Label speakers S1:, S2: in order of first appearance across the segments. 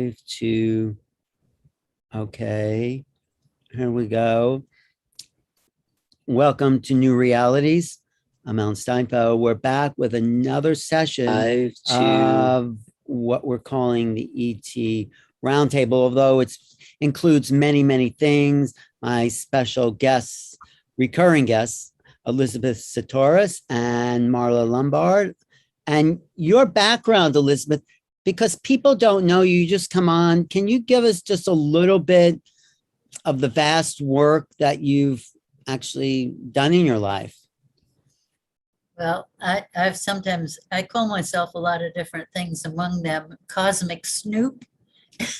S1: 5, 2, okay, here we go. Welcome to New Realities. I'm Alan Steinfeld. We're back with another session
S2: 5, 2.
S1: of what we're calling the ET Roundtable, although it includes many, many things. My special guests, recurring guests, Elisabet Sithouris and Marla Lombard. And your background, Elisabet, because people don't know you, just come on. Can you give us just a little bit of the vast work that you've actually done in your life?
S3: Well, I call myself a lot of different things, among them cosmic snoop.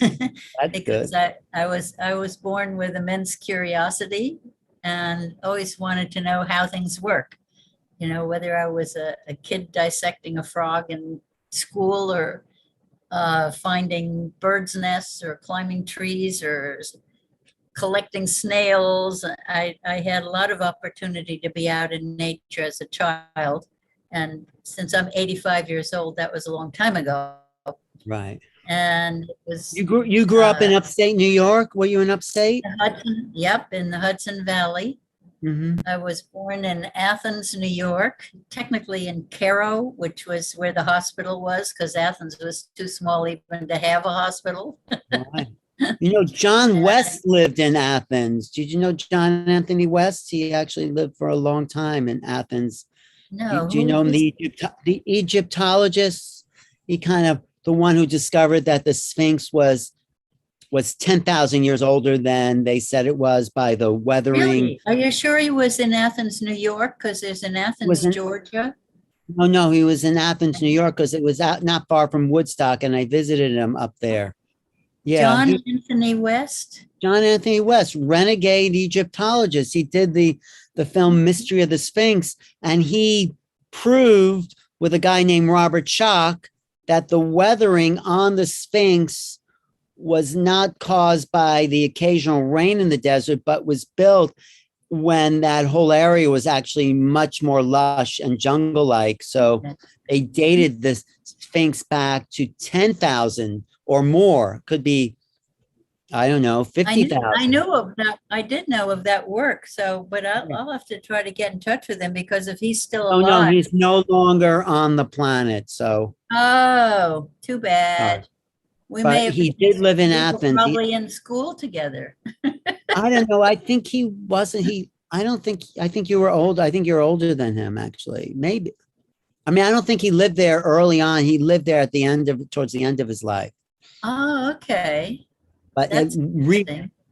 S1: That's
S3: because
S1: good.
S3: I was born with immense curiosity and always wanted to know how things work. You know, whether I was a kid dissecting a frog in school, or finding birds' nests, or climbing trees, or collecting snails. I had a lot of opportunity to be out in nature as a child. And since I'm 85 years old, that was a long time ago.
S1: Right.
S3: And it was
S1: You grew up in upstate New York? Were you in upstate?
S3: Hudson, yep, in the Hudson Valley.
S1: Mm-hmm.
S3: I was born in Athens, New York, technically in Cairo, which was where the hospital was, because Athens was too small even to have a hospital.
S1: Right. You know, John West lived in Athens. Did you know John Anthony West? He actually lived for a long time in Athens.
S3: No.
S1: Do you know him, the Egyptologist? He kind of the one who discovered that the Sphinx was 10,000 years older than they said it was by the weathering.
S3: Really? Are you sure he was in Athens, New York? Because there's in Athens, Georgia.
S1: No, he was in Athens, New York, because it was out not far from Woodstock, and I visited him up there. Yeah,
S3: John Anthony West.
S1: John Anthony West, renegade Egyptologist. He did the film Mystery of the Sphinx, and he proved with a guy named Robert Schoch that the weathering on the Sphinx was not caused by the occasional rain in the desert, but was built when that whole area was actually much more lush and jungle-like. So they dated the Sphinx back to 10,000 or more. Could be, I don't know, 50,000.
S3: I know of that. I did know of that work. So, but I'll have to try to get in touch with him, because if he's still alive.
S1: Oh, no, he's no longer on the planet. So.
S3: Oh, too bad.
S1: He did live in Athens.
S3: Probably in school together.
S1: I don't know. I think he wasn't. I think you were old. I think you're older than him, actually. Maybe. I mean, I don't think he lived there early on. He lived there at towards the end of his life.
S3: Oh, okay.
S1: But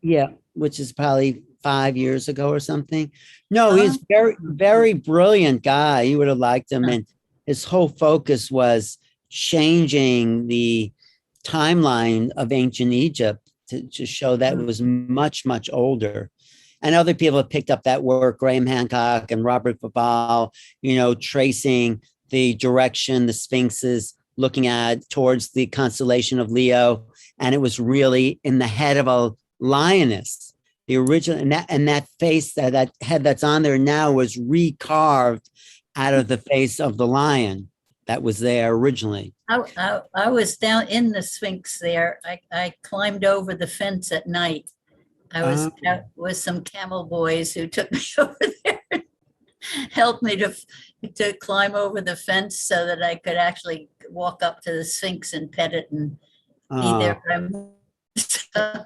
S1: yeah, which is probably 5 years ago or something. No, he's very, very brilliant guy. You would have liked him. And his whole focus was changing the timeline of ancient Egypt to show that it was much, much older. And other people have picked up that work, Graham Hancock and Robert Fabal, you know, tracing the direction the Sphinx is looking at towards the constellation of Leo. And it was really in the head of a lioness. The original, and that face, that head that's on there now was recarved out of the face of the lion that was there originally.
S3: I was down in the Sphinx there. I climbed over the fence at night. I was out with some camel boys who took me over there and helped me to climb over the fence so that I could actually walk up to the Sphinx and pet it and be there. So,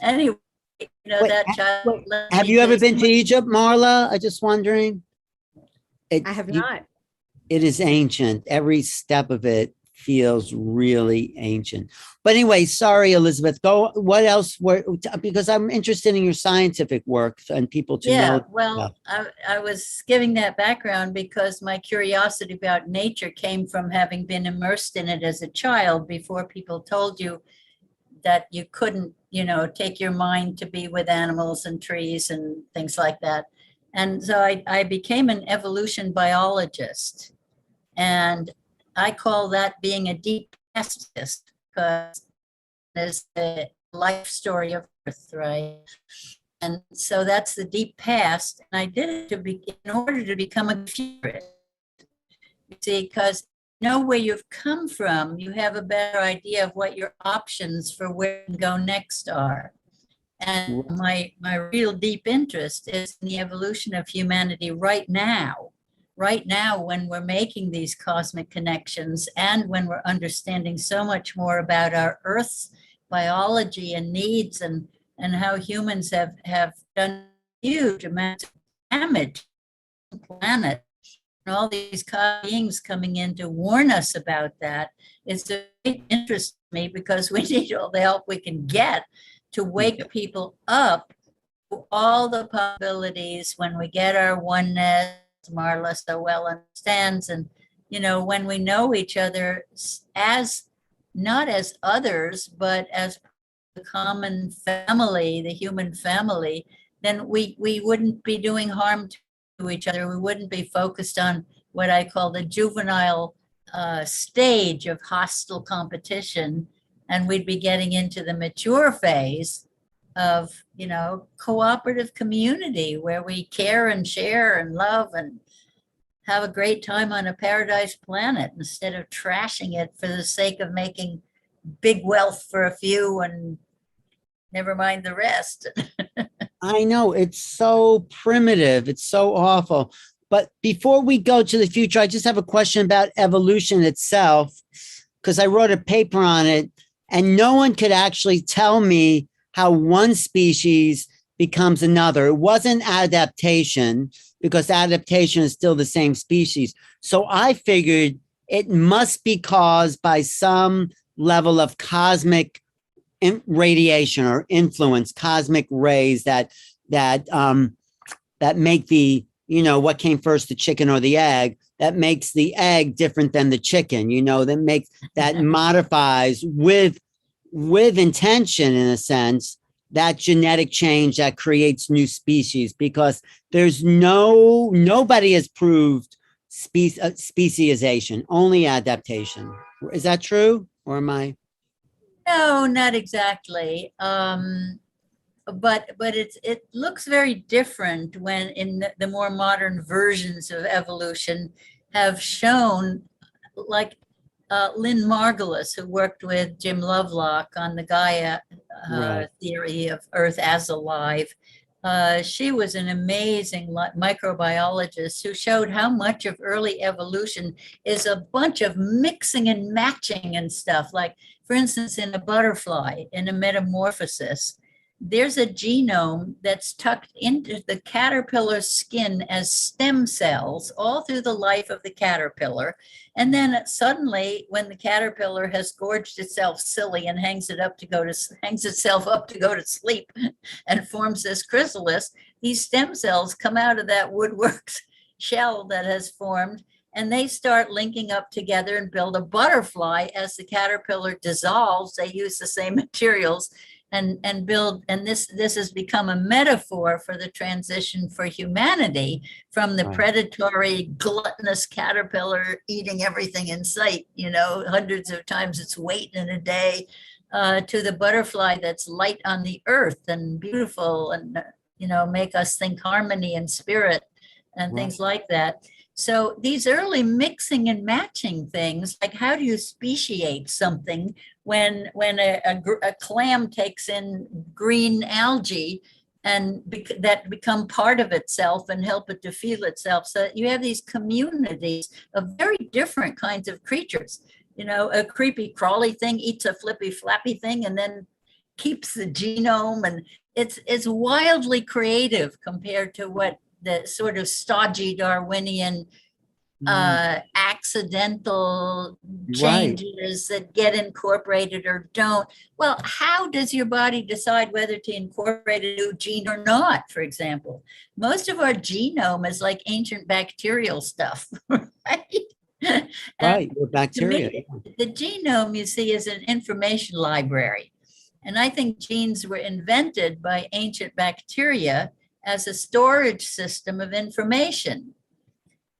S3: anyway, you know, that child.
S1: Have you ever been to Egypt, Marla? I'm just wondering.
S4: I have not.
S1: It is ancient. Every step of it feels really ancient. But anyway, sorry, Elisabet. Go. What else? Because I'm interested in your scientific work and people to know.
S3: Yeah, well, I was giving that background because my curiosity about nature came from having been immersed in it as a child, before people told you that you couldn't, you know, take your mind to be with animals and trees and things like that. And so I became an evolution biologist. And I call that being a deep pastist, because there's the life story of Earth, right? And so that's the deep past. And I did it in order to become a curate. You see, because know where you've come from, you have a better idea of what your options for where to go next are. And my real deep interest is in the evolution of humanity right now when we're making these cosmic connections and when we're understanding so much more about our Earth's biology and needs and how humans have done huge amounts of damage to the planet. And all these beings coming in to warn us about that is of great interest to me, because we need all the help we can get to wake people up to all the possibilities when we get our oneness, Marla so well understands, and when we know each other as not as others, but as the common family, the human family, then we wouldn't be doing harm to each other. We wouldn't be focused on what I call the juvenile stage of hostile competition, and we'd be getting into the mature phase of cooperative community where we care and share and love and have a great time on a paradise planet instead of trashing it for the sake of making big wealth for a few and never mind the rest.
S1: I know, it's so primitive. It's so awful. But before we go to the future, I just have a question about evolution itself, because I wrote a paper on it and no one could actually tell me how one species becomes another. It wasn't adaptation, because adaptation is still the same species. So I figured it must be caused by some level of cosmic radiation or influence, cosmic rays that make the, what came first, the chicken or the egg, that makes the egg different than the chicken, that modifies with intention, in a sense, that genetic change that creates new species, because there's nobody has proved speciation, only adaptation. Is that true, or am I?
S3: No, not exactly. But it looks very different when in the more modern versions of evolution have shown, like Lynn Margulis, who worked with Jim Lovelock on the Gaia theory of Earth as alive. She was an amazing microbiologist who showed how much of early evolution is a bunch of mixing and matching and stuff. Like, for instance, in a butterfly, in a metamorphosis, there's a genome that's tucked into the caterpillar's skin as stem cells all through the life of the caterpillar. And then suddenly, when the caterpillar has gorged itself silly and hangs itself up to go to sleep and forms this chrysalis, these stem cells come out of that woodwork shell that has formed, and they start linking up together and build a butterfly. As the caterpillar dissolves, they use the same materials and build, and this has become a metaphor for the transition for humanity from the predatory, gluttonous caterpillar eating everything in sight, hundreds of times its weight in a day, to the butterfly that's light on the earth and beautiful and, make us think harmony and spirit and things like that. So these early mixing and matching things, like how do you speciate something when a clam takes in green algae and that become part of itself and help it to feel itself. So you have these communities of very different kinds of creatures. A creepy crawly thing eats a flippy flappy thing and then keeps the genome, and it's wildly creative compared to what the sort of stodgy Darwinian accidental changes that get incorporated or don't. Well, how does your body decide whether to incorporate a new gene or not, for example? Most of our genome is like ancient bacterial stuff, right?
S1: Right, bacteria.
S3: The genome, you see, is an information library. And I think genes were invented by ancient bacteria as a storage system of information,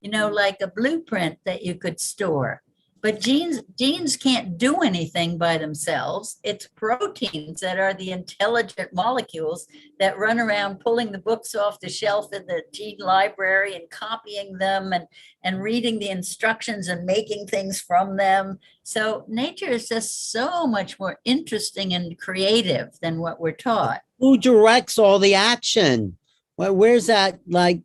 S3: like a blueprint that you could store. But genes can't do anything by themselves. It's proteins that are the intelligent molecules that run around pulling the books off the shelf in the gene library and copying them and reading the instructions and making things from them. So nature is just so much more interesting and creative than what we're taught.
S1: Who directs all the action? Well, where's that like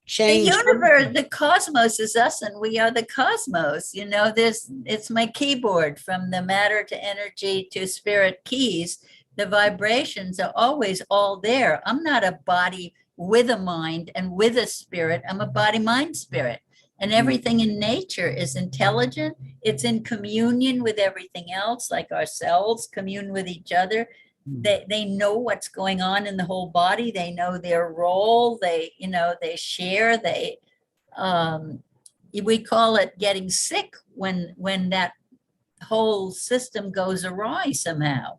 S1: change?
S3: The universe, the cosmos is us, and we are the cosmos. You know, it's my keyboard, from the matter to energy to spirit keys. The vibrations are always all there. I'm not a body with a mind and with a spirit. I'm a body, mind, spirit. And everything in nature is intelligent. It's in communion with everything else, like our cells commune with each other. They know what's going on in the whole body. They know their role. They share. We call it getting sick when that whole system goes awry somehow,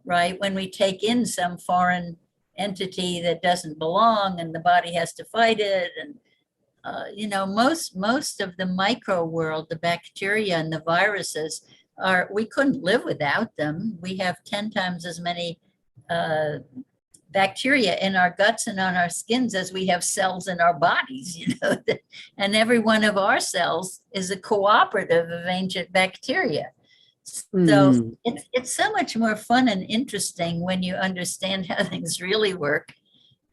S3: right? When we take in some foreign entity that doesn't belong and the body has to fight it. And, most of the micro world, the bacteria and the viruses, we couldn't live without them. We have 10 times as many bacteria in our guts and on our skins as we have cells in our bodies, and every one of our cells is a cooperative of ancient bacteria. So it's so much more fun and interesting when you understand how things really work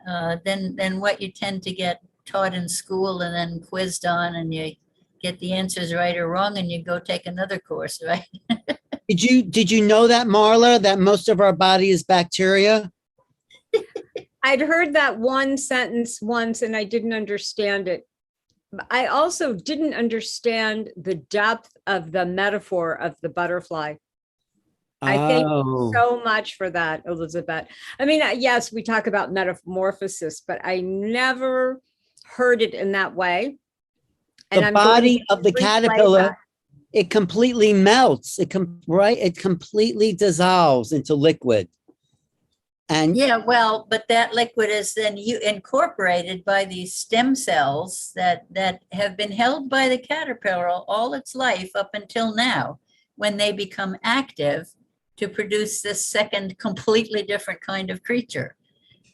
S3: than what you tend to get taught in school and then quizzed on, and you get the answers right or wrong and you go take another course, right?
S1: Did you know that, Marla, that most of our body is bacteria?
S4: I'd heard that one sentence once and I didn't understand it. I also didn't understand the depth of the metaphor of the butterfly. I thank you so much for that, Elisabet. I mean, yes, we talk about metamorphosis, but I never heard it in that way.
S1: And the body of the caterpillar, it completely melts. It completely dissolves into liquid. And
S3: yeah, well, but that liquid is then incorporated by these stem cells that have been held by the caterpillar all its life up until now, when they become active to produce this second completely different kind of creature.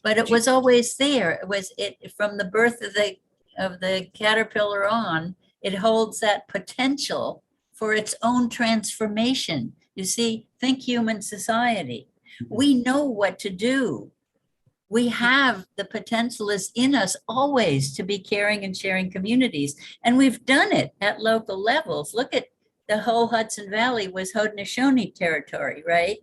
S3: But it was always there. It from the birth of the caterpillar on, it holds that potential for its own transformation. You see, think human society. We know what to do. We have the potential is in us always to be caring and sharing communities. And we've done it at local levels. Look at the whole Hudson Valley was Haudenosaunee territory, right?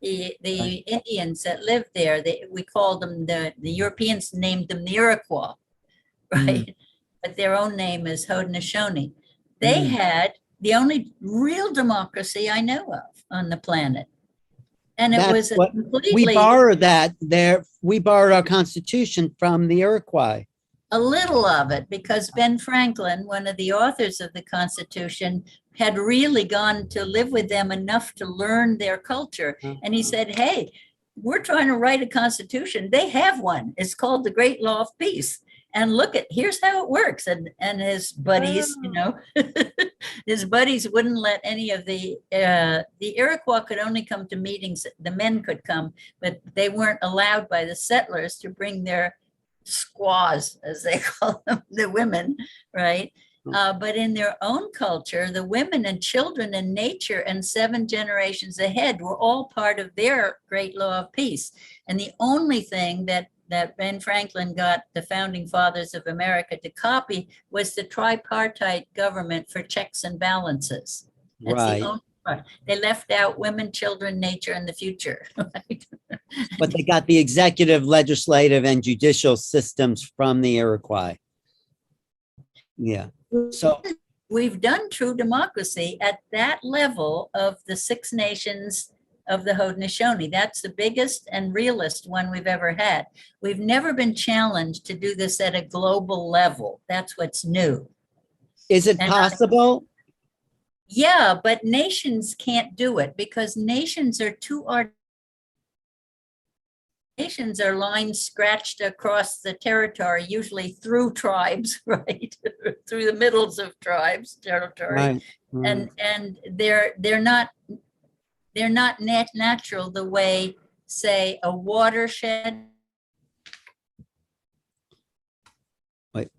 S3: The Indians that lived there, we called them, the Europeans named them the Iroquois, right? But their own name is Haudenosaunee. They had the only real democracy I know of on the planet. And it was
S1: we borrowed that there. We borrowed our Constitution from the Iroquois.
S3: A little of it, because Ben Franklin, one of the authors of the Constitution, had really gone to live with them enough to learn their culture. And he said, hey, we're trying to write a constitution. They have one. It's called the Great Law of Peace. And look here's how it works. And his buddies, his buddies wouldn't let any of the Iroquois could only come to meetings. The men could come, but they weren't allowed by the settlers to bring their squaws, as they call them, the women, right? But in their own culture, the women and children and nature and 7 generations ahead were all part of their great law of peace. And the only thing that Ben Franklin got the founding fathers of America to copy was the tripartite government for checks and balances. That's right. The only part. They left out women, children, nature, and the future. Right?
S1: But they got the executive, legislative, and judicial systems from the Iroquois. Yeah. So
S3: we've done true democracy at that level of the 6 nations of the Haudenosaunee. That's the biggest and realest one we've ever had. We've never been challenged to do this at a global level. That's what's new.
S1: Is it possible?
S3: Yeah, but nations can't do it because nations are too nations are lines scratched across the territory, usually through tribes, right? Through the middles of tribes territory.
S1: Right. Right.
S3: And they're not natural the way, say, a watershed.
S1: Wait,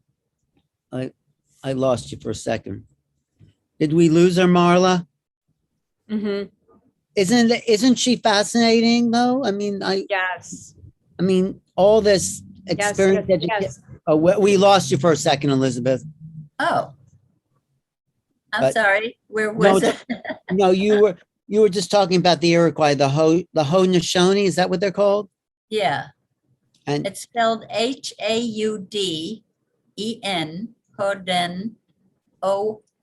S1: I lost you for a second. Did we lose her, Marla?
S4: Mhm.
S1: Isn't she fascinating though? I mean,
S4: Yes.
S1: all this
S4: Yes.
S1: experience.
S4: Yes. Yes.
S1: Oh, we lost you for a second, Elisabeth.
S3: Oh, I'm
S1: But-
S3: sorry. Where
S1: No,
S3: was it?
S1: No, you were just talking about the Iroquois, the Haudenosaunee. Is that what they're called?
S3: Yeah,
S1: And
S3: it's spelled Hauden, Hoden,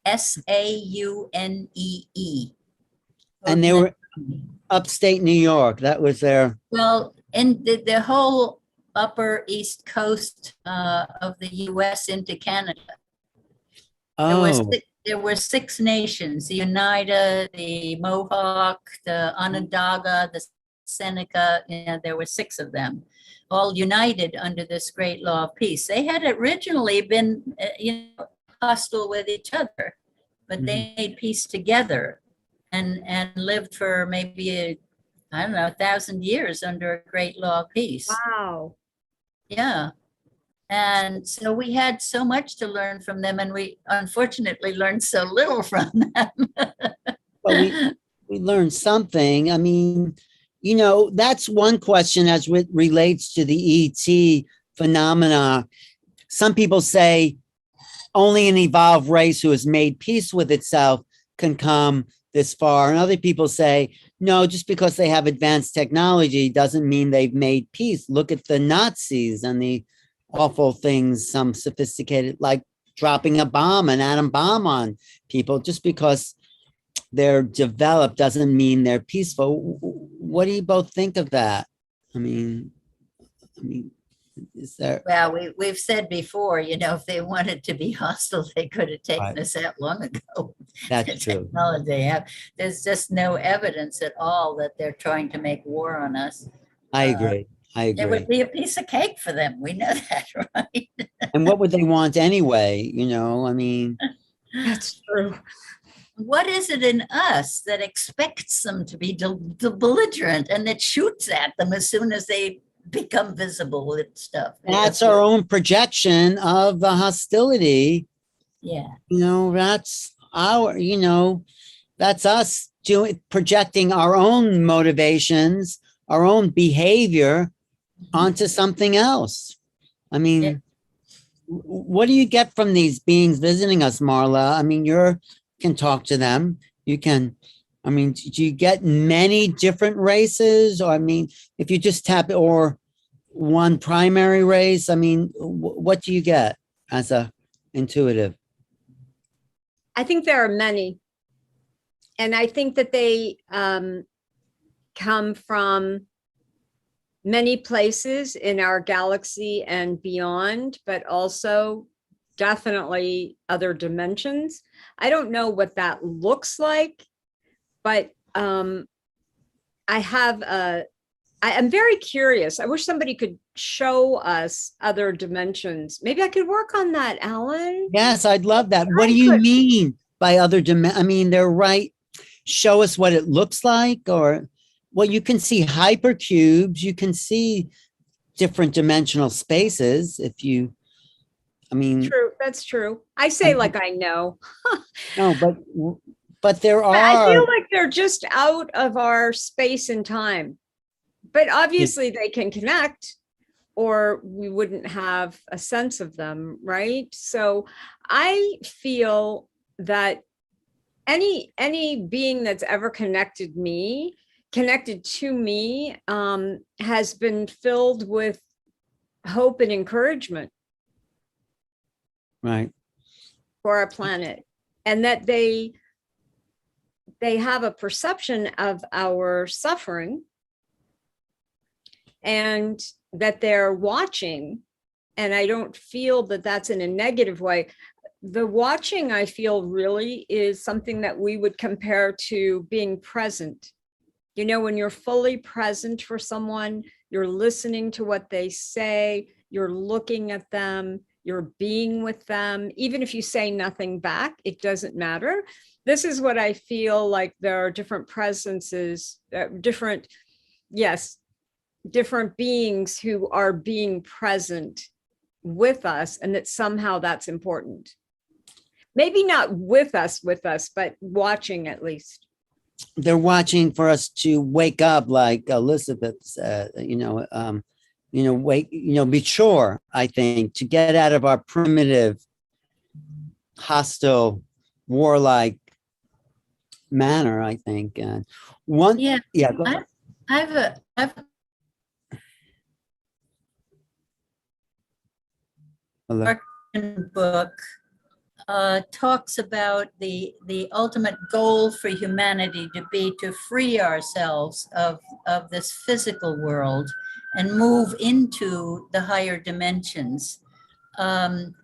S3: Osaunee.
S1: and they were upstate New York. That was their.
S3: Well, in the whole upper East Coast of the US into Canada.
S1: Oh,
S3: There were 6 nations, the Oneida, the Mohawk, the Onondaga, the Seneca, there were 6 of them, all united under this great law of peace. They had originally been, hostile with each other, but they made peace together and lived for maybe, 1,000 years under a great law of peace.
S4: Wow.
S3: Yeah. And so we had so much to learn from them, and we unfortunately learned so little from them.
S1: well, we learned something. That's one question as it relates to the ET phenomena. Some people say only an evolved race who has made peace with itself can come this far. And other people say, no, just because they have advanced technology doesn't mean they've made peace. Look at the Nazis and the awful things, some sophisticated, like dropping an atom bomb on people. Just because they're developed doesn't mean they're peaceful. What do you both think of that? Is there?
S3: Well, we've said before, if they wanted to be hostile, they could have taken us out long ago.
S1: That's
S3: The
S1: true.
S3: technology they have. There's just no evidence at all that they're trying to make war on us.
S1: I agree.
S3: It would be a piece of cake for them. We know that, right?
S1: And what would they want anyway?
S4: That's true.
S3: What is it in us that expects them to be belligerent and that shoots at them as soon as they become visible and stuff?
S1: That's our own projection of the hostility.
S3: Yeah.
S1: That's that's us projecting our own motivations, our own behavior onto something else. What do you get from these beings visiting us, Marla? You can talk to them. You can, do you get many different races? Or, if you just tap or one primary race, what do you get as a intuitive?
S4: I think there are many. And I think that they come from many places in our galaxy and beyond, but also definitely other dimensions. I don't know what that looks like, but I'm very curious. I wish somebody could show us other dimensions. Maybe I could work on that, Alan.
S1: Yes, I'd love that. What do you mean by other dimensions? They're right. Show us what it looks like, or you can see hypercubes. You can see different dimensional spaces. If you,
S4: true. That's true. I say like I know.
S1: No, but there are.
S4: I feel like they're just out of our space and time. But obviously they can connect, or we wouldn't have a sense of them, right? So I feel that any being that's ever connected to me has been filled with hope and encouragement,
S1: right,
S4: for our planet, and that they have a perception of our suffering, and that they're watching. And I don't feel that that's in a negative way. The watching, I feel, really is something that we would compare to being present. You know, when you're fully present for someone, you're listening to what they say, you're looking at them, you're being with them. Even if you say nothing back, it doesn't matter. This is what I feel like there are different presences, different beings who are being present with us, and that somehow that's important. Maybe not with us, but watching at least.
S1: They're watching for us to wake up, like Elisabet said, be sure, I think, to get out of our primitive, hostile, warlike manner, I think. And go ahead.
S3: I've
S1: Hello.
S3: book talks about the ultimate goal for humanity to be to free ourselves of this physical world and move into the higher dimensions. And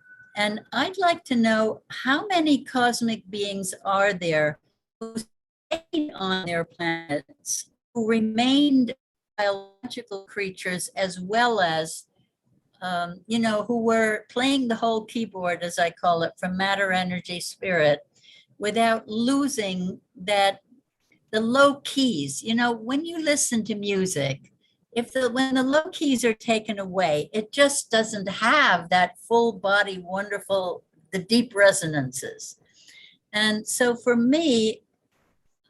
S3: I'd like to know, how many cosmic beings are there who stayed on their planets, who remained biological creatures, as well as who were playing the whole keyboard, as I call it, from matter, energy, spirit, without losing the low keys. When you listen to music, when the low keys are taken away, it just doesn't have that full body, wonderful, the deep resonances. And so for me,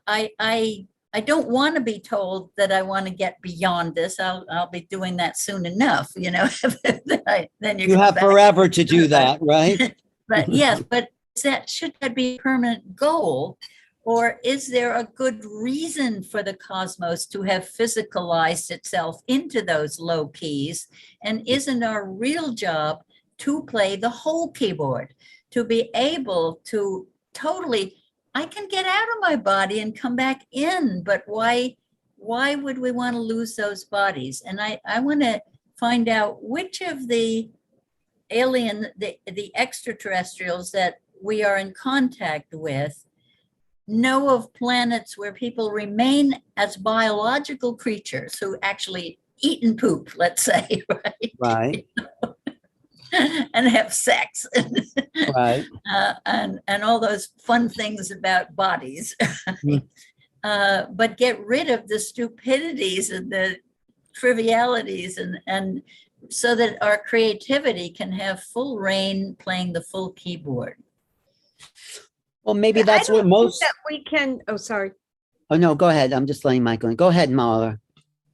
S3: I don't want to be told that I want to get beyond this. I'll be doing that soon enough, then
S1: you have forever to do that, right?
S3: But yes, but should that be a permanent goal? Or is there a good reason for the cosmos to have physicalized itself into those low keys? And isn't our real job to play the whole keyboard, to be able to totally, I can get out of my body and come back in, but why would we want to lose those bodies? And I want to find out which of the extraterrestrials that we are in contact with know of planets where people remain as biological creatures who actually eat and poop, let's say, right?
S1: Right.
S3: And have sex,
S1: right?
S3: And all those fun things about bodies, but get rid of the stupidities and the trivialities, and so that our creativity can have full reign, playing the full keyboard.
S1: Well, maybe that's what most
S4: that we can. Oh, sorry.
S1: Oh no, go ahead. I'm just letting Mike go. Go ahead, Marla.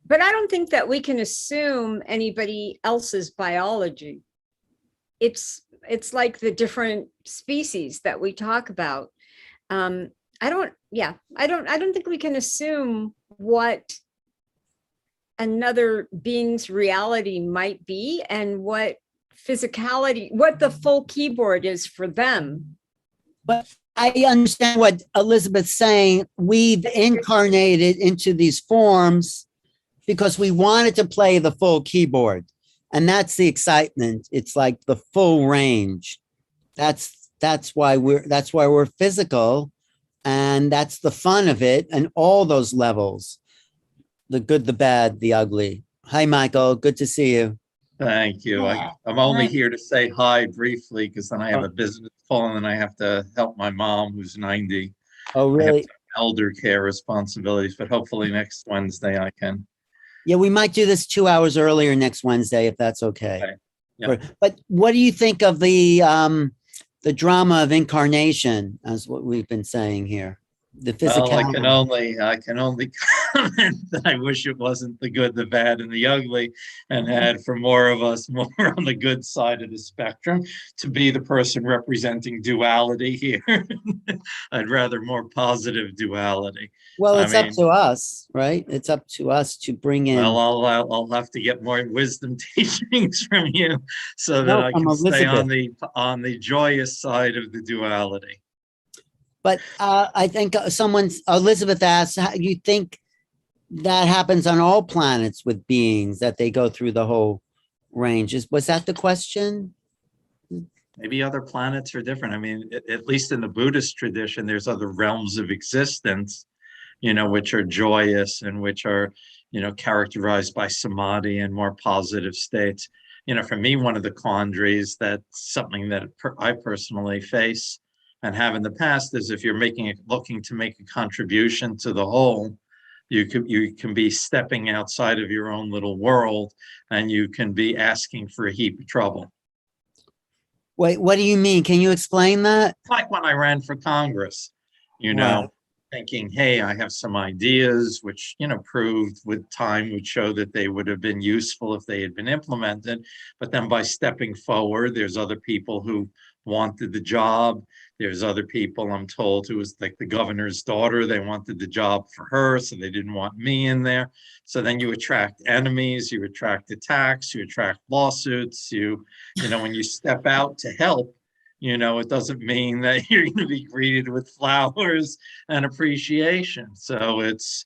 S4: But I don't think that we can assume anybody else's biology. It's like the different species that we talk about. I don't think we can assume what another being's reality might be and what physicality, what the full keyboard is for them.
S1: But I understand what Elisabet's saying. We've incarnated into these forms because we wanted to play the full keyboard. And that's the excitement. It's like the full range. That's why we're physical, and that's the fun of it, and all those levels, the good, the bad, the ugly. Hi, Michael. Good to see you.
S2: Thank you. I'm only here to say hi briefly because then I have a business call and then I have to help my mom who's 90.
S1: Oh, really?
S2: I have some elder care responsibilities, but hopefully next Wednesday I can.
S1: Yeah, we might do this 2 hours earlier next Wednesday, if that's okay.
S2: Yeah.
S1: But what do you think of the drama of incarnation, as what we've been saying here? The physicality.
S2: Well, I can only comment that I wish it wasn't the good, the bad, and the ugly, and had for more of us more on the good side of the spectrum to be the person representing duality here. I'd rather more positive duality.
S1: Well, it's up to us, right? It's up to us to bring in.
S2: Well, I'll have to get more wisdom teachings from you so that I can stay on the joyous side of the duality.
S1: But I think Elisabet asked, how you think that happens on all planets with beings, that they go through the whole range? Was that the question?
S2: Maybe other planets are different. I mean, at least in the Buddhist tradition, there's other realms of existence. which are joyous and which are, characterized by samadhi and more positive states. For me, one of the quandaries, that's something that I personally face and have in the past, is if you're looking to make a contribution to the whole, you can be stepping outside of your own little world, and you can be asking for a heap of trouble.
S1: Wait, what do you mean? Can you explain that?
S2: Like when I ran for Congress,
S1: Right.
S2: thinking, hey, I have some ideas which, proved with time would show that they would have been useful if they had been implemented. But then by stepping forward, there's other people who wanted the job. There's other people, I'm told, who was like the governor's daughter. They wanted the job for her, so they didn't want me in there. So then you attract enemies, you attract attacks, you attract lawsuits. When you step out to help, it doesn't mean that you're going to be greeted with flowers and appreciation. So it's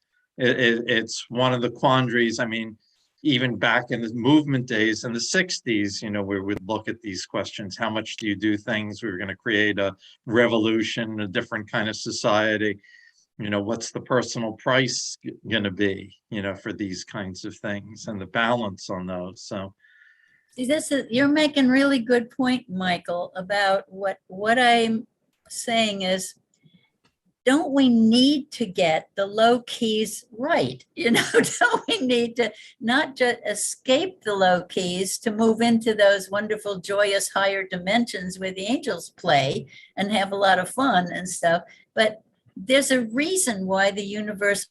S2: one of the quandaries. I mean, even back in the movement days in the 60s, where we'd look at these questions: how much do you do things? We were going to create a revolution, a different kind of society. What's the personal price going to be, for these kinds of things, and the balance on those. So
S3: you're making really good point, Michael, about what I'm saying is, don't we need to get the low keys right? Don't we need to not just escape the low keys to move into those wonderful, joyous, higher dimensions where the angels play and have a lot of fun and stuff? But there's a reason why the universe.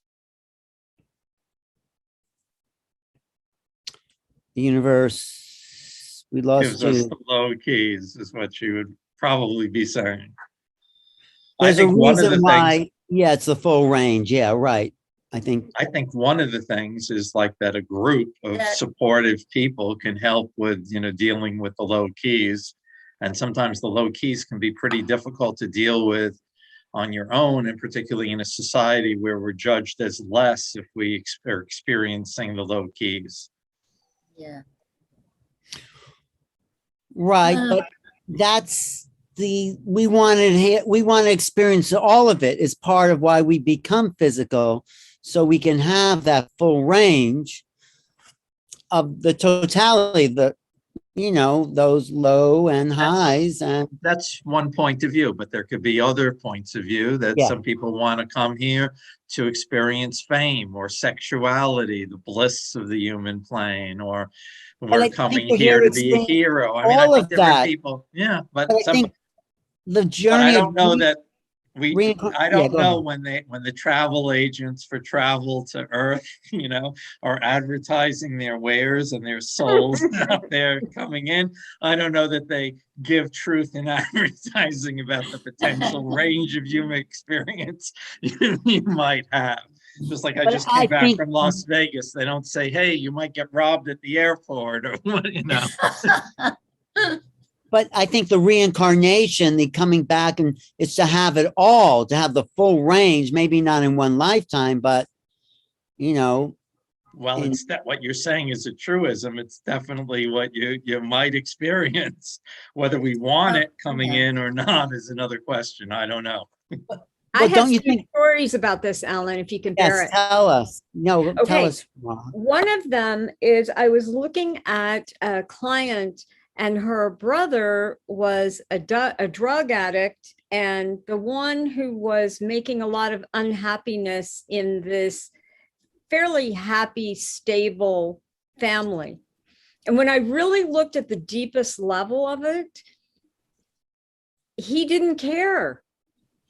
S1: The universe, we lost
S2: gives us
S1: you.
S2: the low keys, is what you would probably be saying.
S1: There's a reason why. Yeah, it's the full range. Yeah, right. I think
S2: one of the things is like that a group of supportive people can help with, dealing with the low keys. And sometimes the low keys can be pretty difficult to deal with on your own, and particularly in a society where we're judged as less if we are experiencing the low keys.
S3: Yeah.
S1: Right, but that's we want to experience all of it as part of why we become physical, so we can have that full range of the totality, those low and highs. And
S2: that's one point of view, but there could be other points of view that some people want to come here to experience fame or sexuality, the bliss of the human plane, or we're coming here to be a hero. I mean, I think different people, but
S1: I think the journey.
S2: But I don't know that I don't know when the travel agents for travel to Earth, are advertising their wares and their souls out there coming in. I don't know that they give truth in advertising about the potential range of human experience you might have. Just like I just came back from Las Vegas. They don't say, hey, you might get robbed at the airport, or
S1: But I think the reincarnation, the coming back, and it's to have it all, to have the full range, maybe not in one lifetime, but,
S2: Well, it's that what you're saying is a truism. It's definitely what you might experience. Whether we want it coming in or not is another question. I don't know.
S4: I have two stories about this, Alan, if you can bear it.
S1: Tell us. No,
S4: okay.
S1: Tell us.
S4: One of them is I was looking at a client, and her brother was a drug addict, and the one who was making a lot of unhappiness in this fairly happy, stable family. And when I really looked at the deepest level of it, he didn't care.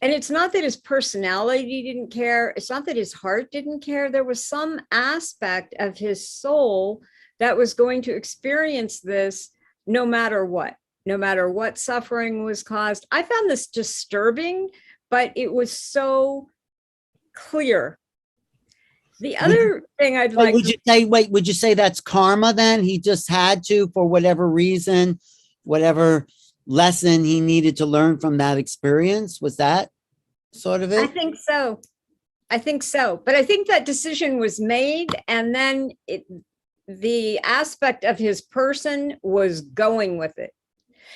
S4: And it's not that his personality didn't care. It's not that his heart didn't care. There was some aspect of his soul that was going to experience this no matter what suffering was caused. I found this disturbing, but it was so clear. The other thing I'd like
S1: would you say that's karma then? He just had to, for whatever reason, whatever lesson he needed to learn from that experience? Was that sort of it?
S4: I think so. But I think that decision was made, and then the aspect of his person was going with it.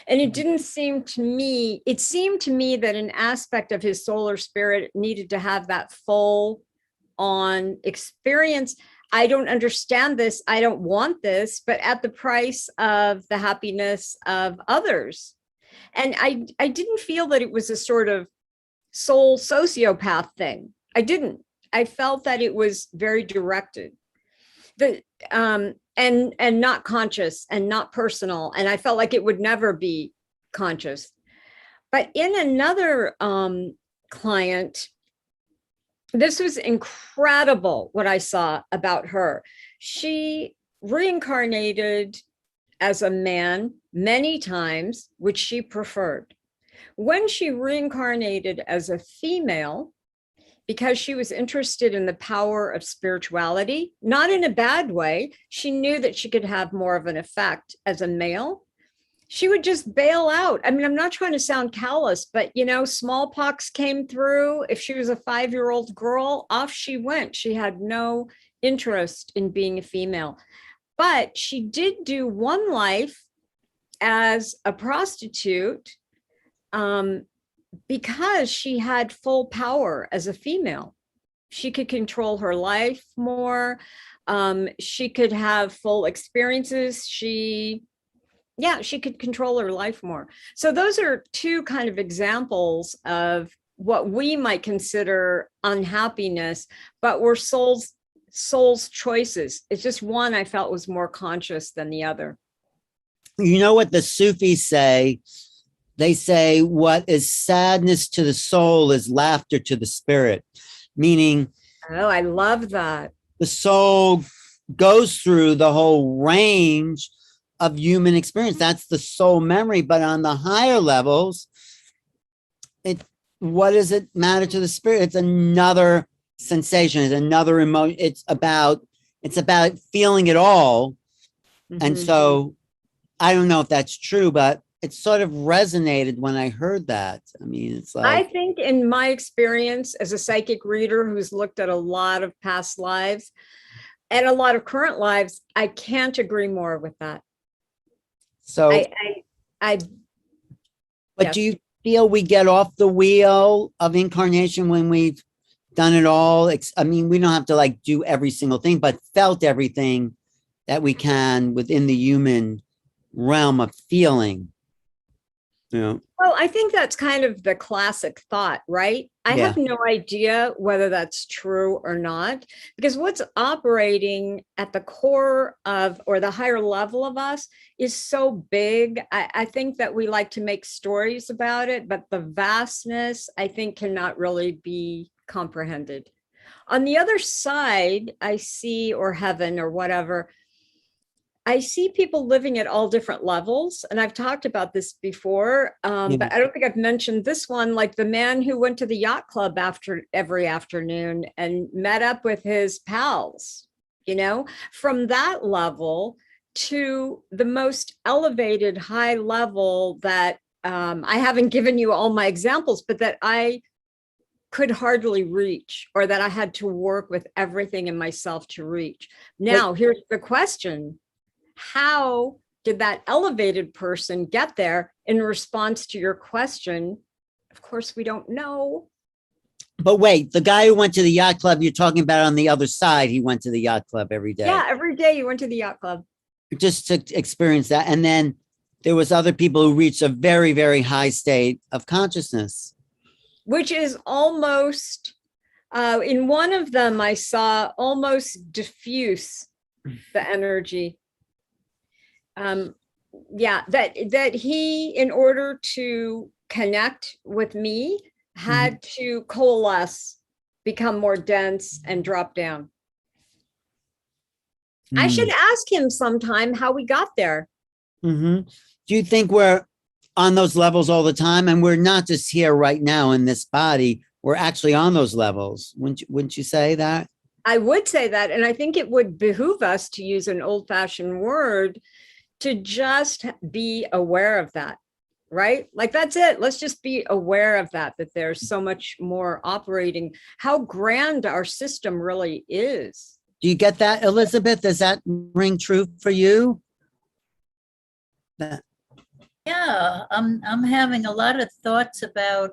S4: And it seemed to me that an aspect of his soul or spirit needed to have that full on experience. I don't understand this. I don't want this, but at the price of the happiness of others. And I didn't feel that it was a sort of soul sociopath thing. I didn't. I felt that it was very directed. And not conscious and not personal. And I felt like it would never be conscious. But in another client, this was incredible what I saw about her. She reincarnated as a man many times, which she preferred. When she reincarnated as a female, because she was interested in the power of spirituality, not in a bad way, she knew that she could have more of an effect as a male. She would just bail out. I mean, I'm not trying to sound callous, but smallpox came through. If she was a 5-year-old girl, off she went. She had no interest in being a female. But she did do one life as a prostitute because she had full power as a female. She could control her life more. She could have full experiences. She could control her life more. So those are two kind of examples of what we might consider unhappiness, but were soul's choices. It's just one I felt was more conscious than the other.
S1: You know what the Sufis say? They say what is sadness to the soul is laughter to the spirit, meaning.
S4: Oh, I love that.
S1: The soul goes through the whole range of human experience. That's the soul memory. But on the higher levels, what does it matter to the spirit? It's another sensation. It's another emotion. It's about feeling it all. Mm-hmm. And so I don't know if that's true, but it sort of resonated when I heard that. I mean, it's like,
S4: I think in my experience as a psychic reader who's looked at a lot of past lives and a lot of current lives, I can't agree more with that.
S1: So,
S4: but
S1: yes. Do you feel we get off the wheel of incarnation when we've done it all? I mean, we don't have to do every single thing, but felt everything that we can within the human realm of feeling. Yeah.
S4: Well, I think that's kind of the classic thought, right? I have no idea whether that's true or not, because what's operating at the core of, or the higher level of us, is so big. I think that we like to make stories about it, but the vastness, I think, cannot really be comprehended. On the other side, I see, or heaven or whatever, I see people living at all different levels. And I've talked about this before, but I don't think I've mentioned this one, like the man who went to the yacht club every afternoon and met up with his pals, from that level to the most elevated high level that I haven't given you all my examples, but that I could hardly reach, or that I had to work with everything in myself to reach. Now, here's the question. How did that elevated person get there in response to your question? Of course, we don't know.
S1: But wait, the guy who went to the yacht club, you're talking about on the other side, he went to the yacht club every day.
S4: Yeah, every day he went to the yacht club.
S1: Just to experience that. And then there was other people who reached a very, very high state of consciousness.
S4: Which is almost, in one of them, I saw almost diffuse the energy. That he, in order to connect with me, had to coalesce, become more dense, and drop down. I should ask him sometime how we got there.
S1: Do you think we're on those levels all the time? And we're not just here right now in this body, we're actually on those levels. Wouldn't you say that?
S4: I would say that. And I think it would behoove us, to use an old-fashioned word, to just be aware of that, right? Like, that's it. Let's just be aware of that there's so much more operating, how grand our system really is.
S1: Do you get that, Elisabet? Does that ring true for you?
S3: Yeah, I'm having a lot of thoughts about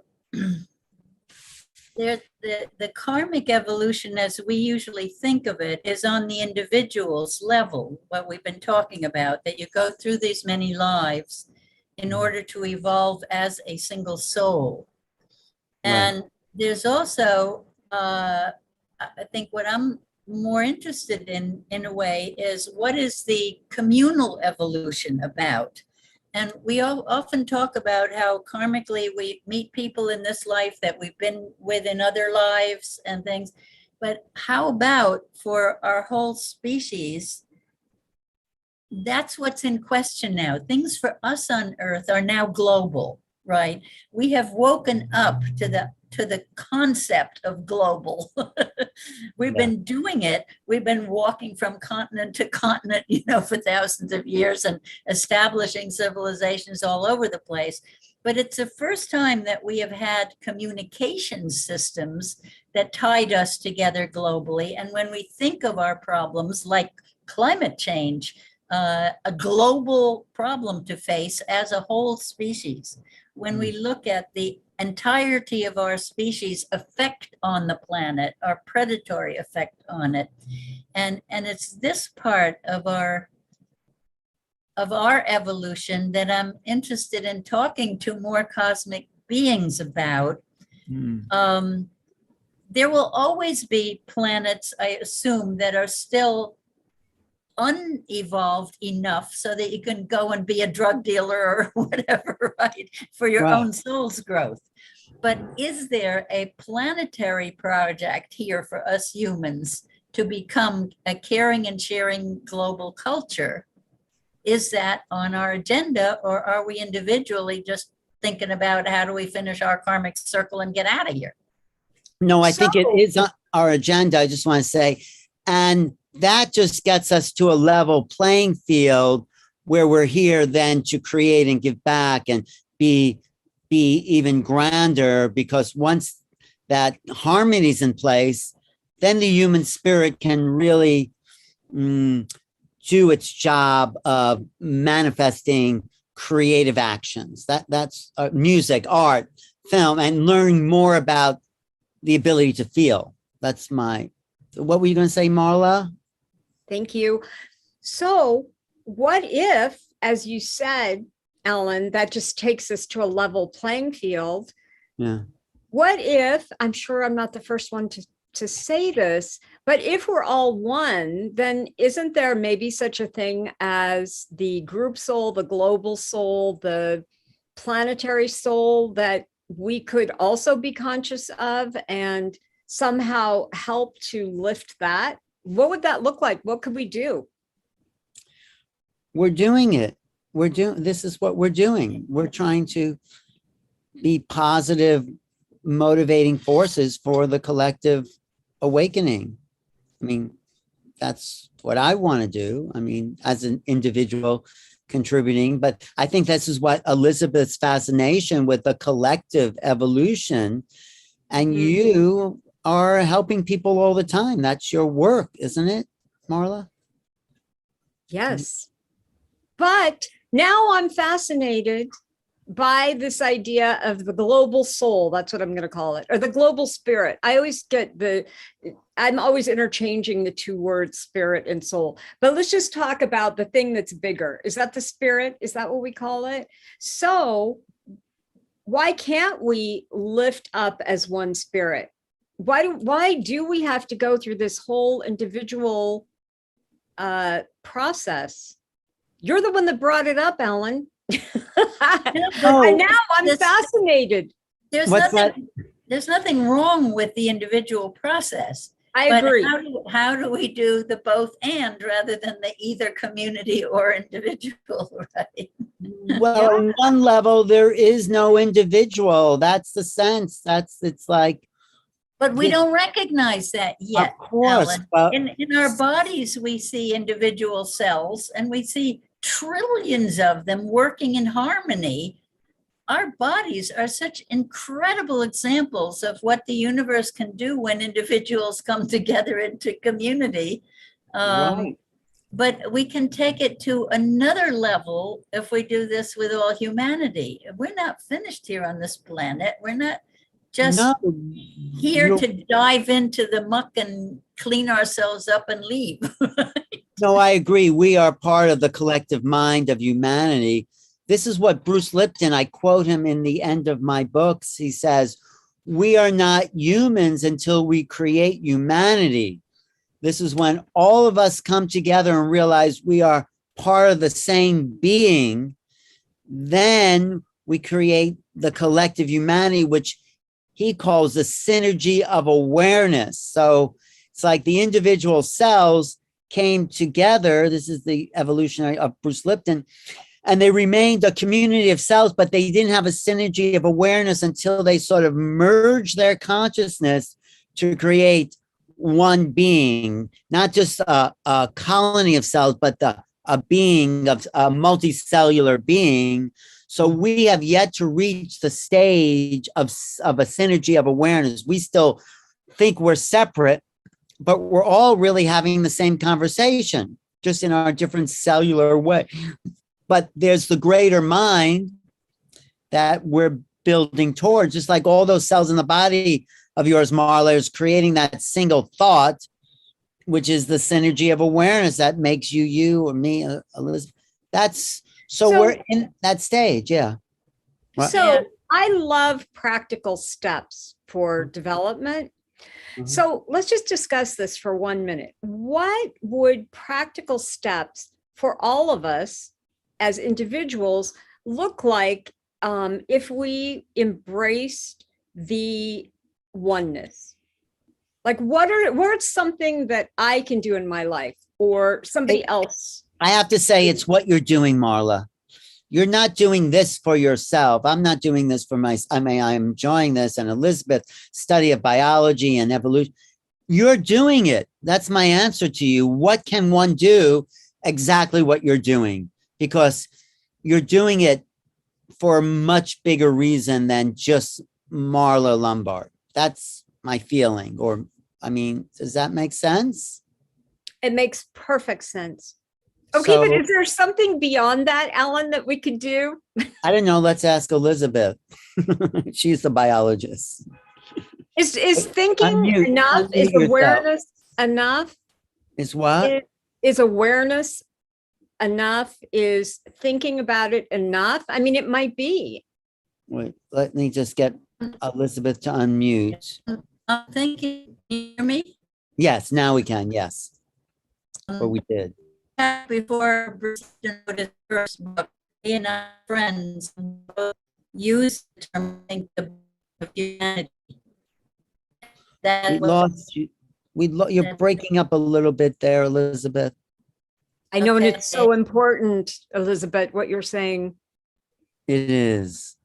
S3: The karmic evolution, as we usually think of it, is on the individual's level, what we've been talking about, that you go through these many lives in order to evolve as a single soul. And there's also, I think what I'm more interested in a way, is what is the communal evolution about? And we all often talk about how karmically we meet people in this life that we've been with in other lives and things. But how about for our whole species? That's what's in question now. Things for us on Earth are now global, right? We have woken up to the concept of global. We've been doing it. We've been walking from continent to continent, for thousands of years and establishing civilizations all over the place. But it's the first time that we have had communication systems that tied us together globally. And when we think of our problems like climate change, a global problem to face as a whole species, when we look at the entirety of our species effect on the planet, our predatory effect on it. And it's this part of our evolution that I'm interested in talking to more cosmic beings about. There will always be planets, I assume, that are still unevolved enough so that you can go and be a drug dealer or whatever, right, for your own soul's growth. But is there a planetary project here for us humans to become a caring and sharing global culture? Is that on our agenda, or are we individually just thinking about how do we finish our karmic circle and get out of here?
S1: No, I think it is on our agenda. I just want to say, and that just gets us to a level playing field where we're here then to create and give back and be even grander, because once that harmony is in place, then the human spirit can really do its job of manifesting creative actions. That's music, art, film, and learning more about the ability to feel. That's what were you going to say, Marla?
S4: Thank you. So what if, as you said, Ellen, that just takes us to a level playing field.
S1: Yeah.
S4: What if, I'm sure I'm not the first one to say this, but if we're all one, then isn't there maybe such a thing as the group soul, the global soul, the planetary soul that we could also be conscious of and somehow help to lift that? What would that look like? What could we do?
S1: We're doing it. This is what we're doing. We're trying to be positive, motivating forces for the collective awakening. I mean, that's what I want to do. I mean, as an individual contributing, but I think this is what Elisabet's fascination with the collective evolution, and you are helping people all the time. That's your work, isn't it, Marla?
S4: Yes. But now I'm fascinated by this idea of the global soul. That's what I'm going to call it, or the global spirit. I'm always interchanging the two words, spirit and soul. But let's just talk about the thing that's bigger. Is that the spirit? Is that what we call it? So why can't we lift up as one spirit? Why do we have to go through this whole individual process? You're the one that brought it up, Ellen. And now I'm fascinated.
S3: There's nothing wrong with the individual process.
S4: I agree.
S3: How do we do the both and rather than the either community or individual, right?
S1: Well, on one level, there is no individual. That's the sense. It's like.
S3: But we don't recognize that yet.
S1: Of course.
S3: In our bodies, we see individual cells and we see trillions of them working in harmony. Our bodies are such incredible examples of what the universe can do when individuals come together into community.
S1: Right.
S3: But we can take it to another level if we do this with all humanity. We're not finished here on this planet. We're not just
S1: No,
S3: here
S1: you're-
S3: to dive into the muck and clean ourselves up and leave.
S1: no, I agree. We are part of the collective mind of humanity. This is what Bruce Lipton, I quote him in the end of my books. He says, "We are not humans until we create humanity." This is when all of us come together and realize we are part of the same being. Then we create the collective humanity, which he calls the synergy of awareness. So it's like the individual cells came together. This is the evolutionary of Bruce Lipton, and they remained a community of cells, but they didn't have a synergy of awareness until they sort of merged their consciousness to create one being, not just a colony of cells, but a being of a multicellular being. So we have yet to reach the stage of a synergy of awareness. We still think we're separate, but we're all really having the same conversation, just in our different cellular way. But there's the greater mind that we're building towards, just like all those cells in the body of yours, Marla, is creating that single thought, which is the synergy of awareness that makes you, you or me, Elizabeth. So we're in that stage, yeah.
S4: So I love practical steps for development.
S1: Mhm.
S4: So let's just discuss this for 1 minute. What would practical steps for all of us as individuals look like if we embraced the oneness? Like what's something that I can do in my life or somebody else?
S1: I have to say, it's what you're doing, Marla. You're not doing this for yourself. I'm not doing this for I'm enjoying this, and Elisabeth's study of biology and evolution. You're doing it. That's my answer to you. What can one do? Exactly what you're doing, because you're doing it for a much bigger reason than just Marla Lombard. That's my feeling. Or, I mean, does that make sense?
S4: It makes perfect sense. Okay, but is there something beyond that, Ellen, that we could do?
S1: I don't know. Let's ask Elisabet. She's the biologist.
S4: Is thinking enough? Is
S1: Unmute
S4: awareness enough?
S1: Is what?
S4: Is awareness enough? Is thinking about it enough? I mean, it might be.
S1: Wait, let me just get Elisabet to unmute.
S3: I'm thinking, you hear me?
S1: Yes, now we can. Yes. Or we did.
S3: Before Bruce wrote his first book, he and our friends both used the term "think of humanity."
S1: We lost you. You're breaking up a little bit there, Elisabet.
S4: I know, and it's so important, Elisabet, what you're saying.
S1: It is.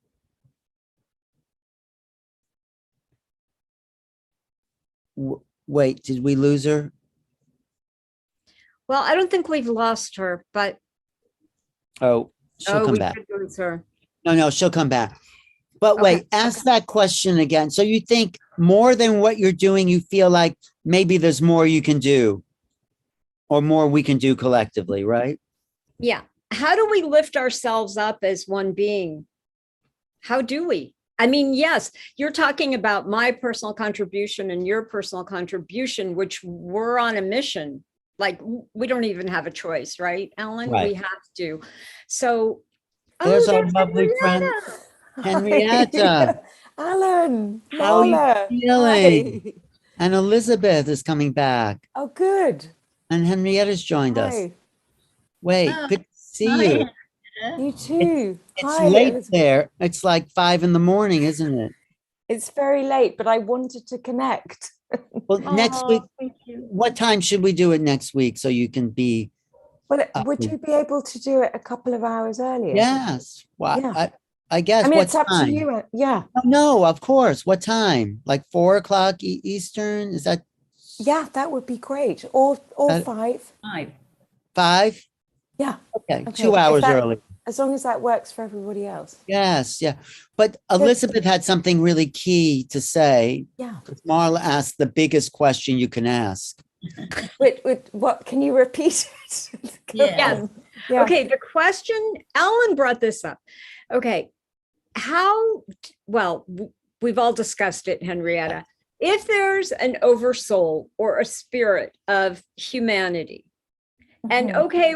S1: Wait, did we lose her?
S4: Well, I don't think we've lost her, but
S1: Oh, she'll come back.
S4: We did lose her.
S1: No, she'll come back. But wait, ask that question again. So you think more than what you're doing, you feel like maybe there's more you can do, or more we can do collectively, right?
S4: Yeah. How do we lift ourselves up as one being? How do we? I mean, yes, you're talking about my personal contribution and your personal contribution, which we're on a mission. Like, we don't even have a choice, right, Ellen?
S1: Right.
S4: We have to. So
S1: there's our lovely friend, Henrietta.
S5: Alan,
S1: How are
S5: Marla,
S1: you feeling?
S5: hi.
S1: And Elisabet is coming back.
S5: Oh, good.
S1: And Henrietta's joined us.
S5: Hi.
S1: Wait, good to see you.
S5: You too.
S1: It's
S5: Hi,
S1: late
S5: Elizabeth.
S1: there. It's like 5 in the morning, isn't it?
S5: It's very late, but I wanted to connect.
S1: Well, next week,
S4: thank you.
S1: what time should we do it next week so you can be?
S5: Well, would you be able to do it a couple of hours earlier?
S1: Yes. Well,
S5: Yeah.
S1: I guess.
S5: I mean,
S1: what
S5: it's up
S1: time?
S5: to you. Yeah.
S1: No, of course. What time? Like 4 o'clock Eastern? Is that
S5: Yeah, that would be great. Or 5.
S1: 5?
S5: Yeah.
S1: Okay,
S5: Okay.
S1: 2 hours
S5: If that-
S1: early.
S5: As long as that works for everybody else.
S1: Yes, yeah. But Elisabet had something really key to say.
S5: Yeah.
S1: Marla asked the biggest question you can ask.
S5: Wait, what? Can you repeat it? Go
S3: Yeah.
S5: on. Yeah.
S4: Okay, the question, Ellen brought this up. Okay, we've all discussed it, Henrietta. If there's an oversoul or a spirit of humanity, and
S5: Mhm.
S4: okay,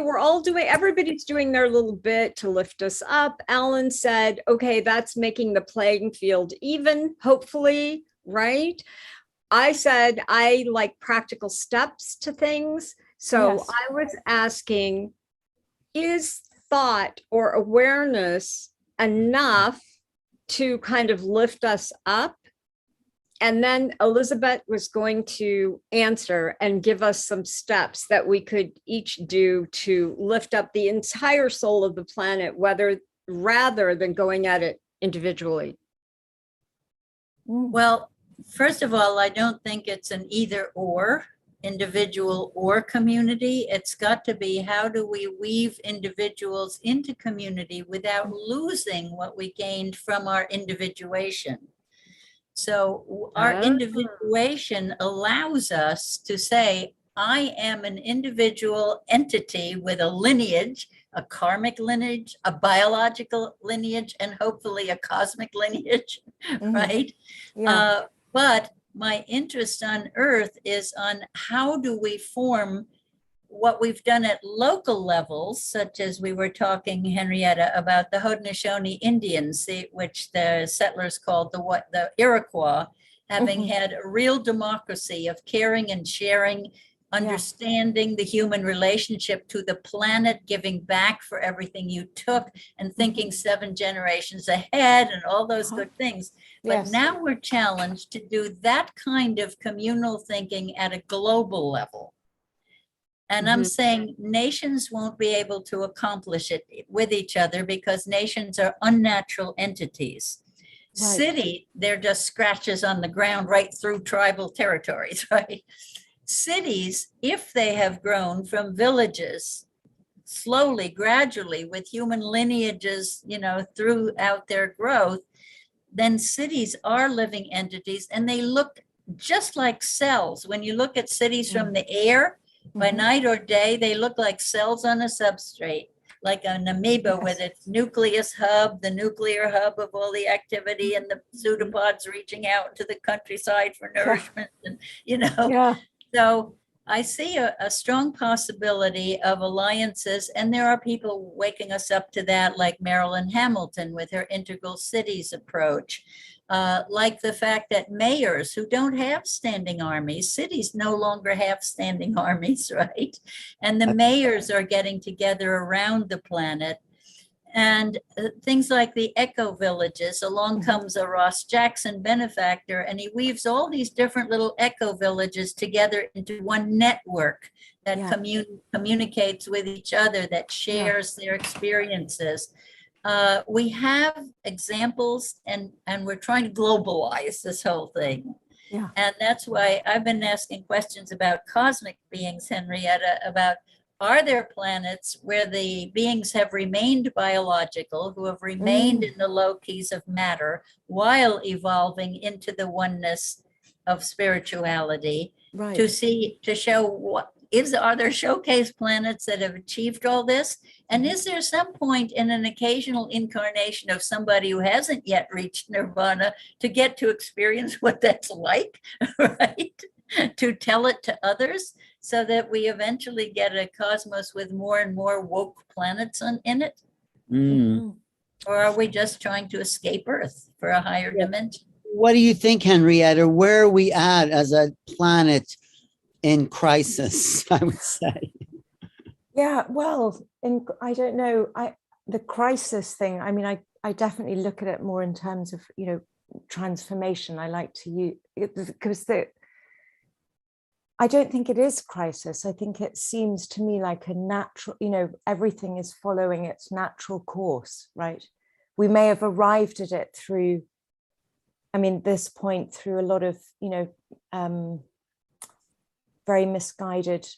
S4: everybody's doing their little bit to lift us up. Alan said, okay, that's making the playing field even, hopefully, right? I said, I like practical steps to things. So
S5: Yes.
S4: I was asking, is thought or awareness enough to kind of lift us up? And then Elisabet was going to answer and give us some steps that we could each do to lift up the entire soul of the planet, rather than going at it individually.
S3: Well, first of all, I don't think it's an either or, individual or community. It's got to be, how do we weave individuals into community without losing what we gained from our individuation? So our individuation allows us to say, I am an individual entity with a lineage, a karmic lineage, a biological lineage, and hopefully a cosmic lineage, right?
S5: Yeah.
S3: But my interest on Earth is on how do we form what we've done at local levels, such as we were talking, Henrietta, about the Haudenosaunee Indians, which the settlers called the Iroquois, having had a real democracy of caring and sharing, understanding the human relationship to the planet, giving back for everything you took, and thinking 7 generations ahead and all those good things. But now we're challenged to do that kind of communal thinking at a global level. And I'm saying nations won't be able to accomplish it with each other because nations are unnatural entities.
S5: Right.
S3: City, they're just scratches on the ground right through tribal territories, right? Cities, if they have grown from villages slowly, gradually, with human lineages, throughout their growth, then cities are living entities and they look just like cells. When you look at cities from the air, by night or day, they look like cells on a substrate, like an amoeba with its nucleus hub, the nuclear hub of all the activity, and the pseudopods reaching out to the countryside for nourishment. And, so I see a strong possibility of alliances, and there are people waking us up to that, like Marilyn Hamilton with her integral cities approach. Like the fact that mayors who don't have standing armies, cities no longer have standing armies, right? And the mayors are getting together around the planet. And things like the eco villages. Along comes a Ross Jackson benefactor, and he weaves all these different little eco villages together into one network that communicates with each other, that shares their experiences. We have examples, and we're trying to globalize this whole thing. And that's why I've been asking questions about cosmic beings, Henrietta, about, are there planets where the beings have remained biological, who have remained in the low keys of matter while evolving into the oneness of spirituality, to show are there showcase planets that have achieved all this? And is there some point in an occasional incarnation of somebody who hasn't yet reached nirvana to get to experience what that's like, right? To tell it to others, so that we eventually get a cosmos with more and more woke planets in it? Or are we just trying to escape Earth for a higher dimension?
S1: What do you think, Henrietta? Where are we at as a planet in crisis, I would say?
S5: Yeah, well, I don't know. The crisis thing, I mean, I definitely look at it more in terms of, transformation. I like to use, because I don't think it is crisis. I think it seems to me like a natural, everything is following its natural course, right? We may have arrived at it through, this point, through a lot of, very misguided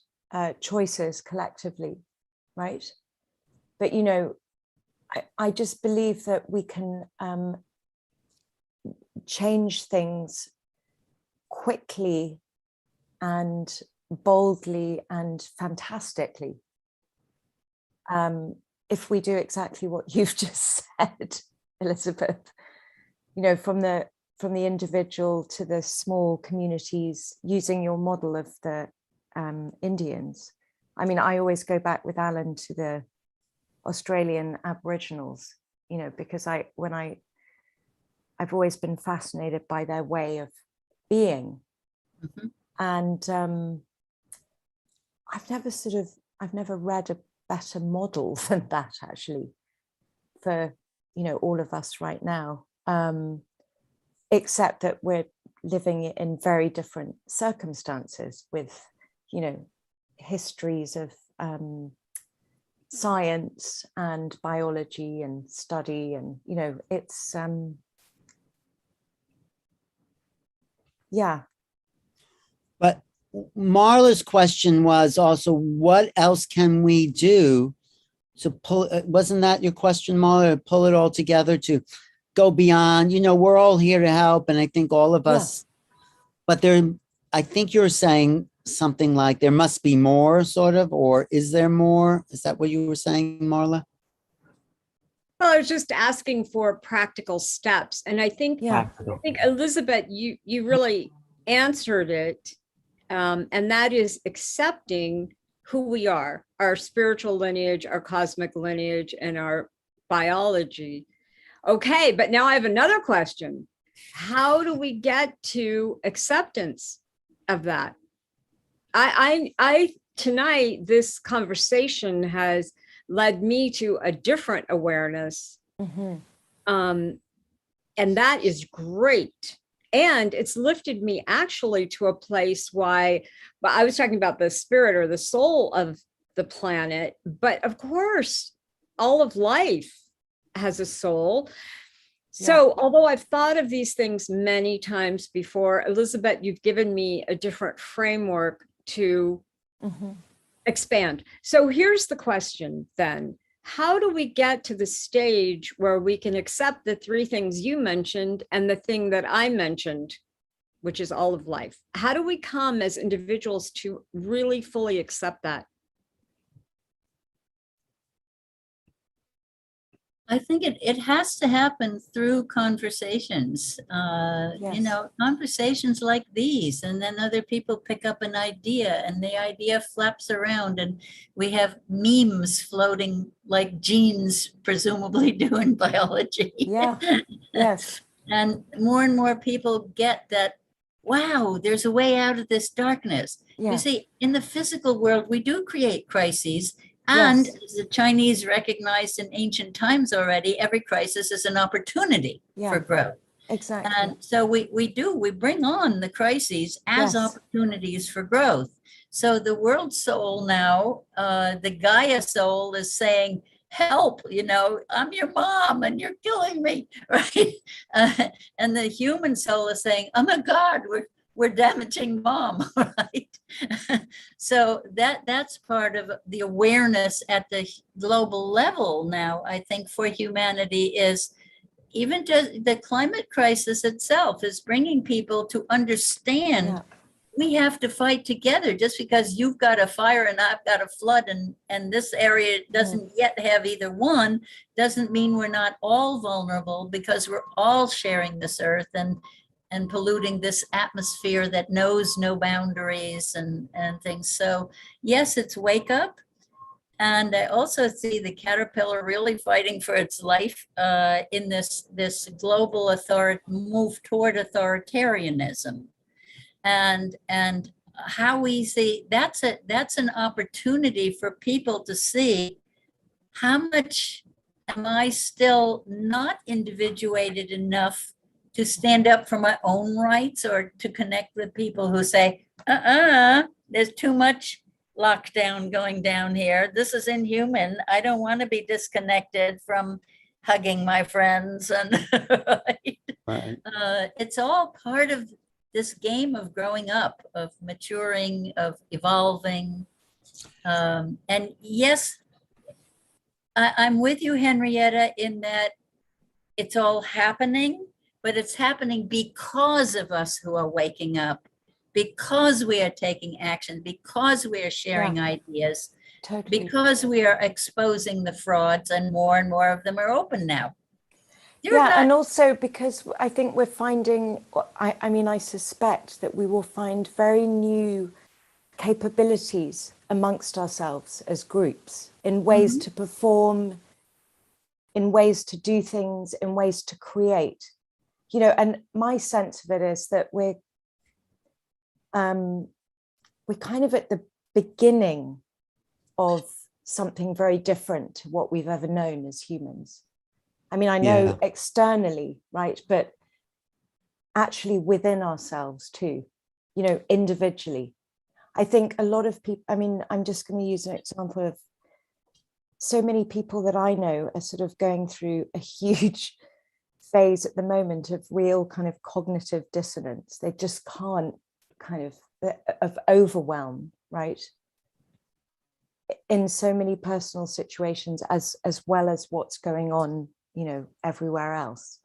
S5: choices collectively, right? But, I just believe that we can change things quickly and boldly and fantastically, if we do exactly what you've just said, Elisabeth. From the from the individual to the small communities, using your model of the Indians. I mean, I always go back with Alan to the Australian Aboriginals, you know, because I've always been fascinated by their way of being.
S3: Mhm.
S5: And I've never read a better model than that, actually, for, you know, all of us right now, except that we're living in very different circumstances with, you know, histories of science and biology and study, and, you know, it's yeah.
S1: But Marla's question was also, what else can we do to pull, wasn't that your question, Marla, to pull it all together, to go beyond? You know, we're all here to help, and I think all of us, but I think you're saying something like there must be more, sort of, or is there more? Is that what you were saying, Marla?
S4: Well, I was just asking for practical steps. And I think,
S5: Yeah.
S4: Elisabet, you really answered it. And that is accepting who we are, our spiritual lineage, our cosmic lineage, and our biology. Okay, but now I have another question. How do we get to acceptance of that? I tonight, this conversation has led me to a different awareness. And that is great. And it's lifted me actually to a place but I was talking about the spirit or the soul of the planet, but of course, all of life has a soul. So although I've thought of these things many times before, Elisabet, you've given me a different framework to expand. So here's the question then. How do we get to the stage where we can accept the three things you mentioned and the thing that I mentioned, which is all of life? How do we come as individuals to really fully accept that?
S3: I think it has to happen through conversations, you know, conversations like these, and then other people pick up an idea and the idea flaps around, and we have memes floating like genes presumably do in biology.
S5: Yeah, yes.
S3: And more people get that, wow, there's a way out of this darkness.
S5: Yeah.
S3: You see, in the physical world, we do create crises. And as the Chinese recognized in ancient times already, every crisis is an opportunity for growth.
S5: Exactly.
S3: And so we bring on the crises as opportunities for growth. So the world soul now, the Gaia soul is saying, help, you know, I'm your mom and you're killing me, right? And the human soul is saying, oh my God, we're damaging mom, right? So that's part of the awareness at the global level now, I think, for humanity, is even just the climate crisis itself is bringing people to understand we have to fight together. Just because you've got a fire and I've got a flood and this area doesn't yet have either one, doesn't mean we're not all vulnerable, because we're all sharing this earth and polluting this atmosphere that knows no boundaries and things. So yes, it's wake up. And I also see the caterpillar really fighting for its life in this global move toward authoritarianism. And how we see that's an opportunity for people to see, how much am I still not individuated enough to stand up for my own rights, or to connect with people who say, there's too much lockdown going down here. This is inhuman. I don't want to be disconnected from hugging my friends. And it's all part of this game of growing up, of maturing, of evolving. And yes, I'm with you, Henrietta, in that it's all happening, but it's happening because of us who are waking up, because we are taking action, because we are sharing ideas, because we are exposing the frauds, and more of them are open now.
S5: Yeah, and also because I think we're finding, I mean, I suspect that we will find very new capabilities amongst ourselves as groups in ways to perform, in ways to do things, in ways to create, you know, and my sense of it is that we're kind of at the beginning of something very different to what we've ever known as humans. I mean, I know externally, right, but actually within ourselves too, you know, individually. I think a lot of people, I mean, I'm just going to use an example of so many people that I know are sort of going through a huge phase at the moment of real kind of cognitive dissonance. They just can't kind of overwhelm, right? In so many personal situations as well as what's going on, you know, everywhere else.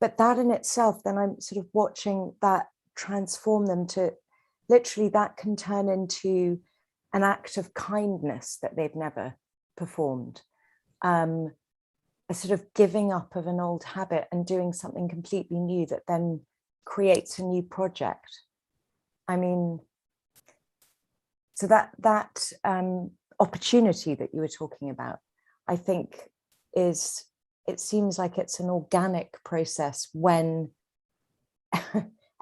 S5: But that in itself, then I'm sort of watching that transform them to literally that can turn into an act of kindness that they've never performed. A sort of giving up of an old habit and doing something completely new that then creates a new project. I mean, so that opportunity that you were talking about, I think is, it seems like it's an organic process when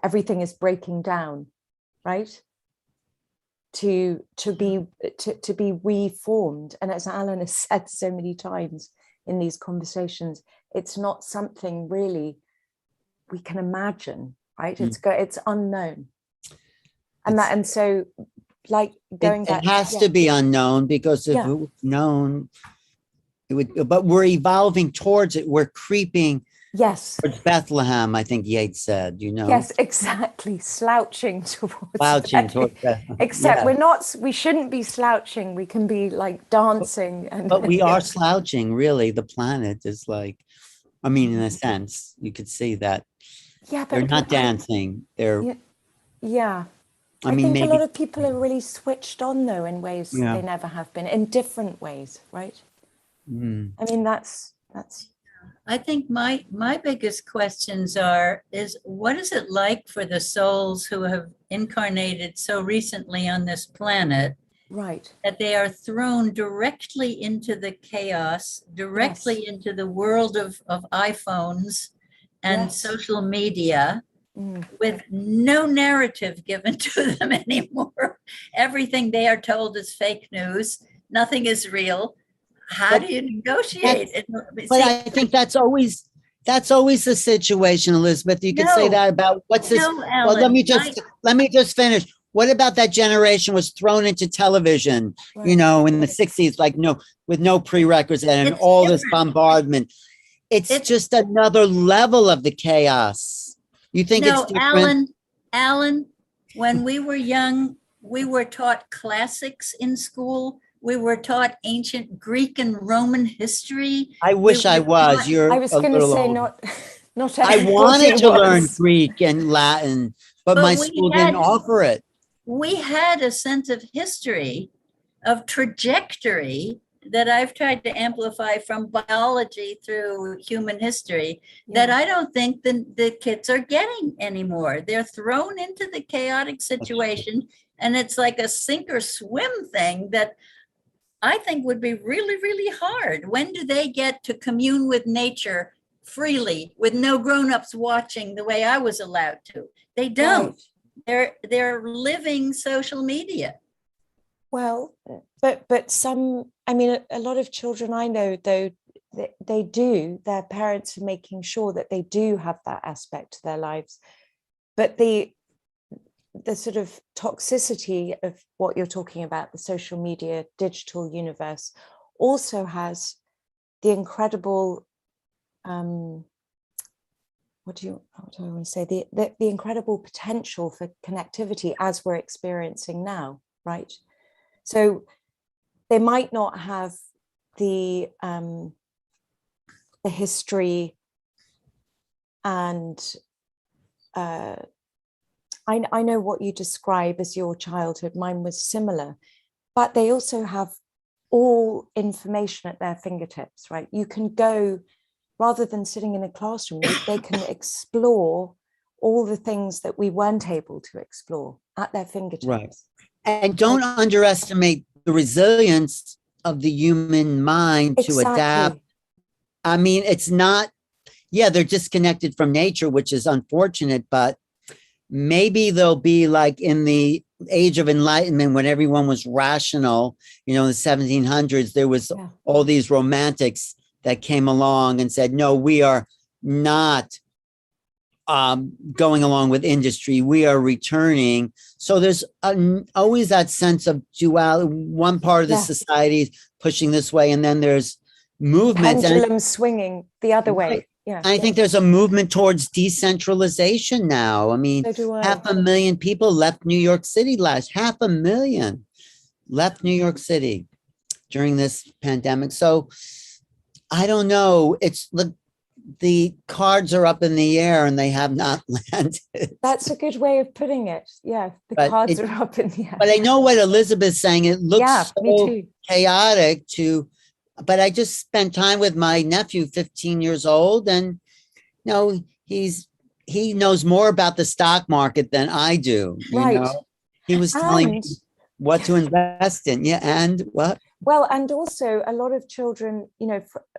S5: everything is breaking down, right? To be reformed. And as Alan has said so many times in these conversations, it's not something really we can imagine, right? It's unknown. And so like going back,
S1: it has to be unknown, because if it was known, it would, but we're evolving towards it. We're creeping towards Bethlehem, I think Yeats said, you know.
S5: Yes, exactly. Slouching towards
S1: Bethlehem.
S5: Except we shouldn't be slouching. We can be like dancing.
S1: But we are slouching, really. The planet is like, I mean, in a sense, you could see that. Yeah, but they're not dancing. They're
S5: I mean, think maybe a lot of people are really switched on, though, in ways they never have been, in different ways, right? I mean, that's.
S3: I think my biggest questions is what is it like for the souls who have incarnated so recently on this planet?
S5: Right.
S3: That they are thrown directly into the chaos, directly into the world of iPhones and social media. With no narrative given to them anymore. Everything they are told is fake news. Nothing is real. How do you negotiate?
S1: But I think that's always the situation, Elisabet. You could say that about what's this.
S3: Alan,
S1: well, let me just finish. What about that generation was thrown into television, you know, in the 60s, like with no prerequisite and all this bombardment. It's just another level of the chaos. You think it's different?
S3: Alan, when we were young, we were taught classics in school. We were taught ancient Greek and Roman history.
S1: I wish I was.
S5: I was going to say not
S1: I wanted to learn Greek and Latin, but my school didn't offer it.
S3: We had a sense of history, of trajectory, that I've tried to amplify from biology through human history that I don't think the kids are getting anymore. They're thrown into the chaotic situation, and it's like a sink or swim thing that I think would be really, really hard. When do they get to commune with nature freely with no grown-ups watching the way I was allowed to? They don't. They're living social media.
S5: Well, but some, I mean, a lot of children I know, though, they do, their parents are making sure that they do have that aspect to their lives. But the sort of toxicity of what you're talking about, the social media, digital universe, also has the incredible, what do I want to say? The incredible potential for connectivity as we're experiencing now, right? So they might not have the history, and I know what you describe as your childhood. Mine was similar, but they also have all information at their fingertips, right? You can go rather than sitting in a classroom, they can explore all the things that we weren't able to explore at their fingertips.
S1: Right. And don't underestimate the resilience of the human mind to adapt. I mean, it's not, yeah, they're disconnected from nature, which is unfortunate, but maybe they'll be like in the age of enlightenment when everyone was rational, in the 1700s, there was all these romantics that came along and said, no, we are not going along with industry. We are returning. So there's always that sense of duality. One part of the society is pushing this way, and then there's movements.
S5: Pendulum swinging the other way. Yeah.
S1: I think there's a movement towards decentralization now. I mean,
S5: So do I.
S1: 500,000 people left New York City 500,000 left New York City during this pandemic. So I don't know. It's the cards are up in the air and they have not landed.
S5: That's a good way of putting it. Yeah, the cards are up in the air.
S1: But I know what Elisabet's saying. It looks so chaotic but I just spent time with my nephew, 15 years old, and he knows more about the stock market than I do.
S5: Right.
S1: He was telling me what to invest in. Yeah, and what?
S5: Well, and also a lot of children,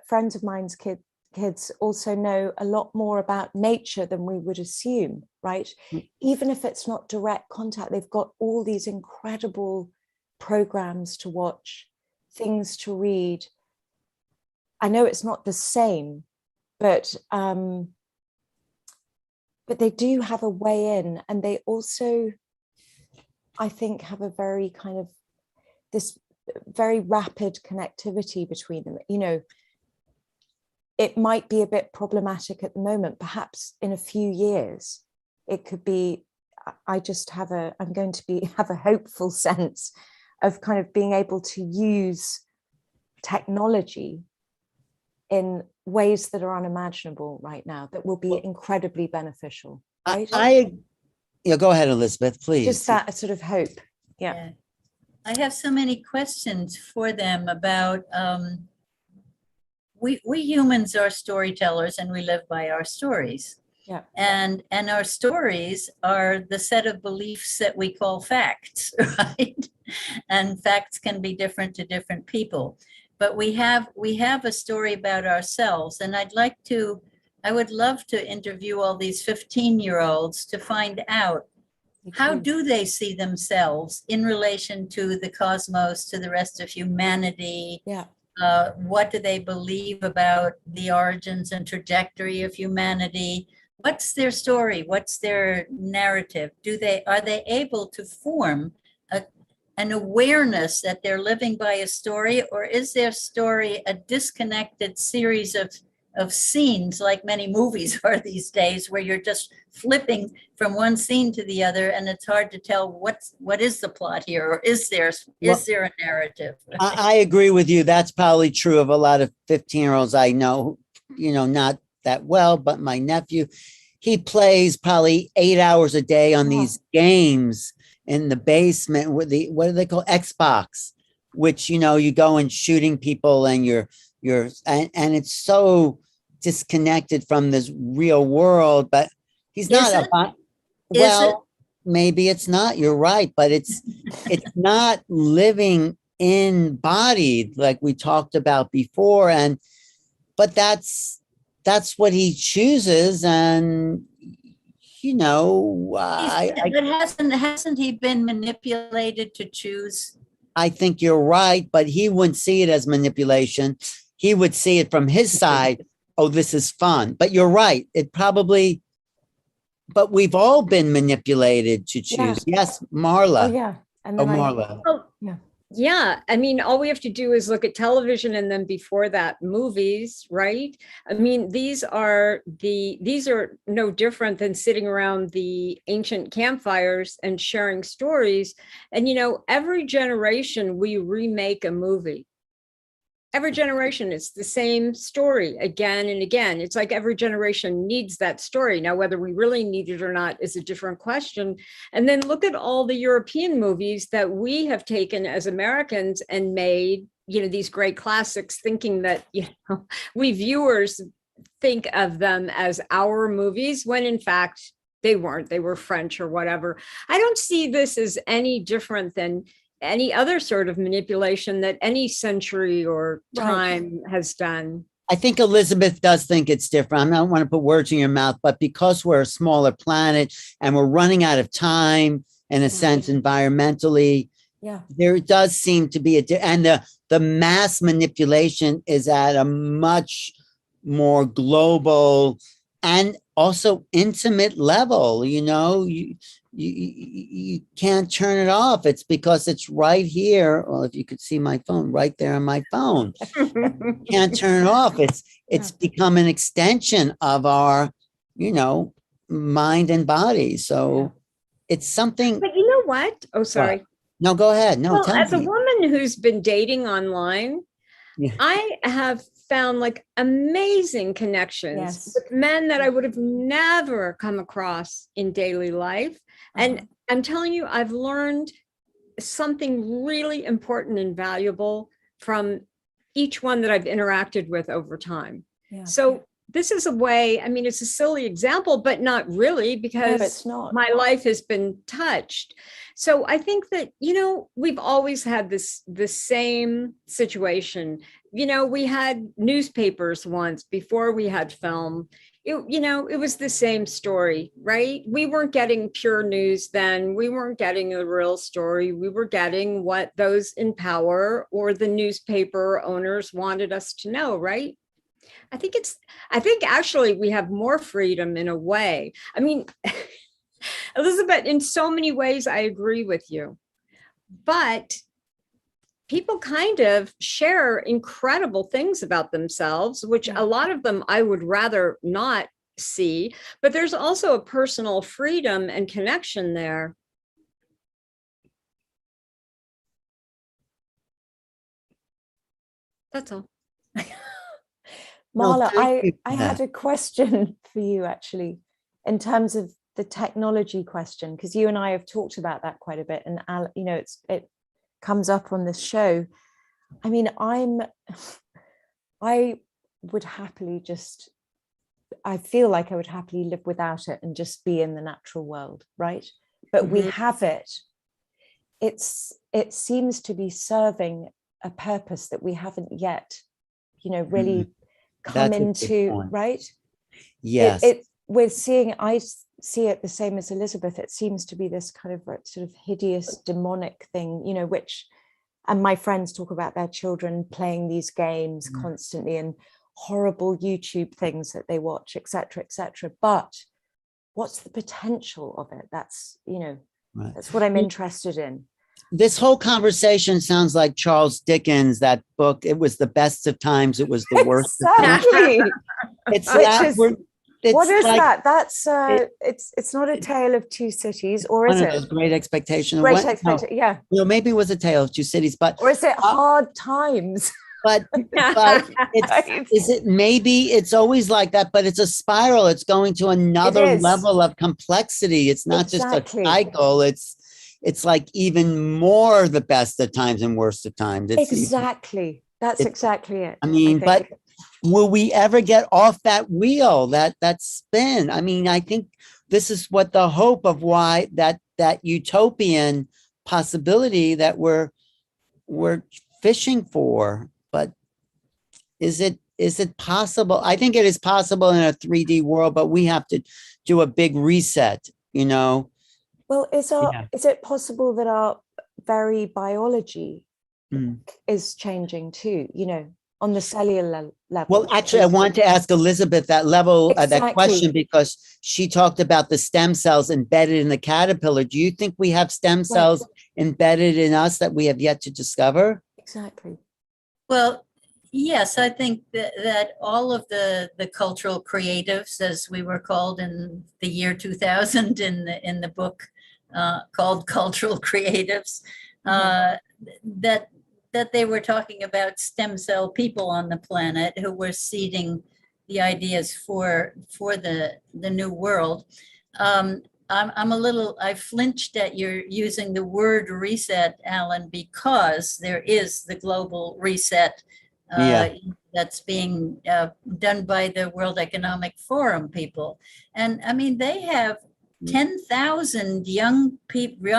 S5: friends of mine's kids also know a lot more about nature than we would assume, right? Even if it's not direct contact, they've got all these incredible programs to watch, things to read. I know it's not the same, but they do have a way in, and they also, I think, have a very kind of this very rapid connectivity between them. It might be a bit problematic at the moment. Perhaps in a few years, it could be. I'm going to have a hopeful sense of kind of being able to use technology in ways that are unimaginable right now, that will be incredibly beneficial. Right?
S1: Go ahead, Elisabet, please.
S5: Just that sort of hope. Yeah.
S3: I have so many questions for them about, we humans are storytellers and we live by our stories.
S5: Yeah.
S3: And our stories are the set of beliefs that we call facts, right? And facts can be different to different people. But we have a story about ourselves, and I would love to interview all these 15-year-olds to find out how do they see themselves in relation to the cosmos, to the rest of humanity?
S5: Yeah.
S3: What do they believe about the origins and trajectory of humanity? What's their story? What's their narrative? Are they able to form an awareness that they're living by a story, or is their story a disconnected series of scenes, like many movies are these days, where you're just flipping from one scene to the other, and it's hard to tell what is the plot here, or is there a narrative?
S1: I agree with you. That's probably true of a lot of 15-year-olds I know, not that well, but my nephew, he plays probably 8 hours a day on these games in the basement with what do they call Xbox, which, you go and shooting people and and it's so disconnected from this real world, but he's not maybe it's not, you're right, but it's not living embodied like we talked about before. But that's what he chooses. And
S3: but hasn't he been manipulated to choose?
S1: I think you're right, but he wouldn't see it as manipulation. He would see it from his side. Oh, this is fun. But you're right. But we've all been manipulated to choose.
S5: Yeah.
S1: Yes, Marla.
S5: Oh, yeah. And
S1: Marla.
S4: Yeah. I mean, all we have to do is look at television, and then before that, movies, right? I mean, these are no different than sitting around the ancient campfires and sharing stories. And, every generation we remake a movie. Every generation, it's the same story again and again. It's like every generation needs that story. Now, whether we really need it or not is a different question. And then look at all the European movies that we have taken as Americans and made, these great classics, thinking that, we viewers think of them as our movies when in fact they weren't. They were French or whatever. I don't see this as any different than any other sort of manipulation that any century or time has done.
S1: I think Elisabet does think it's different. I don't want to put words in your mouth, but because we're a smaller planet and we're running out of time, in a sense, environmentally, there does seem to be and the mass manipulation is at a much more global and also intimate level. You know, you can't turn it off. It's because it's right here. Well, if you could see my phone, right there on my phone, can't turn it off. It's become an extension of our, you know, mind and body. So it's something.
S4: But you know what? Oh, sorry.
S1: What? No, go ahead. No,
S4: well,
S1: tell
S4: as
S1: me.
S4: a woman who's been dating online, I have found like amazing connections with men that I would have never come across in daily life. And I'm telling you, I've learned something really important and valuable from each one that I've interacted with over time. So this is a way, I mean, it's a silly example, but not really, because
S5: it's not.
S4: My life has been touched. So I think that, you know, we've always had the same situation. You know, we had newspapers once before we had film. You know, it was the same story, right? We weren't getting pure news then. We weren't getting a real story. We were getting what those in power or the newspaper owners wanted us to know, right? I think actually we have more freedom in a way. I mean, Elisabet, in so many ways, I agree with you, but people kind of share incredible things about themselves, which a lot of them I would rather not see, but there's also a personal freedom and connection there. That's all.
S5: Marla,
S1: No,
S5: I had a question for you actually, in terms of the technology question, because you and I have talked about that quite a bit, and you know, it comes up on this show. I mean, I would happily just, I feel like I would happily live without it and just be in the natural world, right? But we have it. It seems to be serving a purpose that we haven't yet, you know, really come into, right?
S1: Yes.
S5: I see it the same as Elisabet. It seems to be this kind of sort of hideous demonic thing, you know, and my friends talk about their children playing these games constantly and horrible YouTube things that they watch, etc., etc. But what's the potential of it? That's, you know, that's what I'm interested in.
S1: This whole conversation sounds like Charles Dickens, that book. It was the best of times. It was the worst
S5: exactly.
S1: of times.
S5: What is like, that? That's it's not A Tale of Two Cities, or is it?
S1: Great Expectation.
S5: Great Expectation. Yeah.
S1: Well, maybe it was A Tale of Two Cities, but
S5: or is it Hard Times?
S1: But maybe it's always like that, but it's a spiral. It's going to another level of complexity. It's not just a cycle. It's like even more the best of times and worst of times.
S5: Exactly. That's exactly it.
S1: I mean, but will we ever get off that wheel, that spin? I mean, I think this is what the hope of why that utopian possibility that we're fishing for. But is it possible? I think it is possible in a 3D world, but we have to do a big reset, you know?
S5: Well, is it possible that our very biology is changing too, you know, on the cellular level?
S1: Well, actually, I want to ask Elisabet that question, because she talked about the stem cells embedded in the caterpillar. Do you think we have stem cells embedded in us that we have yet to discover?
S5: Exactly.
S3: Well, yes, I think that all of the cultural creatives, as we were called in the year 2000 in the book called Cultural Creatives, that they were talking about stem cell people on the planet who were seeding the ideas for the new world. I flinched at your using the word reset, Alan, because there is the global reset
S1: Yeah.
S3: That's being done by the World Economic Forum people. And I mean, they have 10,000 young people,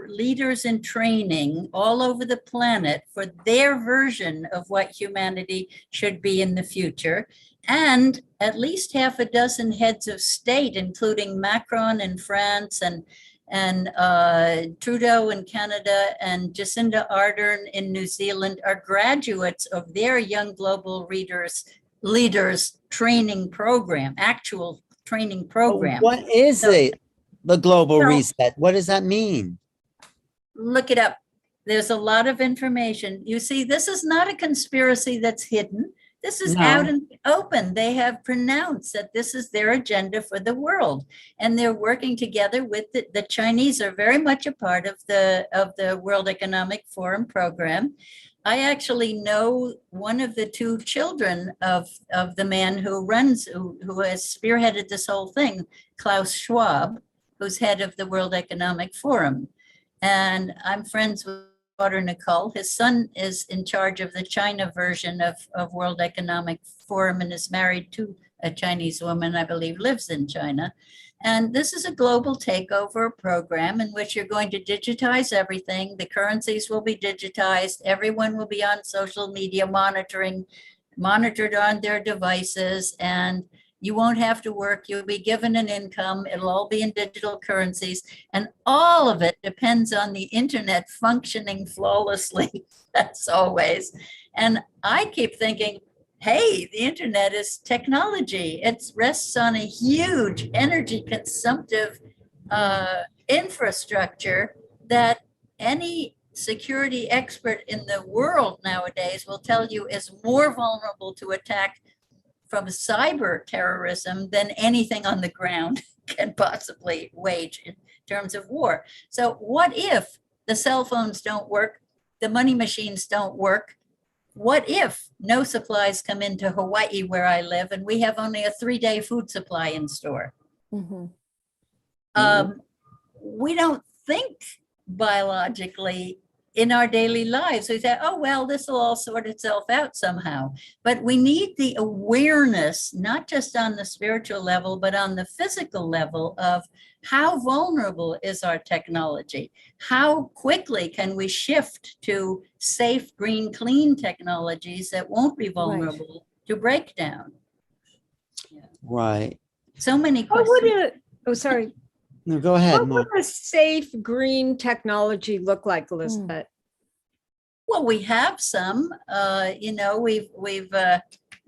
S3: leaders in training all over the planet for their version of what humanity should be in the future. And at least half a dozen heads of state, including Macron in France and Trudeau in Canada and Jacinda Ardern in New Zealand, are graduates of their Young Global Leaders training program, actual training program.
S1: What is the global reset? What does that mean?
S3: Look it up. There's a lot of information. You see, this is not a conspiracy that's hidden. This is out and open. They have pronounced that this is their agenda for the world, and they're working together with the Chinese are very much a part of the World Economic Forum program. I actually know one of the two children of the man who has spearheaded this whole thing, Klaus Schwab, who's head of the World Economic Forum. And I'm friends with daughter Nicole. His son is in charge of the China version of World Economic Forum and is married to a Chinese woman, I believe, lives in China. And this is a global takeover program in which you're going to digitize everything. The currencies will be digitized. Everyone will be on social media monitored on their devices, and you won't have to work. You'll be given an income. It'll all be in digital currencies. And all of it depends on the internet functioning flawlessly, as always. And I keep thinking, hey, the internet is technology. It rests on a huge energy consumptive infrastructure that any security expert in the world nowadays will tell you is more vulnerable to attack from cyber terrorism than anything on the ground can possibly wage in terms of war. So what if the cell phones don't work, the money machines don't work? What if no supplies come into Hawaii where I live and we have only a 3-day food supply in store? We don't think biologically in our daily lives. We say, oh, well, this will all sort itself out somehow. But we need the awareness, not just on the spiritual level, but on the physical level of how vulnerable is our technology? How quickly can we shift to safe, green, clean technologies that won't be vulnerable to breakdown?
S1: Right.
S3: So many questions.
S4: Sorry.
S1: No, go ahead.
S4: What would a safe green technology look like, Elisabet?
S3: Well, we have some.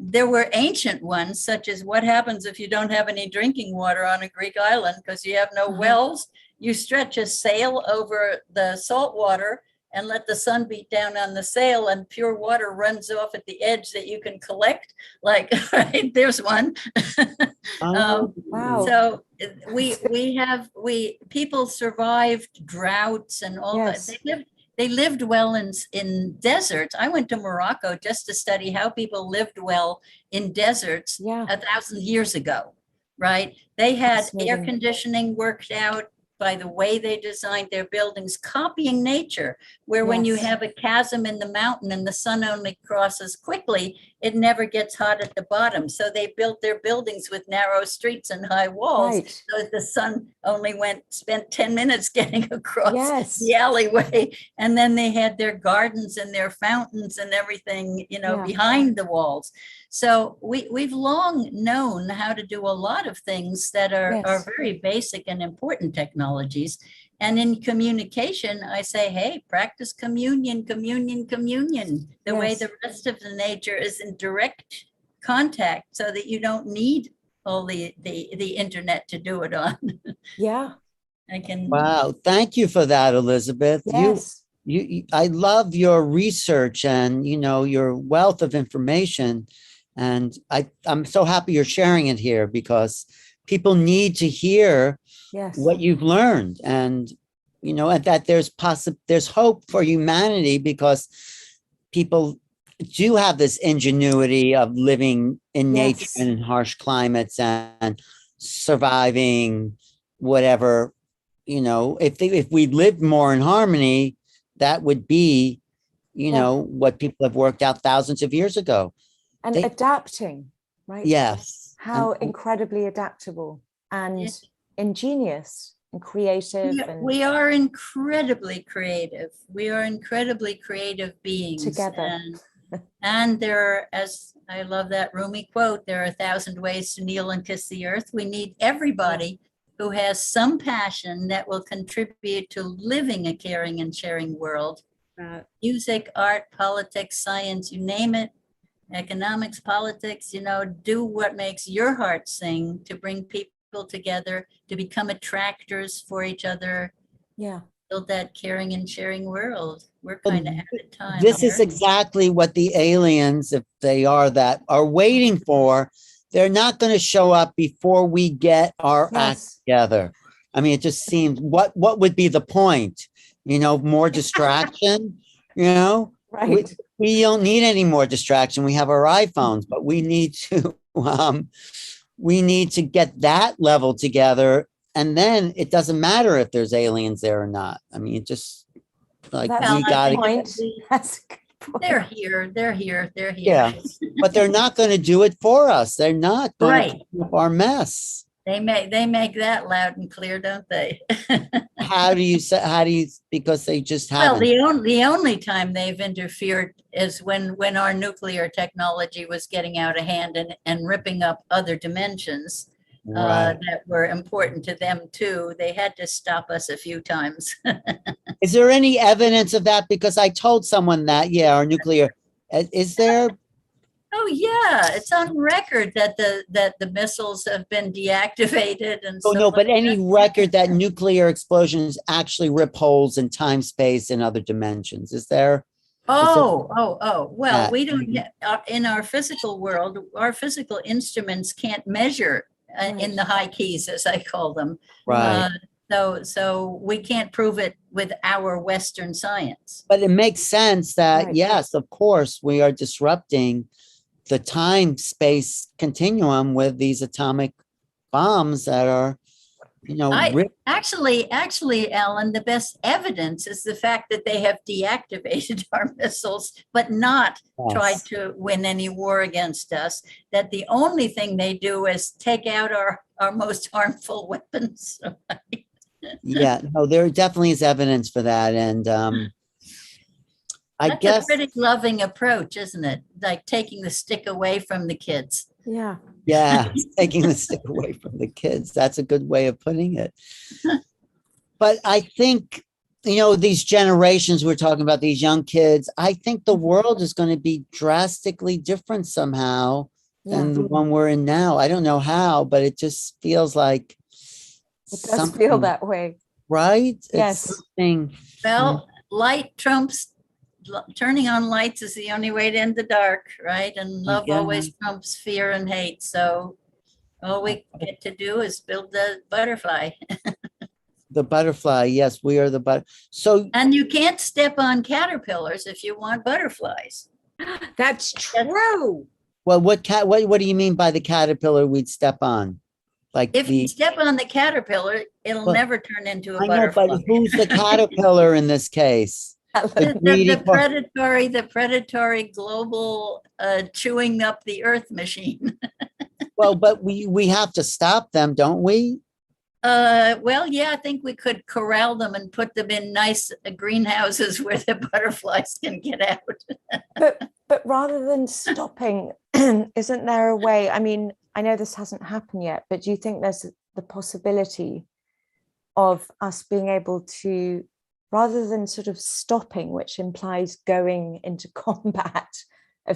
S3: There were ancient ones, such as what happens if you don't have any drinking water on a Greek island because you have no wells. You stretch a sail over the salt water and let the sun beat down on the sail, and pure water runs off at the edge that you can collect. Like, right, there's one.
S5: Wow.
S3: So people survived droughts and all that. They lived well in deserts. I went to Morocco just to study how people lived well in deserts 1,000 years ago, right? They had air conditioning worked out by the way they designed their buildings, copying nature, where when you have a chasm in the mountain and the sun only crosses quickly, it never gets hot at the bottom. So they built their buildings with narrow streets and high walls, so that the sun only spent 10 minutes getting across the alleyway. And then they had their gardens and their fountains and everything, behind the walls. So we've long known how to do a lot of things that are very basic and important technologies. And in communication, I say, hey, practice communion, the way the rest of the nature is in direct contact, so that you don't need all the internet to do it on.
S1: Wow. Thank you for that, Elisabet. I love your research and, your wealth of information. And I'm so happy you're sharing it here, because people need to hear what you've learned, and and that there's hope for humanity, because people do have this ingenuity of living in nature and in harsh climates and surviving whatever. If we lived more in harmony, that would be what people have worked out thousands of years ago.
S5: And
S1: They-
S5: adapting, right?
S1: Yes.
S5: How
S1: And-
S5: incredibly adaptable and
S3: Yes.
S5: ingenious and creative and
S3: We are incredibly creative. We are incredibly creative beings.
S5: Together.
S3: And there are, as I love that Rumi quote, there are 1,000 ways to kneel and kiss the earth. We need everybody who has some passion that will contribute to living a caring and sharing world. Music, art, politics, science, you name it, economics, politics, do what makes your heart sing to bring people together, to become attractors for each other,
S5: yeah.
S3: build that caring and sharing world. We're kind of at a time.
S1: This is
S3: here.
S1: exactly what the aliens, if they are that, are waiting for. They're not going to show up before we get our act
S5: Yes.
S1: together. I mean, it just seems, what would be the point? More distraction,
S5: Right.
S1: we don't need any more distraction. We have our iPhones, but we need to get that level together. And then it doesn't matter if there's aliens there or not. I mean, it just like
S5: That's
S1: we
S5: a
S1: got
S5: good
S1: to,
S5: point. That's a good point.
S3: They're here.
S1: Yeah. but they're not going to do it for us. They're not going
S3: Right.
S1: to clean up our mess.
S3: They make that loud and clear, don't they?
S1: How do you, because they just
S3: Well,
S1: haven't.
S3: the only time they've interfered is when our nuclear technology was getting out of hand and ripping up other dimensions
S1: Right.
S3: that were important to them too. They had to stop us a few times.
S1: Is there any evidence of that? Because I told someone that, our nuclear, is there?
S3: Oh yeah, it's on record that the missiles have been deactivated and.
S1: Oh,
S3: stuff
S1: no,
S3: like
S1: but any
S3: that.
S1: record that nuclear explosions actually rip holes in time, space, and other dimensions? Is there?
S3: Oh. Well,
S1: that-
S3: we don't, in our physical world, our physical instruments can't measure in the high keys, as I call them.
S1: Right.
S3: So we can't prove it with our Western science.
S1: But it makes sense that,
S5: Right.
S1: yes, of course, we are disrupting the time space continuum with these atomic bombs that are,
S3: Actually, Alan, the best evidence is the fact that they have deactivated our missiles, but not tried
S1: yes.
S3: to win any war against us. That the only thing they do is take out our most harmful weapons.
S1: Yeah, no, there definitely is evidence for that. And I
S3: That's
S1: guess,
S3: a pretty loving approach, isn't it? Like taking the stick away from the kids.
S5: Yeah.
S1: yeah, taking the stick away from the kids. That's a good way of putting it. But I think, these generations we're talking about, these young kids, I think the world is going to be drastically different somehow than the one we're in now. I don't know how, but it just feels like
S5: It does feel that way.
S1: right?
S5: Yes.
S1: It's something.
S3: Well, light trumps, turning on lights is the only way to end the dark, right? And love
S1: Yeah.
S3: always trumps fear and hate. So all we get to do is build the butterfly.
S1: The butterfly, yes, we are the So
S3: And you can't step on caterpillars if you want butterflies.
S4: That's true.
S1: well, what do you mean by the caterpillar we'd step on? Like
S3: If you step on the caterpillar, it'll
S1: But-
S3: never turn into a
S1: I know,
S3: butterfly.
S1: but who's the caterpillar in this case?
S3: The
S1: greedy
S3: predatory global chewing up the earth machine.
S1: Well, but we have to stop them, don't we?
S3: Well, yeah, I think we could corral them and put them in nice greenhouses where the butterflies can get out.
S5: But rather than stopping, isn't there a way? I mean, I know this hasn't happened yet, but do you think there's the possibility of us being able to, rather than sort of stopping, which implies going into combat in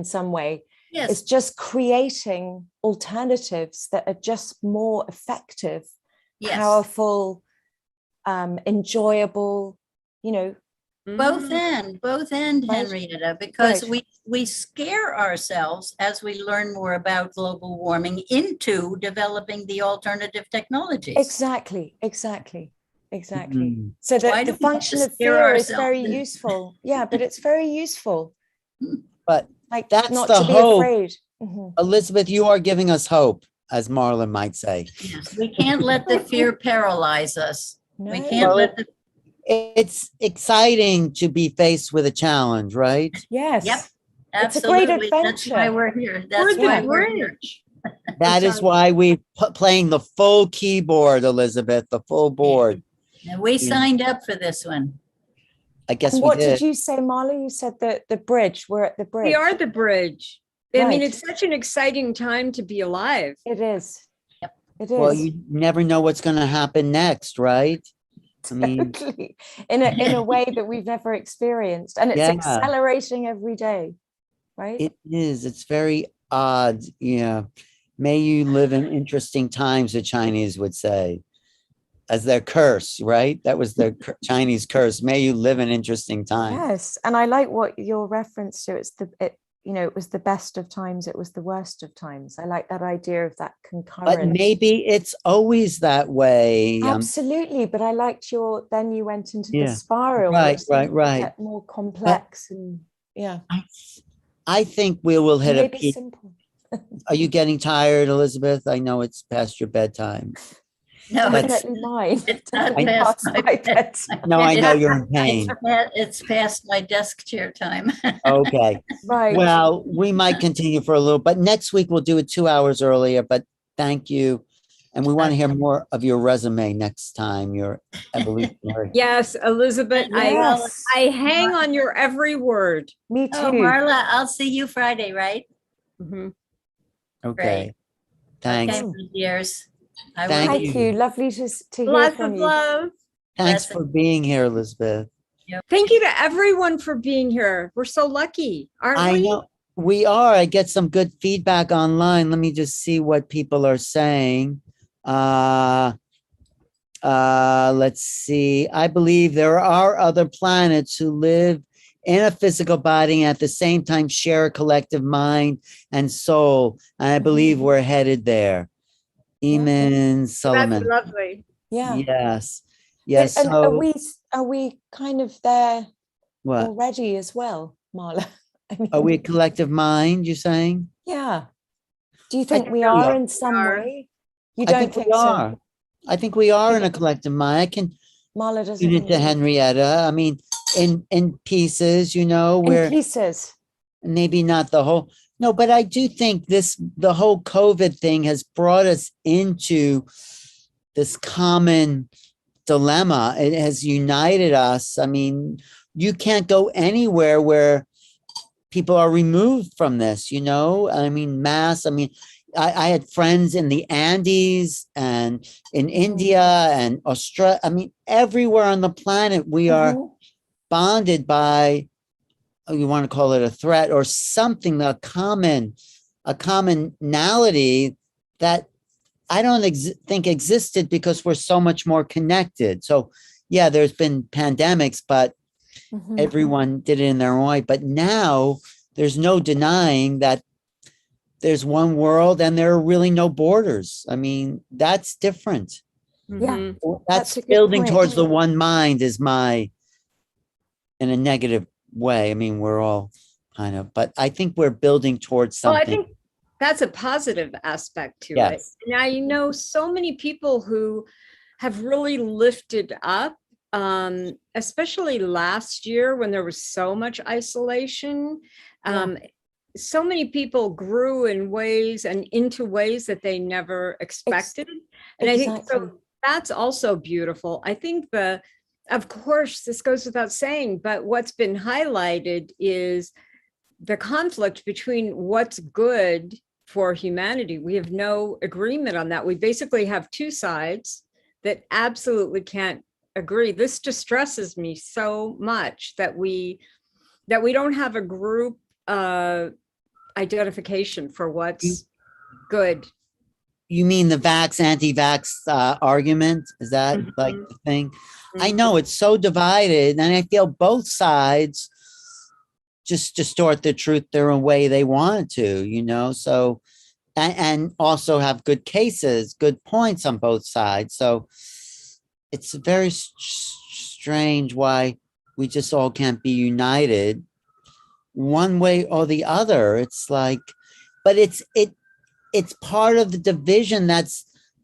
S5: some way,
S3: Yes.
S5: it's just creating alternatives that are just more effective,
S3: Yes.
S5: powerful, enjoyable,
S3: Both and
S5: Right.
S3: Henrietta, because
S5: Right.
S3: we scare ourselves as we learn more about global warming into developing the alternative technologies.
S5: Exactly.
S1: Mhm.
S5: So
S3: Why
S5: the
S3: do we have
S5: function
S3: to
S5: of
S3: scare
S5: fear is
S3: ourselves
S5: very
S3: and-
S5: useful. Yeah, but it's very useful.
S1: But
S5: Like
S1: That's
S5: not
S1: the
S5: to be
S1: hope.
S5: afraid. Mhm.
S1: Elizabeth, you are giving us hope, as Marla might say.
S3: Yes, we can't let the fear paralyze us. We
S5: No.
S3: can't
S1: Well,
S3: let the
S1: it's exciting to be faced with a challenge, right?
S5: Yes.
S3: Yep.
S5: It's a great
S3: Absolutely. That's why
S5: adventure.
S3: we're here.
S4: We're
S3: That's
S4: the
S3: why we're here.
S4: bridge.
S1: That is why we playing the full keyboard, Elisabeth, the full board.
S3: And we
S1: Yeah.
S3: signed up for this one.
S1: I guess
S5: And
S1: we
S5: what
S1: did.
S5: did you say, Marla? You said that the bridge. We're at the bridge.
S4: We are the bridge. I mean,
S5: Right.
S4: it's such an exciting time to be alive.
S5: It is.
S3: Yep.
S5: It is.
S1: Well, you never know what's going to happen next, right? I mean,
S5: Totally. In a way that we've never experienced. And it's
S1: Yeah.
S5: accelerating every day, right?
S1: it is. It's very odd. Yeah. May you live in interesting times, the Chinese would say, as their curse, right? That was their Chinese curse. May you live in interesting times.
S5: Yes. And I like what your reference to. It was the best of times, it was the worst of times. I like that idea of that concurrence.
S1: But maybe it's always that way.
S5: Absolutely. But I liked then you went into
S1: Yeah.
S5: the spiral.
S1: Right,
S5: which
S1: right,
S5: seemed to
S1: right.
S5: get more complex and yeah.
S1: I think we will hit a
S5: Maybe
S1: peak.
S5: simple.
S1: Are you getting tired, Elizabeth? I know it's past your bedtime.
S3: No,
S1: That's-
S5: Definitely mine.
S3: it's not
S1: I-
S3: past
S5: Past
S3: my
S5: my
S3: bedtime.
S1: No, I know you're in pain.
S3: It's past my desk chair time.
S1: Okay.
S5: Right.
S1: Well, we might continue for a little, but next week we'll do it 2 hours earlier, but thank you. And we want to hear more of your resume next time, your evolutionary.
S4: Yes, Elizabeth,
S5: Yes.
S4: I hang on your every word.
S5: Me too.
S3: Oh, Marla, I'll see you Friday, right?
S4: Mhm.
S1: Okay. Thanks.
S3: Okay, my dears. I
S1: Thank
S3: will.
S5: Thank you. Lovely to hear
S4: Lots
S5: from
S4: of
S5: you.
S4: love.
S1: Thanks
S3: That's-
S1: for being here, Elizabeth.
S4: Thank you to everyone for being here. We're so lucky, aren't
S1: I
S4: we?
S1: know we are. I get some good feedback online. Let me just see what people are saying. Let's see. I believe there are other planets who live in a physical body and at the same time share a collective mind and soul. And I believe we're headed there. Eamon Sullivan.
S4: That's lovely.
S5: Yeah.
S1: Yes. Yes.
S5: And
S1: So
S5: are we kind of there
S1: what?
S5: already as well, Marla? I mean,
S1: Are we a collective mind, you're saying?
S5: yeah. Do you think we
S1: we
S5: are
S1: are.
S5: in some
S4: are.
S5: way? You
S1: I
S5: don't
S1: think
S5: think
S1: we
S5: so?
S1: are. I think we are in a collective mind. I can
S5: Marla doesn't
S1: give it
S5: think
S1: to
S5: so.
S1: Henrietta. I mean, in pieces,
S5: In
S1: where
S5: pieces.
S1: maybe not the whole. No, but I do think the whole COVID thing has brought us into this common dilemma. It has united us. I mean, you can't go anywhere where people are removed from this, I mean, mass. I mean, I had friends in the Andes and in India and Australia. I mean, everywhere on the planet, we are
S5: Mhm.
S1: bonded by, you want to call it a threat or something, a commonality that I don't think existed because we're so much more connected. So yeah, there's been pandemics, but
S5: Mhm.
S1: everyone did it in their own way. But now there's no denying that there's one world and there are really no borders. I mean, that's different.
S5: Yeah.
S4: Mhm.
S1: That's
S5: a good
S1: building
S5: point.
S1: towards the one mind is in a negative way. I mean, we're all kind of, but I think we're building towards
S4: Well,
S1: something.
S4: I think that's a positive aspect to it.
S1: Yes.
S4: And I know so many people who have really lifted up, especially last year when there was so much isolation. So many people grew in ways and into ways that they never expected. And I think
S5: Exactly.
S4: so that's also beautiful. I think of course, this goes without saying, but what's been highlighted is the conflict between what's good for humanity. We have no agreement on that. We basically have two sides that absolutely can't agree. This distresses me so much that we don't have a group identification for what's good.
S1: You mean the anti-vax argument? Is that like the thing? I know it's so divided, and I feel both sides just distort the truth their own way they want to, so, and also have good cases, good points on both sides. So it's very strange why we just all can't be united one way or the other. It's like, but it's part of the division.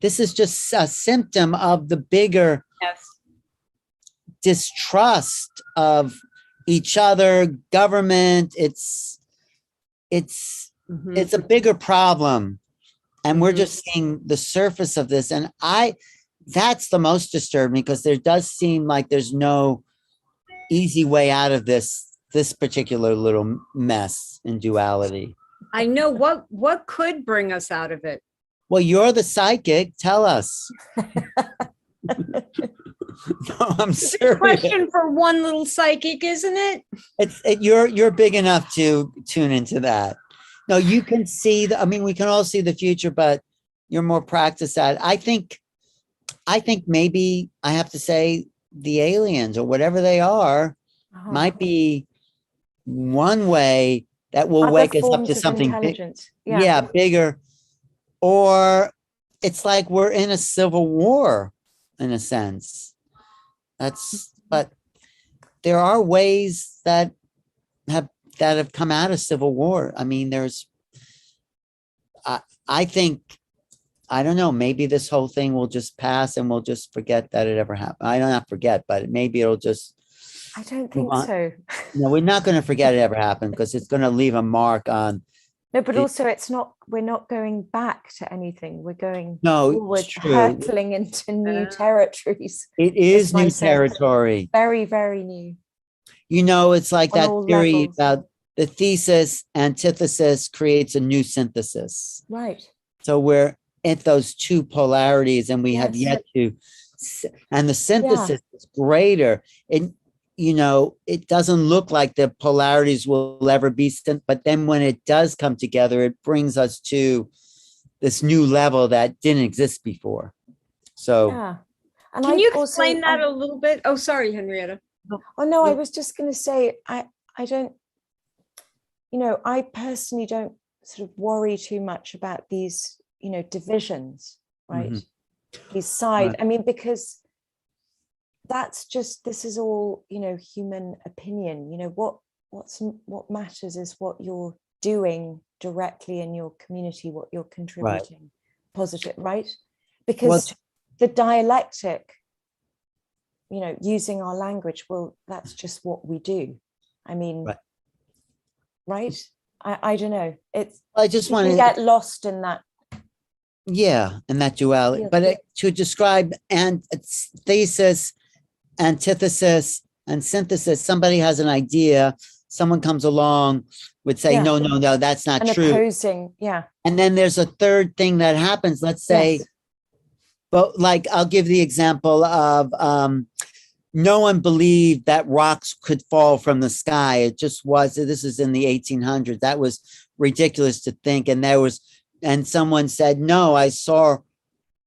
S1: This is just a symptom of the bigger
S4: Yes.
S1: distrust of each other, government. It's a bigger problem. And we're just seeing the surface of this. And that's the most disturbing, because there does seem like there's no easy way out of this particular little mess in duality.
S4: I know what could bring us out of it.
S1: Well, you're the psychic. Tell us. No, I'm
S4: It's a
S1: serious.
S4: question for one little psychic, isn't it?
S1: You're big enough to tune into that. No, you can see we can all see the future, but you're more practiced at it. I think maybe I have to say the aliens or whatever they are might be one way that will
S5: Other
S1: wake us up
S5: forms
S1: to
S5: of
S1: something big,
S5: intelligence. Yeah.
S1: bigger. Or it's like we're in a civil war in a sense. But there are ways that have come out of civil war. I mean, I think, I don't know, maybe this whole thing will just pass and we'll just forget that it ever happened. I don't not forget, but maybe it'll just.
S5: I don't think so.
S1: No, we're not going to forget it ever happened, because it's going to leave a mark on.
S5: No, but also we're not going back to anything. We're going
S1: No,
S5: forward,
S1: it's true.
S5: hurtling into new territories.
S1: It is
S5: my
S1: new
S5: sense.
S1: territory.
S5: Very, very new.
S1: It's like
S5: On
S1: that
S5: all
S1: theory
S5: levels.
S1: about the thesis antithesis creates a new synthesis.
S5: Right.
S1: So we're at those two polarities, and we have
S5: Yes.
S1: yet to, and the synthesis is greater. It doesn't look like the polarities will ever be, but then when it does come together, it brings us to this new level that didn't exist before. So,
S5: Yeah. And
S4: Can you explain that a little bit? Oh, sorry, Henrietta.
S5: Oh no, I was just going to say, I don't, I personally don't sort of worry too much about these, divisions, right? These sides.
S1: Right.
S5: I mean, because this is all, human opinion. What matters is what you're doing directly in your community, what you're contributing, positive, right? Because the dialectic, using our language, well, that's just what we do. I mean, right? I don't know.
S1: I just want to
S5: get lost in that.
S1: Yeah, in that duality. But to describe thesis, antithesis, and synthesis, somebody has an idea, someone comes along, would say, no, that's not true.
S5: Opposing,
S1: And then there's a third thing that happens. Let's say, but like, I'll give the example of no one believed that rocks could fall from the sky. It just was. This is in the 1800s. That was ridiculous to think. And someone said, no, I saw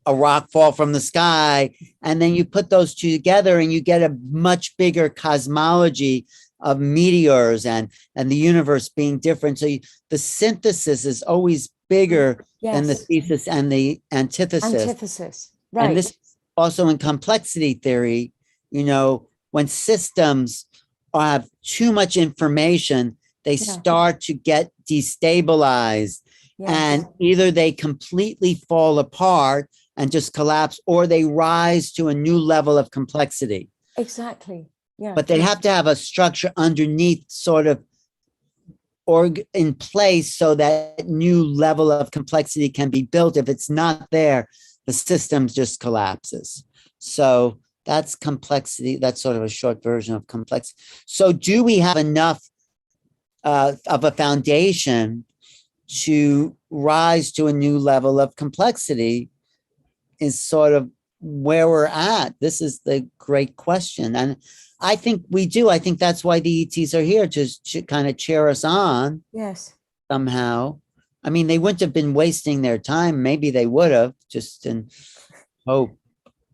S1: a rock fall from the sky. And then you put those two together and you get a much bigger cosmology of meteors and the universe being different. So the synthesis is always bigger than the thesis and the antithesis.
S5: Right.
S1: And this also in complexity theory, when systems have too much information, they start to get destabilized. And either they completely fall apart and just collapse, or they rise to a new level of complexity.
S5: Exactly. Yeah.
S1: But they have to have a structure underneath sort of in place so that new level of complexity can be built. If it's not there, the system just collapses. So that's complexity. That's sort of a short version of complexity. So do we have enough of a foundation to rise to a new level of complexity is sort of where we're at. This is the great question. And I think we do. I think that's why the ETs are here, to kind of cheer us on.
S5: Yes.
S1: Somehow. I mean, they wouldn't have been wasting their time. Maybe they would have, just in hope.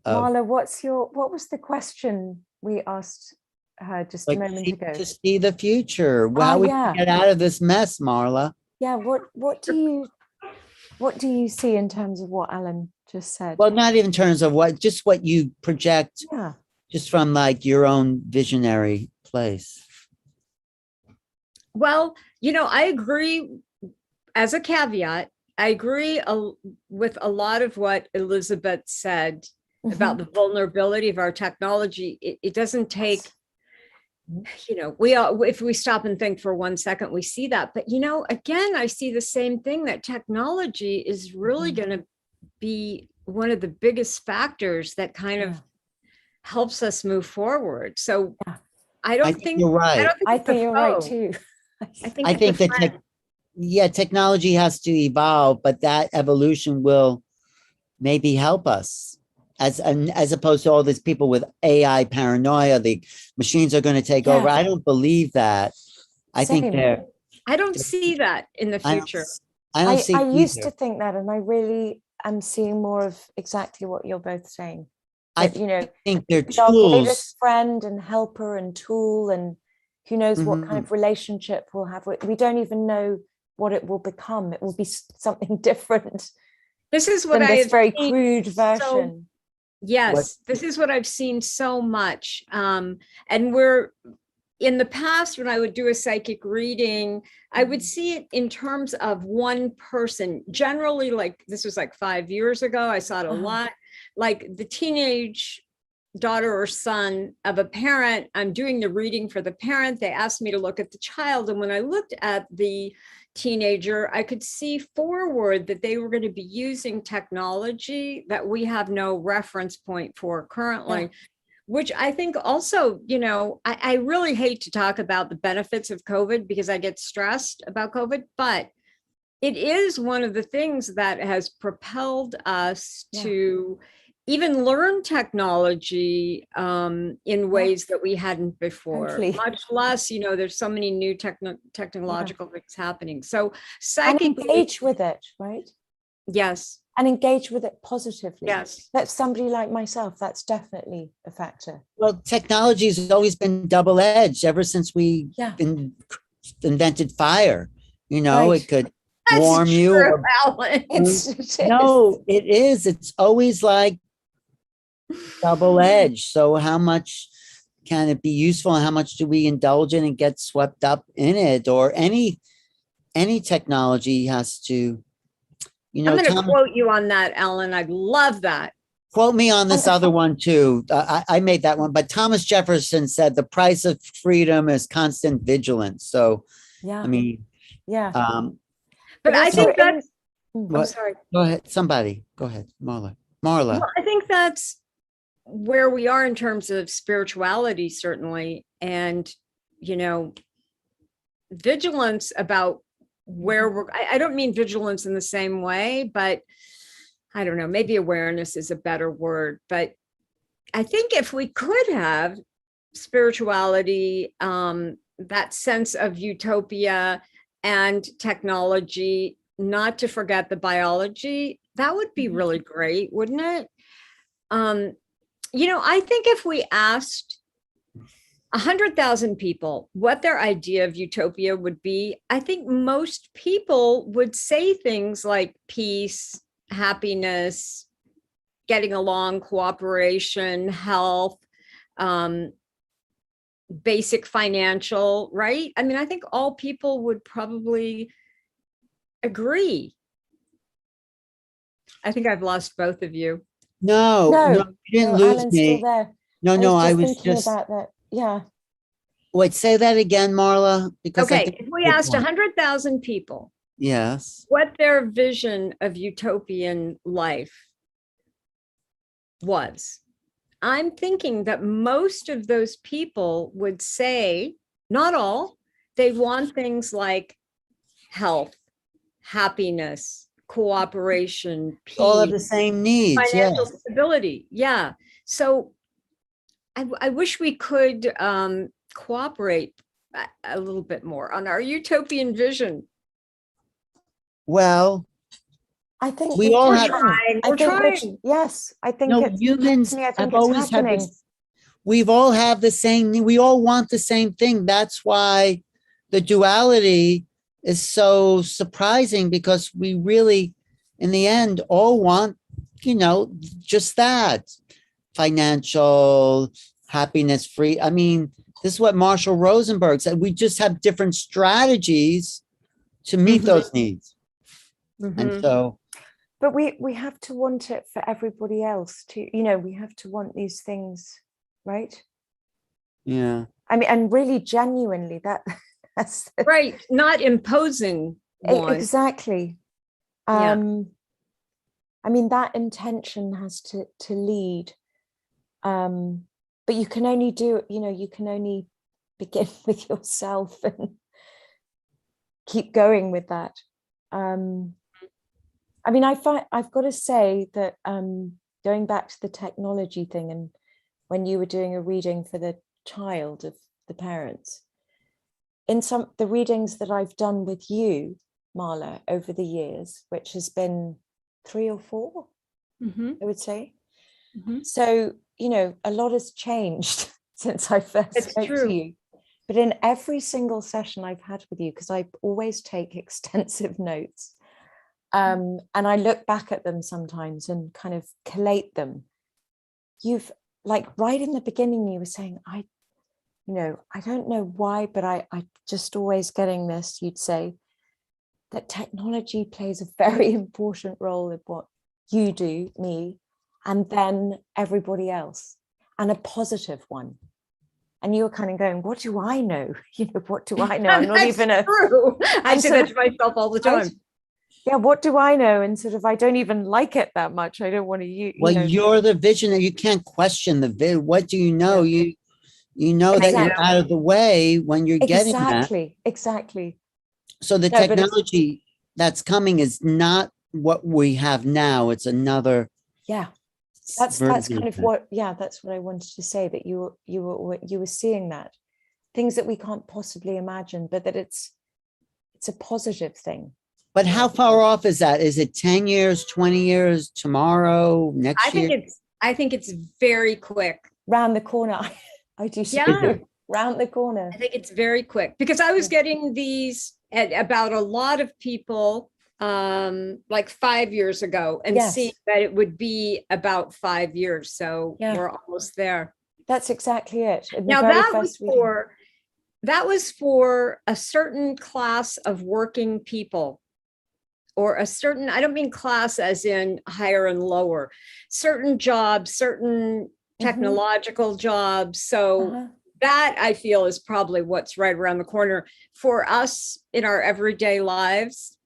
S5: Marla, what was the question we asked her just a moment ago?
S1: To see the future. How we can get out of this mess, Marla.
S5: Yeah, what do you see in terms of what Alan just said?
S1: Well, not even in terms of just what you project, just from like your own visionary place.
S4: Well, I agree. As a caveat, I agree with a lot of what Elisabet said about the vulnerability of our technology. It doesn't take, if we stop and think for 1 second, we see that. But, again, I see the same thing, that technology is really going to be one of the biggest factors that kind of helps us move forward. So I think
S1: you're right.
S5: I think you're right too.
S1: I think that technology has to evolve, but that evolution will maybe help us as opposed to all these people with AI paranoia. The machines are going to take over. I don't believe that. I think they're.
S4: I don't see that in the future.
S1: I don't see.
S5: I used to think that, and I really am seeing more of exactly what you're both saying.
S1: I think they're
S5: our
S1: tools.
S5: greatest friend and helper and tool, and who knows what kind of relationship we'll have. We don't even know what it will become. It will be something different.
S4: This is what
S5: this very crude version.
S4: This is what I've seen so much. And we're in the past, when I would do a psychic reading, I would see it in terms of one person. Generally, like this was like 5 years ago. I saw it a lot. Like the teenage daughter or son of a parent. I'm doing the reading for the parent. They asked me to look at the child. And when I looked at the teenager, I could see forward that they were going to be using technology that we have no reference point for currently, which I think also, I really hate to talk about the benefits of COVID because I get stressed about COVID, but it is one of the things that has propelled us to even learn technology in ways that we hadn't before, much less, there's so many new technological things happening. So psychic,
S5: and engage with it, right?
S4: Yes.
S5: And engage with it positively.
S4: Yes.
S5: That's somebody like myself. That's definitely a factor.
S1: Well, technology has always been double-edged ever since we invented fire. It could warm you.
S4: Alan.
S1: No, it is. It's always like double-edged. So how much can it be useful and how much do we indulge in and get swept up in it? Or any technology has to,
S4: I'm going to quote you on that, Ellen. I'd love that.
S1: Quote me on this other one too. I made that one, but Thomas Jefferson said the price of freedom is constant vigilance. So, I mean,
S4: but I think that's,
S1: I'm sorry. Go ahead. Somebody go ahead. Marla. Well,
S4: I think that's where we are in terms of spirituality, certainly. And, vigilance about where I don't mean vigilance in the same way, but I don't know, maybe awareness is a better word. But I think if we could have spirituality, that sense of utopia and technology, not to forget the biology, that would be really great, wouldn't it? I think if we asked 100,000 people what their idea of utopia would be, I think most people would say things like peace, happiness, getting along, cooperation, health, basic financial, right? I mean, I think all people would probably agree. I think I've lost both of you.
S1: No, you didn't lose
S5: Alan's
S1: me.
S5: Still there.
S1: No, I was
S5: thinking
S1: just
S5: about that. Yeah.
S1: Wait, say that again, Marla. Because
S4: if we asked 100,000 people, what their vision of utopian life was, I'm thinking that most of those people would say, not all, they want things like health, happiness, cooperation, peace,
S1: all of the same needs,
S4: financial stability. Yeah. So I wish we could cooperate a little bit more on our utopian vision.
S1: Well,
S5: I think
S1: we all have.
S4: We're trying.
S5: Yes, I think
S1: humans have always had this. We've all have the same. We all want the same thing. That's why the duality is so surprising, because we really, in the end, all want, just that financial happiness, free. I mean, this is what Marshall Rosenberg said. We just have different strategies to meet those needs. And so
S5: But we have to want it for everybody else too. You know, we have to want these things, right?
S1: Yeah.
S5: I mean, and really genuinely, that's
S4: Right, not imposing one.
S5: exactly.
S4: Yeah.
S5: I mean, that intention has to lead. But you can only do, you know, you can only begin with yourself and keep going with that. I mean, I've got to say that going back to the technology thing, and when you were doing a reading for the child of the parents, in the readings that I've done with you, Marla, over the years, which has been 3 or 4,
S4: Mm-hmm.
S5: I would say.
S4: Mm-hmm.
S5: So, you know, a lot has changed since I first
S4: It's
S5: spoke
S4: true.
S5: to you. But in every single session I've had with you, because I always take extensive notes, and I look back at them sometimes and kind of collate them. You've, like, right in the beginning, you were saying, I don't know why, but I just always getting this, you'd say that technology plays a very important role in what you do, me, and then everybody else, and a positive one. And you were kind of going, what do I know? You know, what do I know? I'm not
S4: That's
S5: even
S4: true. I say that to myself all the time.
S5: Yeah, what do I know? And sort of, I don't even like it that much. I don't want to use.
S1: Well, you're the visionary. You can't question the vid. What do you know?
S5: Yeah.
S1: You know that you're
S5: Exactly.
S1: out of the way when you're getting that.
S5: Exactly.
S1: So the
S5: No, but
S1: technology that's coming is not what we have now. It's another.
S5: Yeah, that's
S1: version
S5: kind of
S1: that.
S5: what. Yeah, that's what I wanted to say. That you were seeing that things that we can't possibly imagine, but that it's a positive thing.
S1: But how far off is that? Is it 10 years, 20 years, tomorrow, next year?
S4: I think it's very quick.
S5: Round the corner. I do see
S4: Yeah.
S5: round the corner.
S4: I think it's very quick, because I was getting these about a lot of people like 5 years ago, and
S5: Yes.
S4: seeing that it would be about 5 years. So
S5: Yeah.
S4: we're almost there.
S5: That's exactly it.
S4: Now that was for a certain class of working people, or a certain, I don't mean class as in higher and lower, certain jobs, certain technological jobs. So that, I feel, is probably what's right around the corner for us in our everyday lives.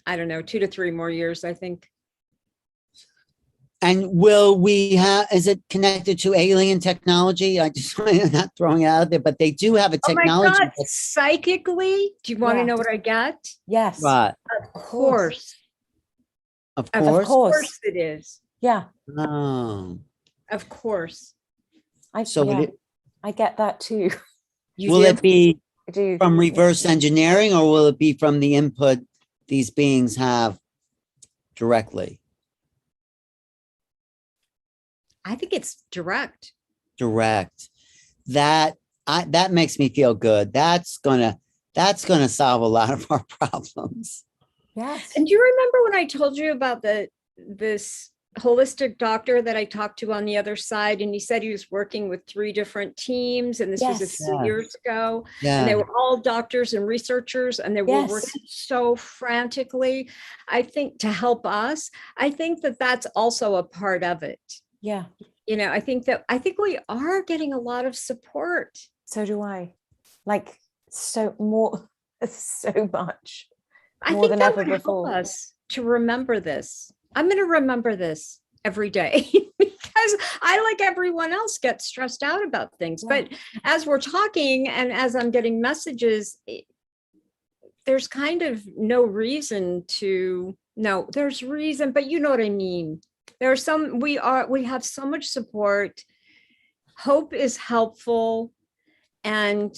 S4: I don't know, 2 to 3 more years, I think.
S1: And will we have, is it connected to alien technology? I'm not throwing it out there, but they do have a technology.
S4: Oh my God, psychically, do you want to know what I get?
S5: Yes.
S1: Right.
S4: Of course.
S1: Of course.
S5: Of course
S4: it is.
S5: Yeah.
S1: Oh.
S4: Of course.
S5: I get that too.
S1: Will it be
S5: I do.
S1: from reverse engineering, or will it be from the input these beings have directly?
S4: I think it's direct.
S1: Direct. That makes me feel good. That's gonna solve a lot of our problems.
S5: Yes.
S4: And do you remember when I told you about this holistic doctor that I talked to on the other side, and he said he was working with 3 different teams, and this was a few years ago, and they were all doctors and researchers, and they were working so frantically, I think, to help us. I think that that's also a part of it.
S5: Yeah.
S4: You know, I think we are getting a lot of support.
S5: So do I. Like, so much.
S4: I
S5: More
S4: think
S5: than
S4: that
S5: ever
S4: would help
S5: before.
S4: us to remember this. I'm going to remember this every day because I, like everyone else, get stressed out about things.
S5: Yeah.
S4: But as we're talking and as I'm getting messages, there's kind of no reason to, no, there's reason, but you know what I mean. There's some, we have so much support. Hope is helpful. And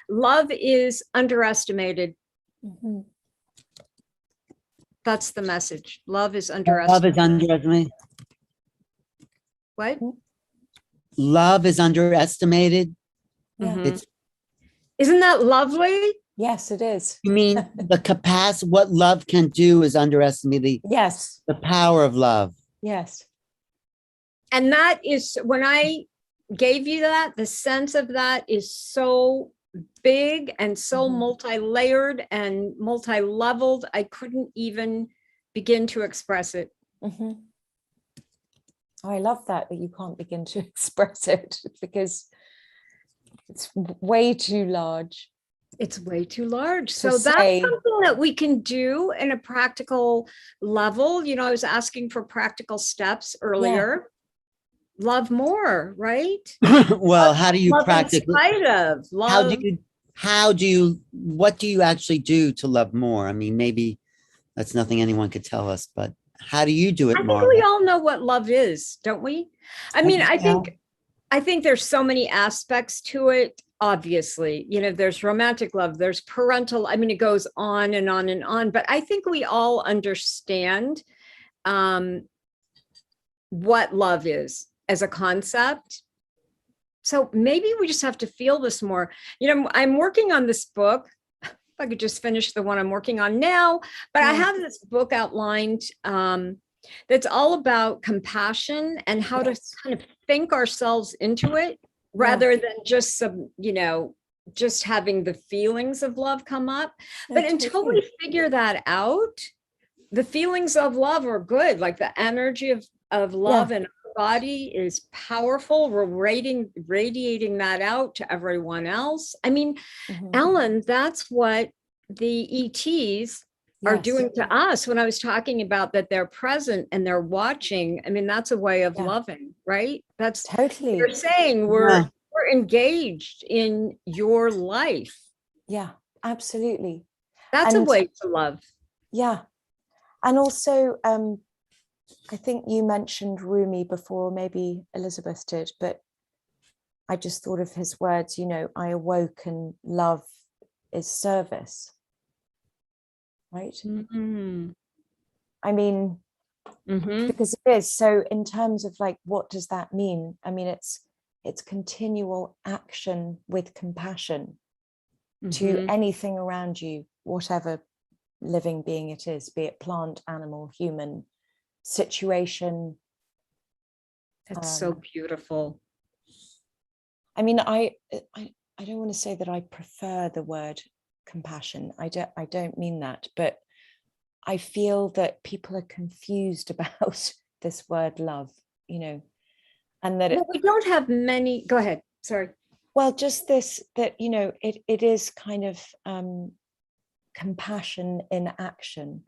S4: love is underestimated.
S5: Mhm.
S4: That's the message. Love is underestimated.
S1: Love is underestimated.
S4: What?
S1: Love is underestimated.
S5: Yeah.
S4: Mhm. Isn't that lovely?
S5: Yes, it is.
S1: You mean the capacity, what love can do is underestimated.
S5: Yes.
S1: The power of love.
S5: Yes.
S4: And that is, when I gave you that, the sense of that is so big and so
S5: Mhm.
S4: multi-layered and multi-leveled. I couldn't even begin to express it.
S5: Mhm. Oh, I love that you can't begin to express it because it's way too large.
S4: It's way too large.
S5: To
S4: So that's
S5: say-
S4: something that we can do in a practical level. You know, I was asking for practical steps earlier. Love more, right?
S1: Well, how do you
S4: Love in
S1: practically,
S4: spite of love.
S1: what do you actually do to love more? I mean, maybe that's nothing anyone could tell us, but how do you do it,
S4: I think
S1: Marla?
S4: we all know what love is, don't we? I mean,
S1: Yeah.
S4: I think there's so many aspects to it. Obviously, you know, there's romantic love, there's parental. I mean, it goes on and on and on. But I think we all understand what love is as a concept. So maybe we just have to feel this more. You know, I'm working on this book. If I could just finish the one I'm working on now, but I have this book outlined that's all about compassion and how to kind of think ourselves into it rather than just some, you know, just having the feelings of love come up. But until we figure that out, the feelings of love are good. Like the energy of love in our body is powerful. We're radiating that out to everyone else. I mean, Ellen, that's what the ETs are doing to us. When I was talking about that they're present and they're watching, I mean, that's a way of loving, right? That's
S5: totally.
S4: You're saying we're engaged in your life.
S5: Yeah, absolutely.
S4: That's a way to love.
S5: Yeah. And also, I think you mentioned Rumi before, maybe Elizabeth did, but I just thought of his words, you know, I awoke and love is service. Right?
S4: Mm-hmm.
S5: I mean, because it is. So in terms of like, what does that mean? I mean, it's continual action with compassion to anything around you, whatever living being it is, be it plant, animal, human, situation.
S4: That's so beautiful.
S5: I mean, I don't want to say that I prefer the word compassion. I don't mean that, but I feel that people are confused about this word love, you know, and that
S4: we don't have many. Go ahead. Sorry.
S5: Well, just this, that, you know, it is kind of compassion in action,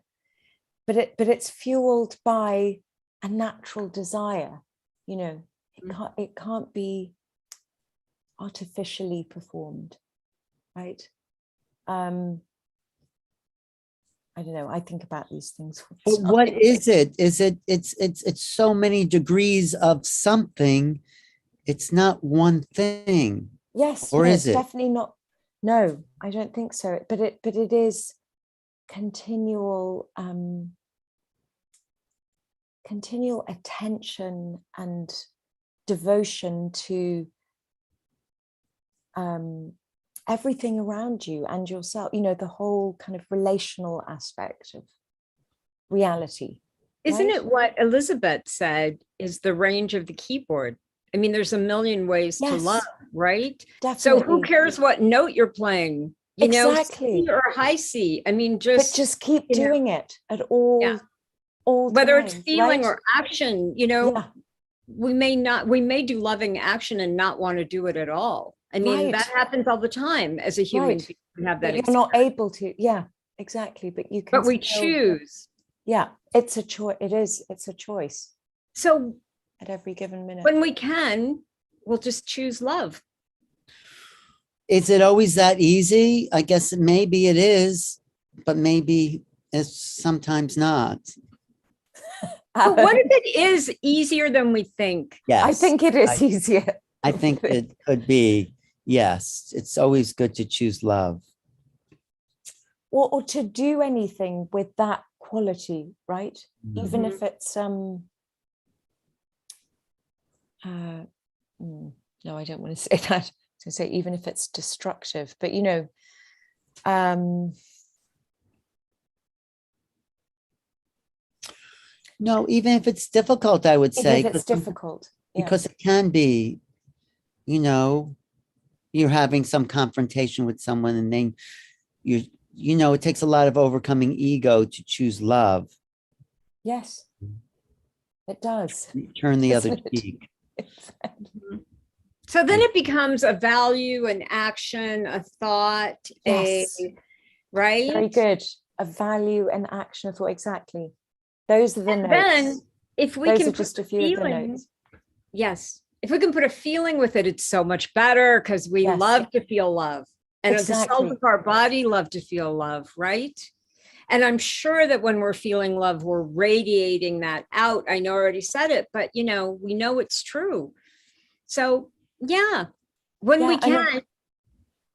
S5: but it's fueled by a natural desire, you know, it can't be artificially performed, right? I don't know. I think about these things.
S1: But what is it? It's so many degrees of something. It's not one thing.
S5: Yes,
S1: or
S5: no,
S1: is
S5: it's
S1: it?
S5: definitely not. No, I don't think so. But it is continual attention and devotion to everything around you and yourself, you know, the whole kind of relational aspect of reality.
S4: Isn't
S5: right?
S4: it what Elisabet said is the range of the keyboard? I mean, there's a million ways to
S5: Yes,
S4: love, right?
S5: Definitely.
S4: So who cares what note you're playing? You
S5: Exactly.
S4: know, C or high C. I mean,
S5: But
S4: just
S5: keep doing it at all
S4: whether
S5: times,
S4: it's feeling
S5: right?
S4: or action, you know, we may do loving action and not want to do it at all. I mean, that happens all the time as a human being. We have that.
S5: But you're not able to. Yeah, exactly. But you can.
S4: But we choose.
S5: Yeah, it's a choice. It's a choice.
S4: So
S5: at every given minute,
S4: when we can, we'll just choose love.
S1: Is it always that easy? I guess maybe it is, but maybe it's sometimes not.
S4: But what if it is easier than we think?
S1: Yes,
S5: I think it is easier.
S1: I think it could be. Yes, it's always good to choose love.
S5: Or to do anything with that quality, right? Even if it's no, I don't want to say that. To say even if it's destructive, but you know,
S1: no, even if it's difficult, I would say.
S5: If it's difficult.
S1: Because it can be, you know, you're having some confrontation with someone, and then it takes a lot of overcoming ego to choose love.
S5: Yes, it does.
S1: Turn the other
S5: Doesn't it?
S1: cheek.
S4: So then it becomes a value, an action, a thought,
S5: Yes.
S4: right?
S5: Very good. A value, an action, a thought. Exactly. Those are the
S4: And
S5: notes.
S4: then if we
S5: Those
S4: can
S5: are
S4: put
S5: just a
S4: the
S5: few of the
S4: feeling,
S5: notes.
S4: yes, if we can put a feeling with it, it's so much better because we
S5: Yes.
S4: love to feel love. And the cells
S5: Exactly.
S4: of our body love to feel love, right? And I'm sure that when we're feeling love, we're radiating that out. I know I already said it, but we know it's true. So yeah, when we
S5: Yeah,
S4: can.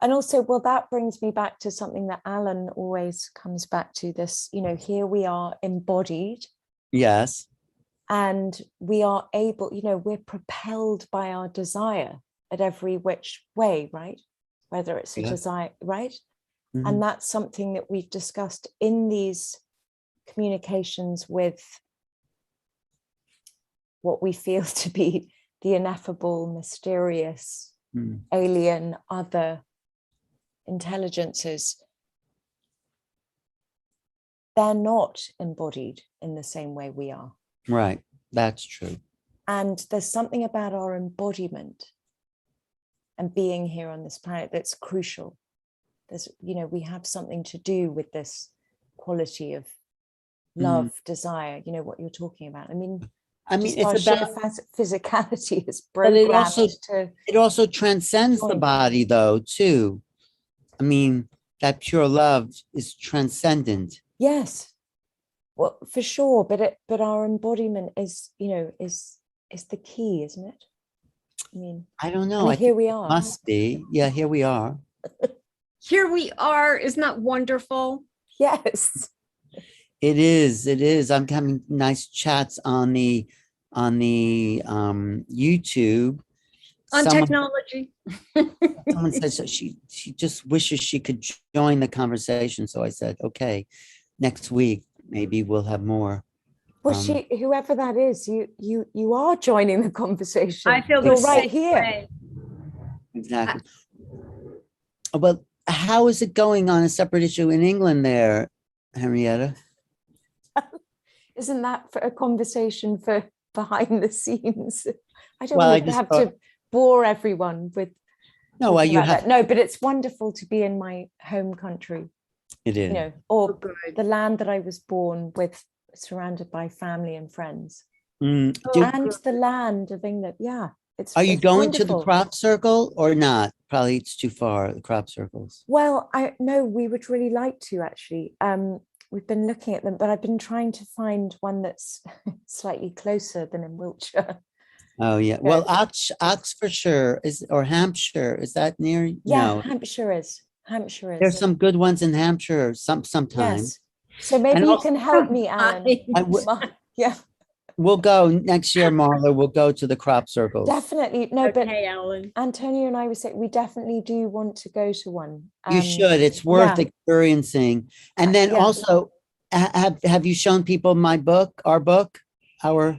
S5: And also, well, that brings me back to something that Alan always comes back to, this, here we are embodied,
S1: Yes.
S5: and we are able, we're propelled by our desire at every which way, right? Whether it's a
S1: Yeah.
S5: desire, right?
S1: Mhm.
S5: And that's something that we've discussed in these communications with what we feel to be the ineffable, mysterious,
S1: Mm.
S5: alien, other intelligences. They're not embodied in the same way we are.
S1: Right. That's true.
S5: And there's something about our embodiment and being here on this planet that's crucial. There's, we have something to do with this quality of love, desire, what you're talking about. I mean, just our
S1: it's
S5: sheer
S1: about,
S5: physicality is
S1: but it
S5: programmed
S1: also transcends the
S5: join.
S1: body, though, too. I mean, that pure love is transcendent.
S5: Yes, well, for sure. But our embodiment is the key, isn't it? I mean,
S1: I don't know.
S5: and here we are.
S1: Must be. Yeah, here we are.
S4: Here we are. Isn't that wonderful?
S5: Yes.
S1: It is. It is. I'm having nice chats on the YouTube.
S4: On
S1: Someone-
S4: technology.
S1: Someone says that she just wishes she could join the conversation. So I said, okay, next week maybe we'll have more.
S5: Well, whoever that is, you are joining the conversation.
S4: I feel
S5: you're
S4: the
S5: right
S4: same
S5: here.
S4: way.
S1: Exactly. Well, how is it going on a separate issue in England there, Henrietta?
S5: Isn't that for a conversation for behind the scenes? I don't
S1: Well,
S5: want to have to bore everyone with.
S1: No, well, you have.
S5: That. No, but it's wonderful to be in my home country.
S1: It is.
S5: Or the land that I was born with, surrounded by family and friends. And the land of England. Yeah.
S1: Are you going to the
S5: wonderful.
S1: crop circle or not? Probably it's too far, the crop circles.
S5: Well, no, we would really like to actually. We've been looking at them, but I've been trying to find one that's slightly closer than in Wiltshire.
S1: Oh yeah. Well, Oxfordshire or Hampshire, is that near?
S5: Yeah,
S1: No.
S5: Hampshire is.
S1: There's some good ones in Hampshire sometimes.
S5: Yes. So maybe you can help me, Alan. Yeah.
S1: We'll go next year, Marla. We'll go to the crop circles.
S5: Definitely. No, but
S4: Alan.
S5: Antonio and I were saying we definitely do want to go to one.
S1: You should. It's worth experiencing. And then also, have you shown people my book, our book, our?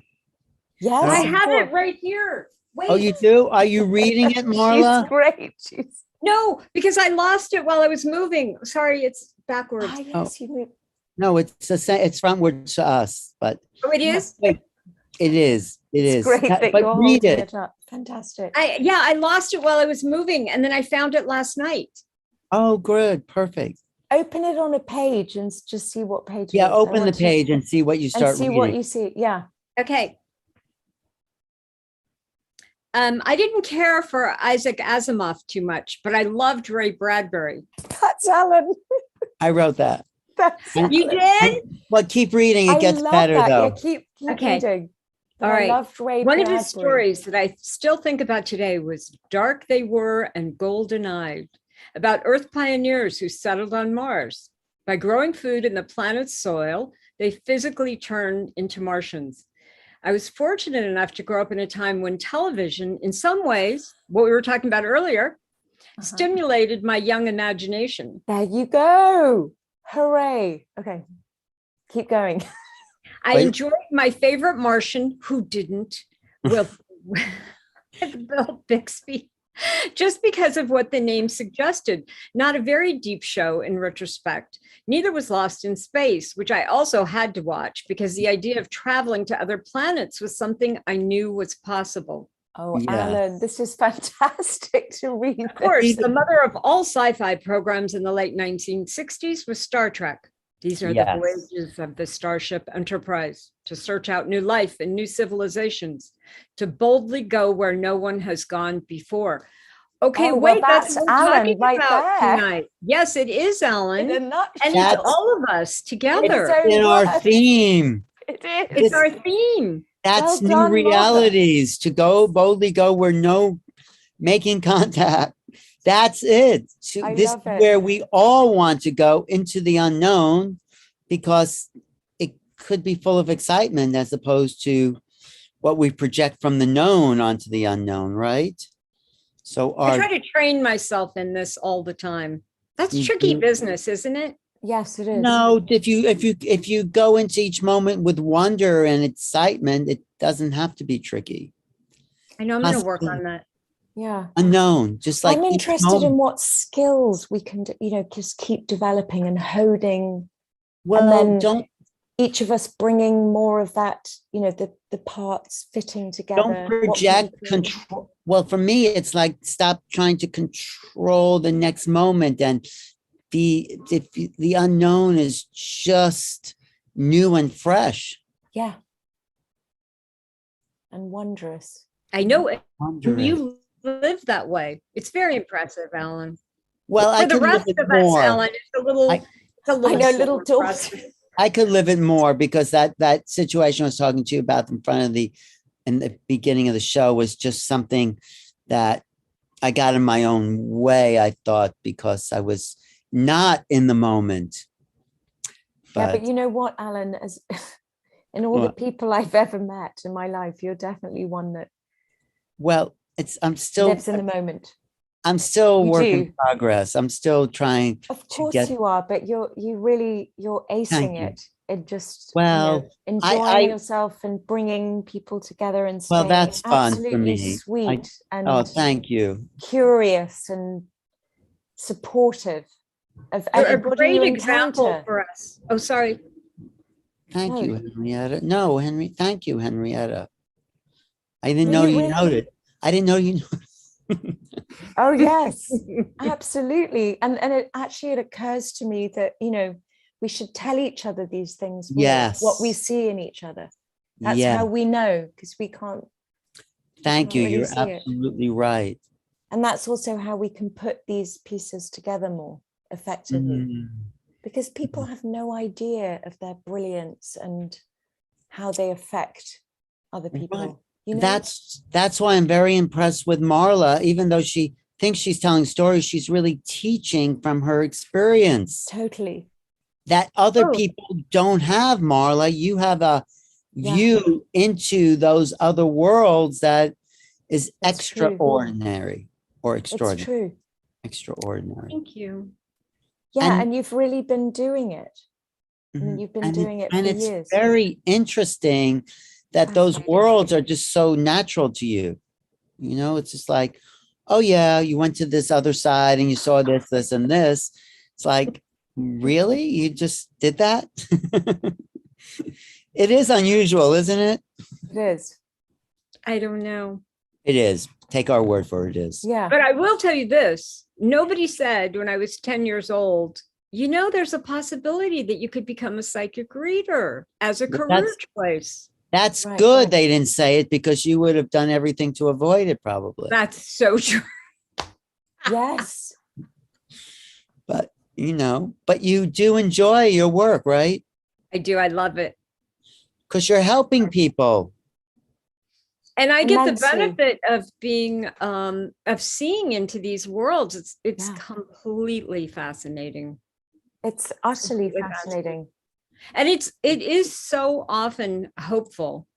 S5: Yes,
S4: I have it right here. Wait.
S1: Oh, you do? Are you reading it, Marla?
S5: She's great.
S4: No, because I lost it while I was moving. Sorry, it's backwards.
S5: Yes, you moved.
S1: No, it's the same. It's frontward to us, but
S4: it is.
S1: Wait, it is. It is.
S5: Great that
S1: but
S5: you're
S1: read
S5: holding
S1: it.
S5: it up. Fantastic.
S4: I lost it while I was moving, and then I found it last night.
S1: Oh, good, perfect.
S5: Open it on a page and just see what page.
S1: Yeah, open the page and see what you start
S5: and see
S1: reading.
S5: what you see. Yeah.
S4: Okay. I didn't care for Isaac Asimov too much, but I loved Ray Bradbury.
S5: That's Alan.
S1: I wrote that.
S4: You did?
S1: Well, keep reading. It gets
S5: love
S1: better
S5: that.
S1: though.
S5: Yeah, keep
S4: Okay.
S5: reading.
S4: All right.
S5: I loved Ray
S4: One
S5: Bradbury.
S4: of his stories that I still think about today was Dark They Were and Golden-Eyed, about Earth pioneers who settled on Mars. By growing food in the planet's soil, they physically turned into Martians. I was fortunate enough to grow up in a time when television, in some ways, what we were talking about earlier, stimulated my young imagination.
S5: There you go. Hooray. Okay. Keep going.
S4: I enjoyed my favorite Martian, who didn't, Bill Bixby. just because of what the name suggested. Not a very deep show in retrospect. Neither was Lost in Space, which I also had to watch because the idea of traveling to other planets was something I knew was possible.
S5: Oh,
S1: Yeah.
S5: Alan, this is fantastic to read.
S4: Of course, the mother of all sci-fi programs in the late 1960s was Star Trek. These are
S1: Yes.
S4: the voyages of the Starship Enterprise to search out new life and new civilizations, to boldly go where no one has gone before. Okay,
S5: Oh, well,
S4: wait, that's
S5: that's
S4: what we're
S5: Alan
S4: talking
S5: right
S4: about
S5: there.
S4: tonight. Yes, it is, Alan.
S5: In a
S4: And
S5: nutshell.
S4: it's
S1: That's-
S4: all of us together.
S5: so-
S1: In our
S5: What?
S1: theme.
S5: It is.
S4: It's our theme.
S1: That's
S5: Well
S1: new
S5: done, Martha.
S1: realities, to go boldly go where no making contact. That's it.
S5: I
S1: This
S5: love
S1: is
S5: it.
S1: where we all want to go, into the unknown, because it could be full of excitement as opposed to what we project from the known onto the unknown, right? So
S4: I
S1: our
S4: try to train myself in this all the time. That's
S1: You
S4: tricky
S1: do?
S4: business, isn't it?
S5: Yes, it is.
S1: no, if you go into each moment with wonder and excitement, it doesn't have to be tricky.
S4: I know I'm going to work
S1: Possibly.
S4: on that.
S5: Yeah.
S1: Unknown, just like
S5: I'm
S1: each
S5: interested in
S1: moment.
S5: what skills we can, just keep developing and holding,
S1: Well,
S5: then
S1: don't
S5: each of us bringing more of that, the parts fitting together.
S1: don't
S5: what we
S1: project
S5: do.
S1: control. Well, for me, it's like stop trying to control the next moment, and the unknown is just new and fresh.
S5: Yeah. And wondrous.
S4: I know it.
S1: Wondrous.
S4: You live that way. It's very impressive, Alan.
S1: Well, I
S4: For the
S1: could live
S4: rest
S1: it
S4: of us,
S1: more.
S4: Alan, it's a little.
S1: I-
S4: It's a little.
S5: know, little
S4: slower for us.
S5: daughter.
S1: I could live it more, because that situation I was talking to you about in the beginning of the show was just something that I got in my own way, I thought, because I was not in the moment.
S5: Yeah, but you know what, Alan, as in all the
S1: What?
S5: people I've ever met in my life, you're definitely one that
S1: well,
S5: lives in the moment.
S1: I'm still
S5: You
S1: work in
S5: do.
S1: progress. I'm still trying
S5: Of
S1: to
S5: course
S1: get.
S5: you are, but you're acing
S1: you.
S5: it. It just
S1: Well,
S5: enjoying yourself and bringing people together and
S1: Well,
S5: staying
S1: that's fun for
S5: absolutely
S1: me.
S5: sweet and
S1: Oh, thank you.
S5: curious and supportive of
S4: You're a
S5: everybody you
S4: great example
S5: encounter.
S4: for us. Oh, sorry.
S1: Thank
S5: No.
S1: you, Henrietta. No, thank you, Henrietta. I didn't
S5: No,
S1: know
S5: you
S1: you noted. I didn't know you.
S5: Oh yes, absolutely. And it occurs to me that we should tell each other these things more,
S1: Yes.
S5: what we see in each other. That's
S1: Yeah.
S5: how we know, because we can't.
S1: Thank you.
S5: really
S1: You're
S5: see it.
S1: absolutely right.
S5: And that's also how we can put these pieces together more effectively,
S1: Mm.
S5: because people have no idea of their brilliance and how they affect other people.
S1: Right.
S5: You know?
S1: That's why I'm very impressed with Marla. Even though she thinks she's telling stories, she's really teaching from her experience
S5: Totally.
S1: that other
S4: Oh.
S1: people don't have. Marla, you have a
S5: Yeah.
S1: view into those other worlds that is
S5: It's true.
S1: extraordinary or
S5: It's
S1: extraordinary.
S5: true.
S1: Extraordinary.
S4: Thank you.
S5: Yeah,
S1: And-
S5: and you've really been doing it. I mean,
S1: Mhm.
S5: you've been
S1: And
S5: doing it for
S1: and it's
S5: years.
S1: very interesting that those
S5: Fascinating.
S1: worlds are just so natural to you. It's just like, oh yeah, you went to this other side and you saw this, and this. It's like, really? You just did that? It is unusual, isn't it?
S5: It is.
S4: I don't know.
S1: It is. Take our word for it, it is.
S5: Yeah.
S4: But I will tell you this. Nobody said when I was 10 years old, there's a possibility that you could become a psychic reader as a
S1: But
S4: career choice.
S1: That's
S5: Right,
S1: good
S5: right.
S1: they didn't say it, because you would have done everything to avoid it probably.
S4: That's so true.
S5: Yes.
S1: But but you do enjoy your work, right?
S4: I do. I love it.
S1: Because you're helping people.
S4: And I get the
S5: Immensely.
S4: benefit of being of seeing into these worlds. It's
S5: Yeah.
S4: completely fascinating.
S5: It's utterly
S4: Completely
S5: fascinating.
S4: And it is so often hopeful.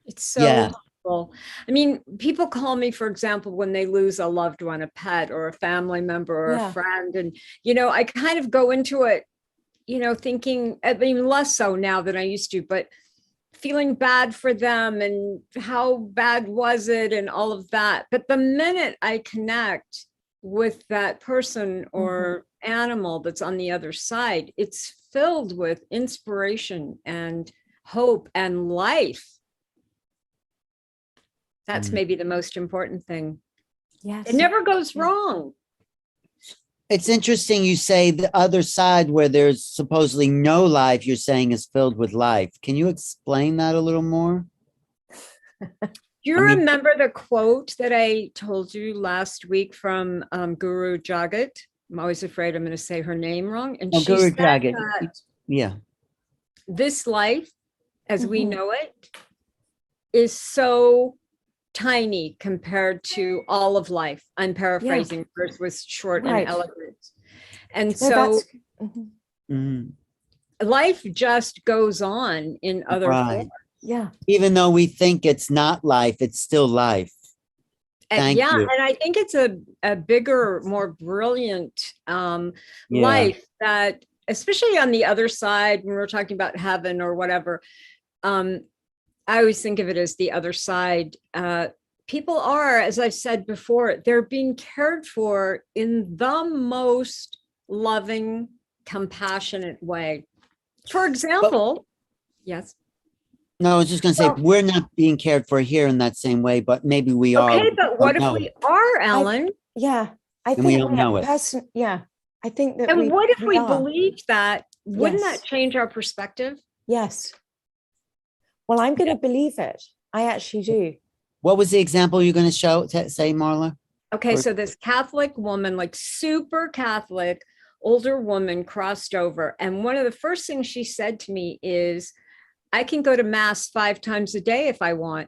S4: It's so
S1: Yeah.
S4: hopeful. I mean, people call me, for example, when they lose a loved one, a pet or a family member or
S5: Yeah.
S4: a friend. And, I kind of go into it, thinking, I mean, less so now than I used to, but feeling bad for them and how bad was it and all of that. But the minute I connect with that person or animal that's on the other side, it's filled with inspiration and hope and life. That's maybe the most important thing.
S5: Yes.
S4: It never goes wrong.
S1: It's interesting you say the other side where there's supposedly no life, you're saying is filled with life. Can you explain that a little more?
S4: Do you remember the quote that I told you last week from Guru Jagat? I'm always afraid I'm going to say her name wrong. And she
S1: Guru
S4: said
S1: Jagat.
S4: that
S1: Yeah.
S4: this life, as we know it, is so tiny compared to all of life. I'm paraphrasing, hers was short and elegant. And so life just goes on in other forms.
S5: Yeah.
S1: Even though we think it's not life, it's still life.
S4: And
S1: you.
S4: and I think it's a bigger, more brilliant life that, especially on the other side, when we're talking about heaven or whatever, I always think of it as the other side. People are, as I've said before, they're being cared for in the most loving, compassionate way. For example, yes.
S1: No, I was just going to say, we're not being cared for here in that same way, but maybe we are.
S4: Okay, but what if we are, Ellen?
S5: I think
S1: we don't know it.
S5: I think that.
S4: And what if we
S5: are.
S4: believe that? Wouldn't that change our perspective?
S5: Yes. Well, I'm going to believe it. I actually do.
S1: What was the example you're going to say, Marla?
S4: Okay, so this Catholic woman, like super Catholic, older woman, crossed over. And one of the first things she said to me is, I can go to mass 5 times a day if I want.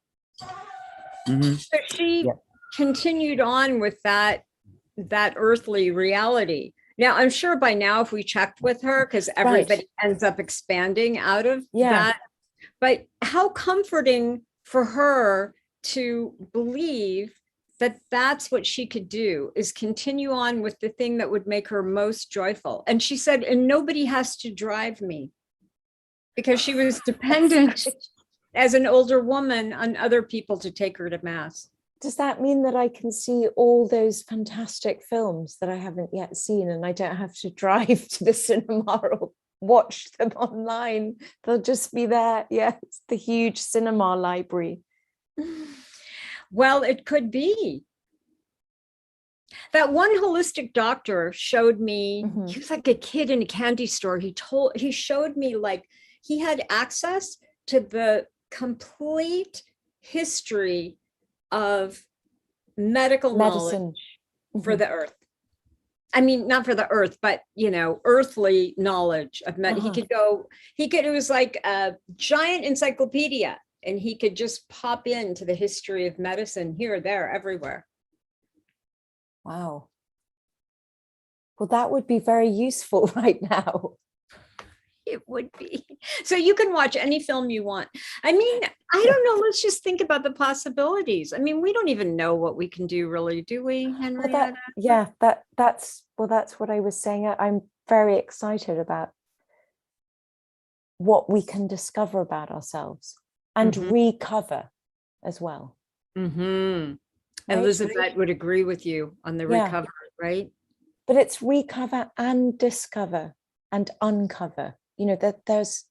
S4: So she continued on with that earthly reality. Now, I'm sure by now, if we checked with her, because everybody ends up expanding out of that. But how comforting for her to believe that that's what she could do, is continue on with the thing that would make her most joyful. And she said, and nobody has to drive me, because she was dependent as an older woman on other people to take her to mass.
S5: Does that mean that I can see all those fantastic films that I haven't yet seen, and I don't have to drive to the cinema or watch them online? They'll just be there. Yes, the huge cinema library.
S4: Well, it could be. That one holistic doctor showed me, he was like a kid in a candy store. He showed me like he had access to the complete history of medical knowledge for the earth. I mean, not for the earth, but, earthly knowledge of it was like a giant encyclopedia, and he could just pop into the history of medicine here, there, everywhere.
S5: Wow. Well, that would be very useful right now.
S4: It would be. So you can watch any film you want. I mean, I don't know. Let's just think about the possibilities. I mean, we don't even know what we can do, really, do we, Henrietta?
S5: That's what I was saying. I'm very excited about what we can discover about ourselves and recover as well.
S4: Right? Elisabet would agree with you on the recovery, right?
S5: But it's recover and discover and uncover. That there's,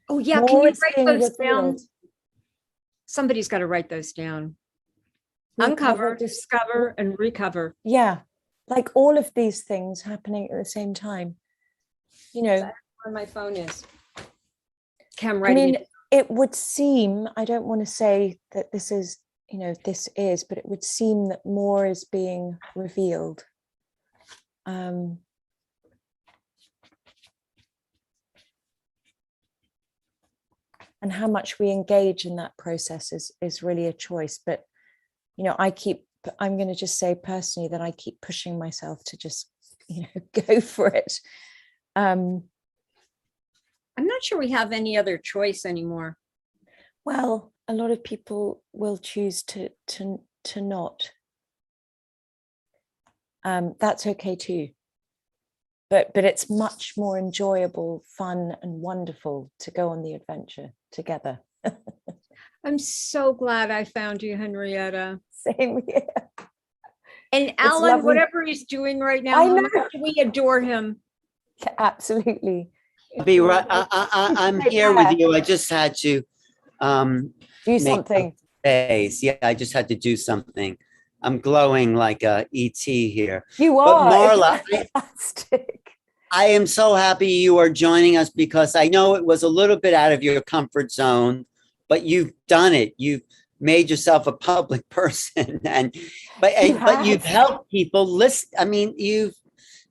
S4: oh yeah, can you write those down? Somebody's got to write those down. Uncover, discover, and recover.
S5: Yeah, like all of these things happening at the same time.
S4: That's where my phone is. Cam, writing it.
S5: It would seem, I don't want to say that this is, but it would seem that more is being revealed. And how much we engage in that process is really a choice. But, I'm going to just say personally that I keep pushing myself to just, go for it.
S4: I'm not sure we have any other choice anymore.
S5: Well, a lot of people will choose to not. That's okay too. But it's much more enjoyable, fun, and wonderful to go on the adventure together.
S4: I'm so glad I found you, Henrietta.
S5: Same here.
S4: And Alan,
S5: lovely.
S4: whatever he's doing right now,
S5: I
S4: how
S5: know.
S4: much we adore him.
S5: Absolutely.
S1: I'll be right. I'm here with you. I just had to
S5: Do
S1: make
S5: something.
S1: space. Yeah, I just had to do something. I'm glowing like a ET here.
S5: You
S1: But
S5: are.
S1: Marla,
S5: It's fantastic.
S1: I am so happy you are joining us because I know it was a little bit out of your comfort zone, but you've done it. You've made yourself a public person, but you've helped people listen. I mean, you've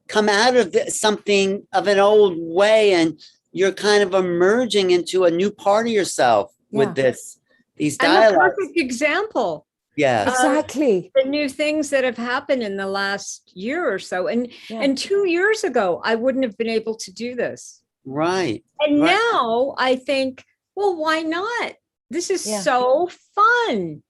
S1: come out of something of an old way, and you're kind of emerging into a new part of yourself with these
S4: I'm a
S1: dialogues.
S4: perfect example.
S1: Yeah,
S5: Exactly.
S4: The new things that have happened in the last year or so. And
S5: Yeah.
S4: and 2 years ago, I wouldn't have been able to do this.
S1: right.
S4: And
S1: Right.
S4: now I think, well, why not? This is
S5: Yeah.
S4: so fun.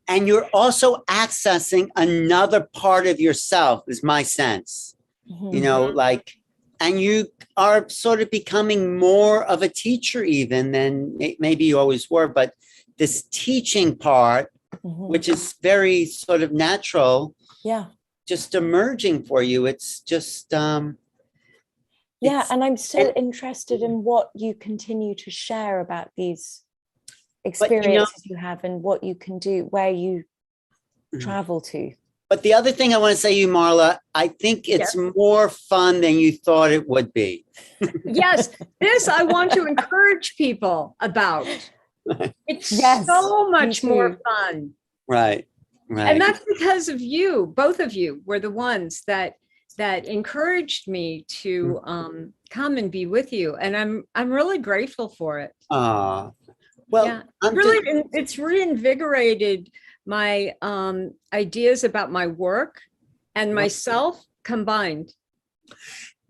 S1: And you're also accessing another part of yourself, is my sense. You know, like, and you are sort of becoming more of a teacher even than maybe you always were, but this teaching part, which is very sort of natural,
S5: Yeah.
S1: just emerging for you. It's just
S5: Yeah.
S1: it's-
S5: And I'm so interested in what you continue to share about these
S1: you know-
S5: experiences you have and what you can do, where you travel to.
S1: but the other thing I want to say to you, Marla, I think it's more fun than you thought it would be.
S4: Yes, this I want to encourage people about. It's
S5: Yes,
S4: so
S5: me
S4: much more
S5: too.
S4: fun.
S1: Right. Right.
S4: And that's because of you. Both of you were the ones that encouraged me to come and be with you. And I'm really grateful for it.
S1: Well,
S4: Yeah,
S1: I'm
S4: really, it's reinvigorated my ideas about my work and myself combined.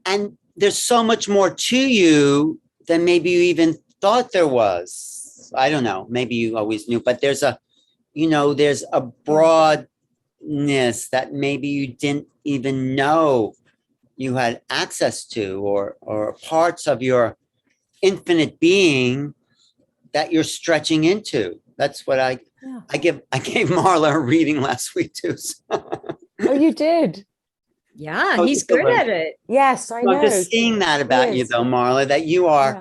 S1: and there's so much more to you than maybe you even thought there was. I don't know, maybe you always knew, but there's a broadness that maybe you didn't even know you had access to, or parts of your infinite being that you're stretching into. That's what I gave Marla a reading last week too. So.
S5: Oh, you did?
S4: Yeah,
S1: Oh,
S4: he's
S1: just a
S4: good
S1: little.
S4: at it.
S5: Yes, I know.
S1: I'm just seeing that about you
S5: is.
S1: though, Marla, that you are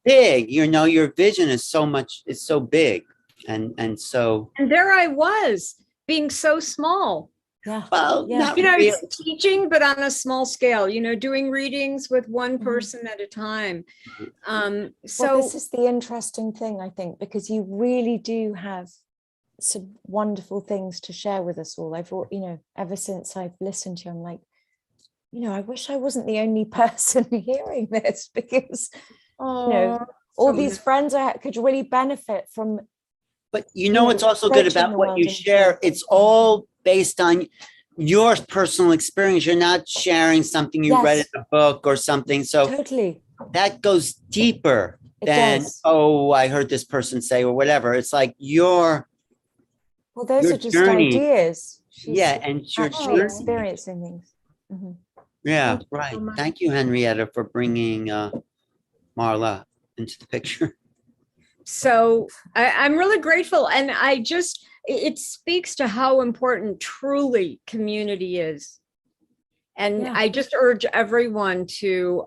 S1: big. You know, your vision is so big. And so,
S4: And there I was being so small,
S5: Yeah.
S1: well,
S5: Yeah.
S1: not
S4: you know,
S1: really.
S4: teaching, but on a small scale, you know, doing readings with one person at a time.
S5: Well,
S4: So
S5: this is the interesting thing, I think, because you really do have some wonderful things to share with us all. Ever since I've listened to you, I'm like, I wish I wasn't the only person hearing this, because, all these friends I could really benefit from.
S1: But what's also good
S5: approaching
S1: about
S5: the
S1: what
S5: world
S1: you
S5: into-
S1: share? It's all based on your personal experience. You're not sharing something you read in a book or something. So
S5: Totally.
S1: that goes deeper
S5: It
S1: than,
S5: does.
S1: oh, I heard this person say, or whatever. It's like your
S5: Well, those
S1: your
S5: are just
S1: journey.
S5: ideas. She's
S1: and your
S5: actually
S1: journey.
S5: experiencing things. Mhm.
S1: Yeah,
S4: Thank you so
S1: right.
S4: much.
S1: Thank you, Henrietta, for bringing Marla into the picture.
S4: So I'm really grateful. And it speaks to how important truly community is. And
S5: Yeah.
S4: I just urge everyone to,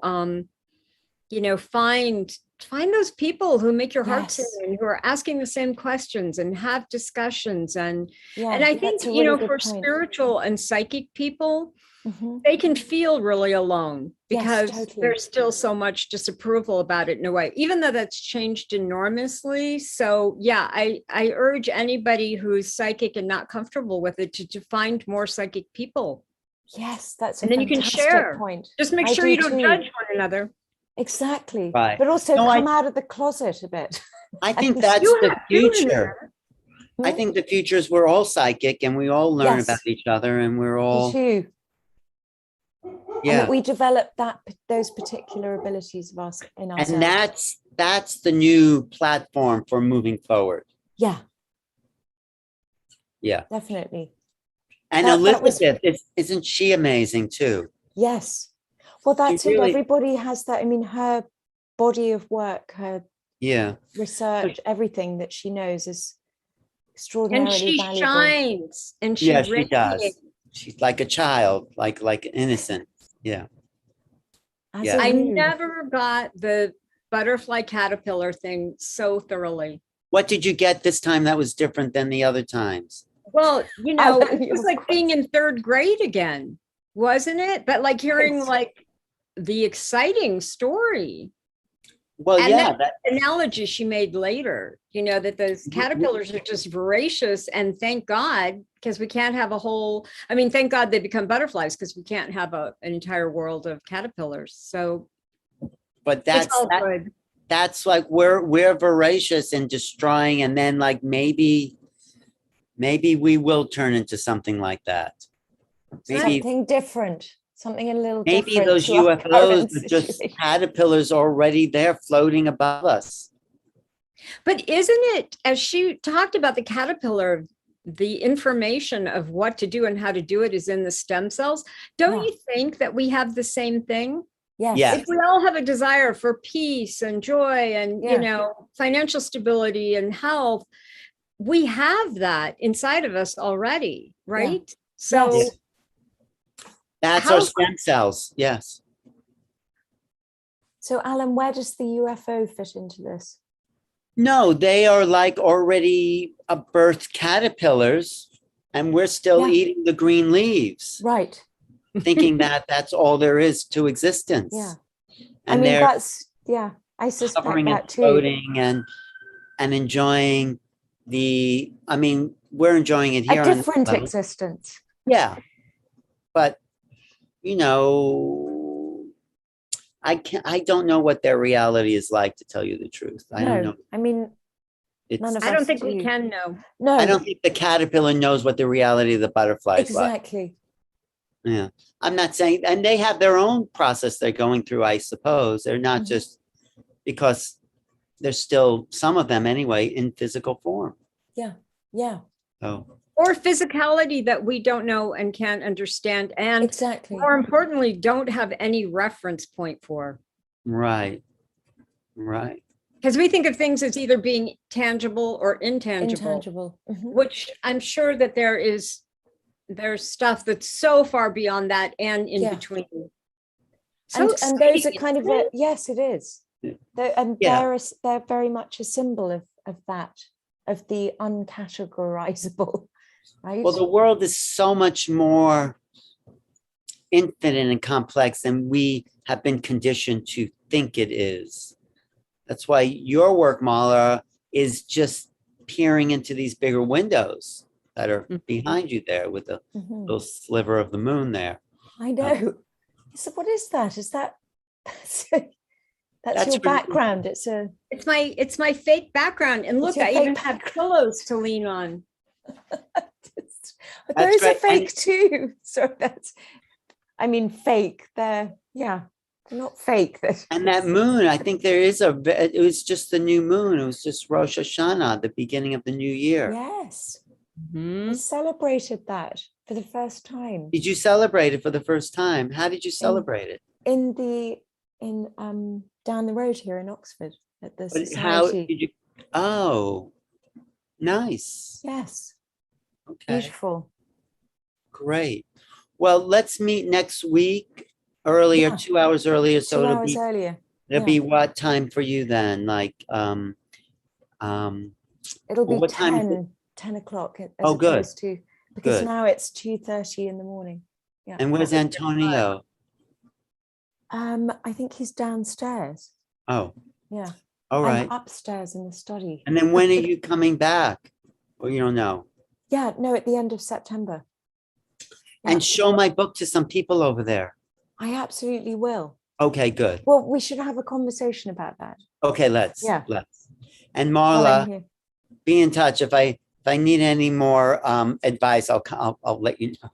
S4: find those people who make your heart sing
S5: Yes.
S4: and who are asking the same questions and have discussions. And
S5: Yeah,
S4: I think,
S5: that's a really good
S4: for
S5: point.
S4: spiritual and psychic people,
S5: Mhm.
S4: they can feel really alone
S5: Yes,
S4: because
S5: totally.
S4: there's still so much disapproval about it in a way, even though that's changed enormously. So yeah, I urge anybody who's psychic and not comfortable with it to find more psychic people.
S5: Yes, that's a
S4: And then you can
S5: fantastic
S4: share.
S5: point.
S4: Just make
S5: I
S4: sure you
S5: do
S4: don't
S5: too.
S4: judge one another.
S5: Exactly.
S1: Right.
S5: But also
S1: No, I-
S5: come out of the closet a bit.
S1: I think
S5: You
S1: that's
S4: You
S1: the
S4: have to,
S1: future. I think the future is we're all psychic and we all learn
S5: Yes.
S1: about each other, and we're
S5: Me
S1: all,
S5: too. And
S1: yeah.
S5: that we develop those particular abilities of us in ourselves.
S1: And that's the new platform for moving forward.
S5: Yeah.
S1: Yeah.
S5: Definitely.
S1: And
S5: That was-
S1: Elizabeth, isn't she amazing too?
S5: Yes. Well, that's it.
S1: really-
S5: Everybody has that. I mean, her body of work, her
S1: Yeah.
S5: research, everything that she knows is
S4: And
S5: extraordinarily
S4: she
S5: valuable.
S4: shines and she
S1: Yeah, she
S4: radiates.
S1: does. She's like a child, like innocent. Yeah.
S5: As
S1: Yeah.
S5: a
S4: I
S5: mood.
S4: never got the butterfly caterpillar thing so thoroughly.
S1: What did you get this time that was different than the other times?
S4: Well, you know,
S5: Alan,
S4: it was
S5: you're
S4: like being in third grade again, wasn't it? But like hearing
S5: Yes.
S4: like the exciting story.
S1: Well,
S4: And
S1: yeah,
S4: that analogy she made later, you know, that those caterpillars are just voracious, and thank God, because we can't have a whole, I mean, thank God they become butterflies, because we can't have an entire world of caterpillars. So
S1: but
S4: it's all
S1: that,
S4: good.
S1: that's like we're voracious and destroying, and then like maybe we will turn into something like that. Maybe
S5: Something different, something a little
S1: maybe
S5: different.
S1: those
S5: to our current
S1: UFOs are just
S5: situation.
S1: caterpillars already there floating above us.
S4: But isn't it, as she talked about the caterpillar, the information of what to do and how to do it is in the stem cells. Don't
S5: Yeah.
S4: you think that we have the same thing?
S5: Yes.
S1: Yeah.
S4: If we all have a desire for peace and joy and,
S5: Yeah.
S4: you know, financial stability and health, we have that inside of us already, right? So
S5: Yes.
S1: That's
S4: How-
S1: our stem cells. Yes.
S5: So, Alan, where does the UFO fit into this?
S1: No, they are like already birthed caterpillars, and we're still
S5: Yeah.
S1: eating the green leaves,
S5: Right.
S1: thinking that that's all there is to existence.
S5: Yeah.
S1: And
S5: I mean,
S1: they're
S5: that's, yeah, I suspect
S1: hovering and
S5: that too.
S1: floating and enjoying I mean, we're enjoying it here.
S5: A
S1: on this
S5: different
S1: level.
S5: existence.
S1: Yeah. But, you know, I don't know what their reality is like, to tell you the truth. I don't know.
S5: I mean,
S1: It's,
S5: none of
S4: I don't
S5: us
S4: think we
S5: do.
S4: can know.
S5: No,
S1: I don't think the caterpillar knows what the reality of the butterfly is like.
S5: exactly.
S1: Yeah. I'm not saying, and they have their own process they're going through, I suppose. They're not
S5: Mhm.
S1: just because there's still some of them anyway in physical form.
S5: Yeah,
S1: So
S4: Or physicality that we don't know and can't understand. And
S5: exactly.
S4: more importantly, don't have any reference point for.
S1: right. Right.
S4: Because we think of things as either being tangible or intangible,
S5: Intangible. Mhm.
S4: which I'm sure that there's stuff that's so far beyond that and in
S5: Yeah.
S4: between.
S5: And those are
S4: exciting,
S5: kind of
S4: isn't it?
S5: yes, it is.
S1: Yeah.
S5: They're they're very much a symbol of that, of the uncategorizable, right?
S1: Well, the world is so much more infinite and complex than we have been conditioned to think it is. That's why your work, Marla, is just peering into these bigger windows that are behind you there with the
S5: Mhm.
S1: little sliver of the moon there.
S5: I know. So what is that? Is that that's
S1: That's
S5: your
S1: really-
S5: background? It's a
S4: It's my fake background. And look,
S5: your
S4: I
S5: fake
S4: even have pillows to lean on.
S5: those are
S1: great.
S5: fake too. So that's, I mean, fake. They're not fake.
S1: And that moon, I think there is it was just the new moon. It was just Rosh Hashanah, the beginning of the new year.
S5: Yes,
S4: Mhm.
S5: we celebrated that for the first time
S1: Did you celebrate it for the first time? How did you celebrate it?
S5: in down the road here in Oxford at the
S1: But how
S5: society.
S1: did you? Oh, nice.
S5: Yes,
S1: Okay,
S5: beautiful.
S1: great. Well, let's meet next week earlier,
S5: Yeah.
S1: 2 hours earlier. So
S5: 2
S1: it'll
S5: hours
S1: be
S5: earlier.
S1: it'll
S5: yeah.
S1: be what time for you then? Like
S5: It'll
S1: well,
S5: be
S1: what time is
S5: 10 o'clock as
S1: Oh, good.
S5: opposed to, because
S1: Good.
S5: now it's 2:30 in the morning. Yeah.
S1: And where's Antonio?
S5: I think he's downstairs.
S1: Oh,
S5: Yeah.
S1: all right.
S5: I'm upstairs in the study.
S1: And then when are you coming back? Well, you don't know.
S5: Yeah, no, at the end of September.
S1: And show my book to some people over there.
S5: I absolutely will.
S1: Okay, good.
S5: Well, we should have a conversation about that.
S1: Okay, let's.
S5: Yeah.
S1: And
S5: while I'm
S1: Marla,
S5: here.
S1: be in touch. If I need any more advice, I'll let you know.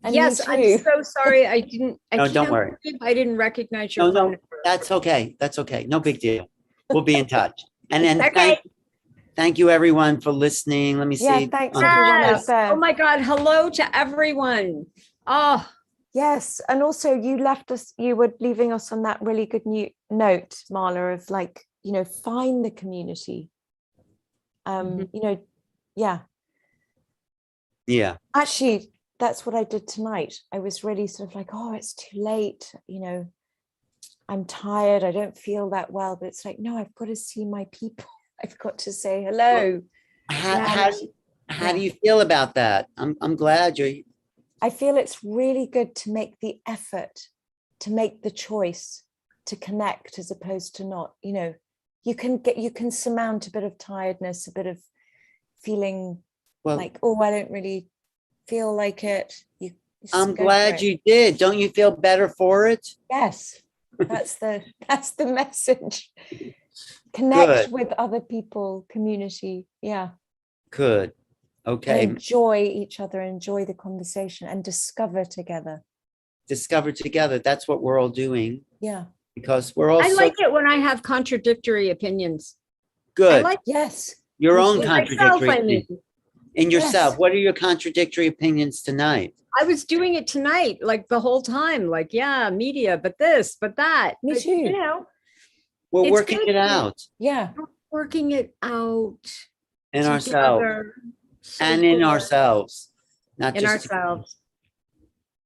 S5: And
S4: Yes,
S5: you
S4: I'm
S5: too.
S4: so sorry. I
S1: No, don't
S4: can't
S1: worry.
S4: believe I didn't recognize your
S1: No,
S4: phone
S1: no,
S4: number.
S1: that's okay. That's okay. No big deal. We'll be in touch. And then
S4: Okay.
S1: thank you everyone for listening. Let me
S5: Yeah,
S1: see.
S5: thanks
S1: Um,
S5: everyone out
S4: Yes.
S5: there.
S4: Oh my God. Hello to everyone. Oh,
S5: Yes, and also you left us, you were leaving us on that really good new note, Marla, of like, you know, find the community. You know, yeah.
S1: Yeah.
S5: Actually, that's what I did tonight. I was really sort of like, oh, it's too late, you know, I'm tired, I don't feel that well, but it's like, no, I've got to see my people. I've got to say hello.
S1: How do you feel about that? I'm glad you're.
S5: I feel it's really good to make the effort, to make the choice, to connect as opposed to not. You know, you can surmount a bit of tiredness, a bit of feeling like, oh, I don't really feel like it.
S1: I'm glad you did. Don't you feel better for it?
S5: Yes, that's the message. Connect with other people, community. Yeah.
S1: Good. Okay.
S5: And enjoy each other, enjoy the conversation, and discover together.
S1: Discover together. That's what we're all doing.
S5: Yeah.
S1: Because we're all.
S4: I like it when I have contradictory opinions.
S1: Good.
S5: Yes.
S1: Your own contradictory opinions. In yourself.
S4: Yes.
S1: What are your contradictory opinions tonight?
S4: I was doing it tonight, like the whole time, like, yeah, media, but this, but that.
S5: Me
S4: But,
S5: too.
S4: you know,
S1: We're
S4: it's
S1: working
S4: good.
S1: it out.
S5: Yeah.
S4: Working it out.
S1: In ourselves. And in ourselves. Not
S4: in
S1: just
S4: ourselves.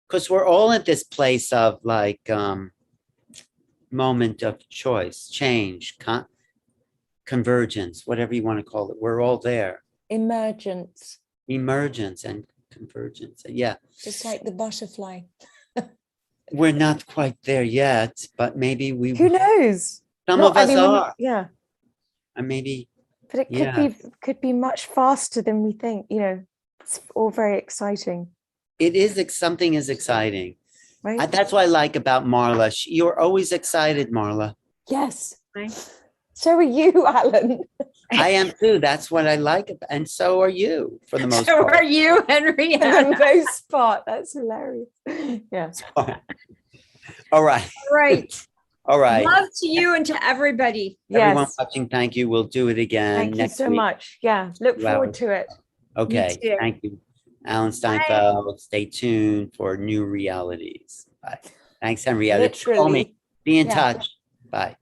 S1: Because we're all at this place of like moment of choice, change, convergence, whatever you want to call it. We're all there.
S5: Emergence.
S1: Emergence and convergence. Yeah.
S5: Just like the butterfly.
S1: We're not quite there yet, but maybe we.
S5: Who knows?
S1: Some of us are.
S5: Yeah.
S1: And maybe.
S5: But it could be much faster than we think. You know, it's all very exciting.
S1: It is. Something is exciting.
S5: Right.
S1: That's what I like about Marla. You're always excited, Marla.
S5: Yes. So are you, Alan.
S1: I am too. That's what I like. And so are you, for the most
S4: So
S1: part.
S4: are you, Henrietta?
S5: For the most part. That's hilarious. Yeah.
S1: All right.
S4: Right.
S1: All right.
S4: Love to you and to everybody.
S1: Everyone
S5: Yes.
S1: watching, thank you. We'll do it again
S5: Thank you
S1: next
S5: so
S1: week.
S5: much. Yeah. Look
S1: 2
S5: forward
S1: hours.
S5: to it.
S1: Okay.
S4: too.
S1: Thank you. Alan Steinfeld. Stay tuned for new realities. Bye. Thanks, Henrietta. Call me.
S5: Literally.
S1: Be in
S5: Yeah.
S1: touch. Bye.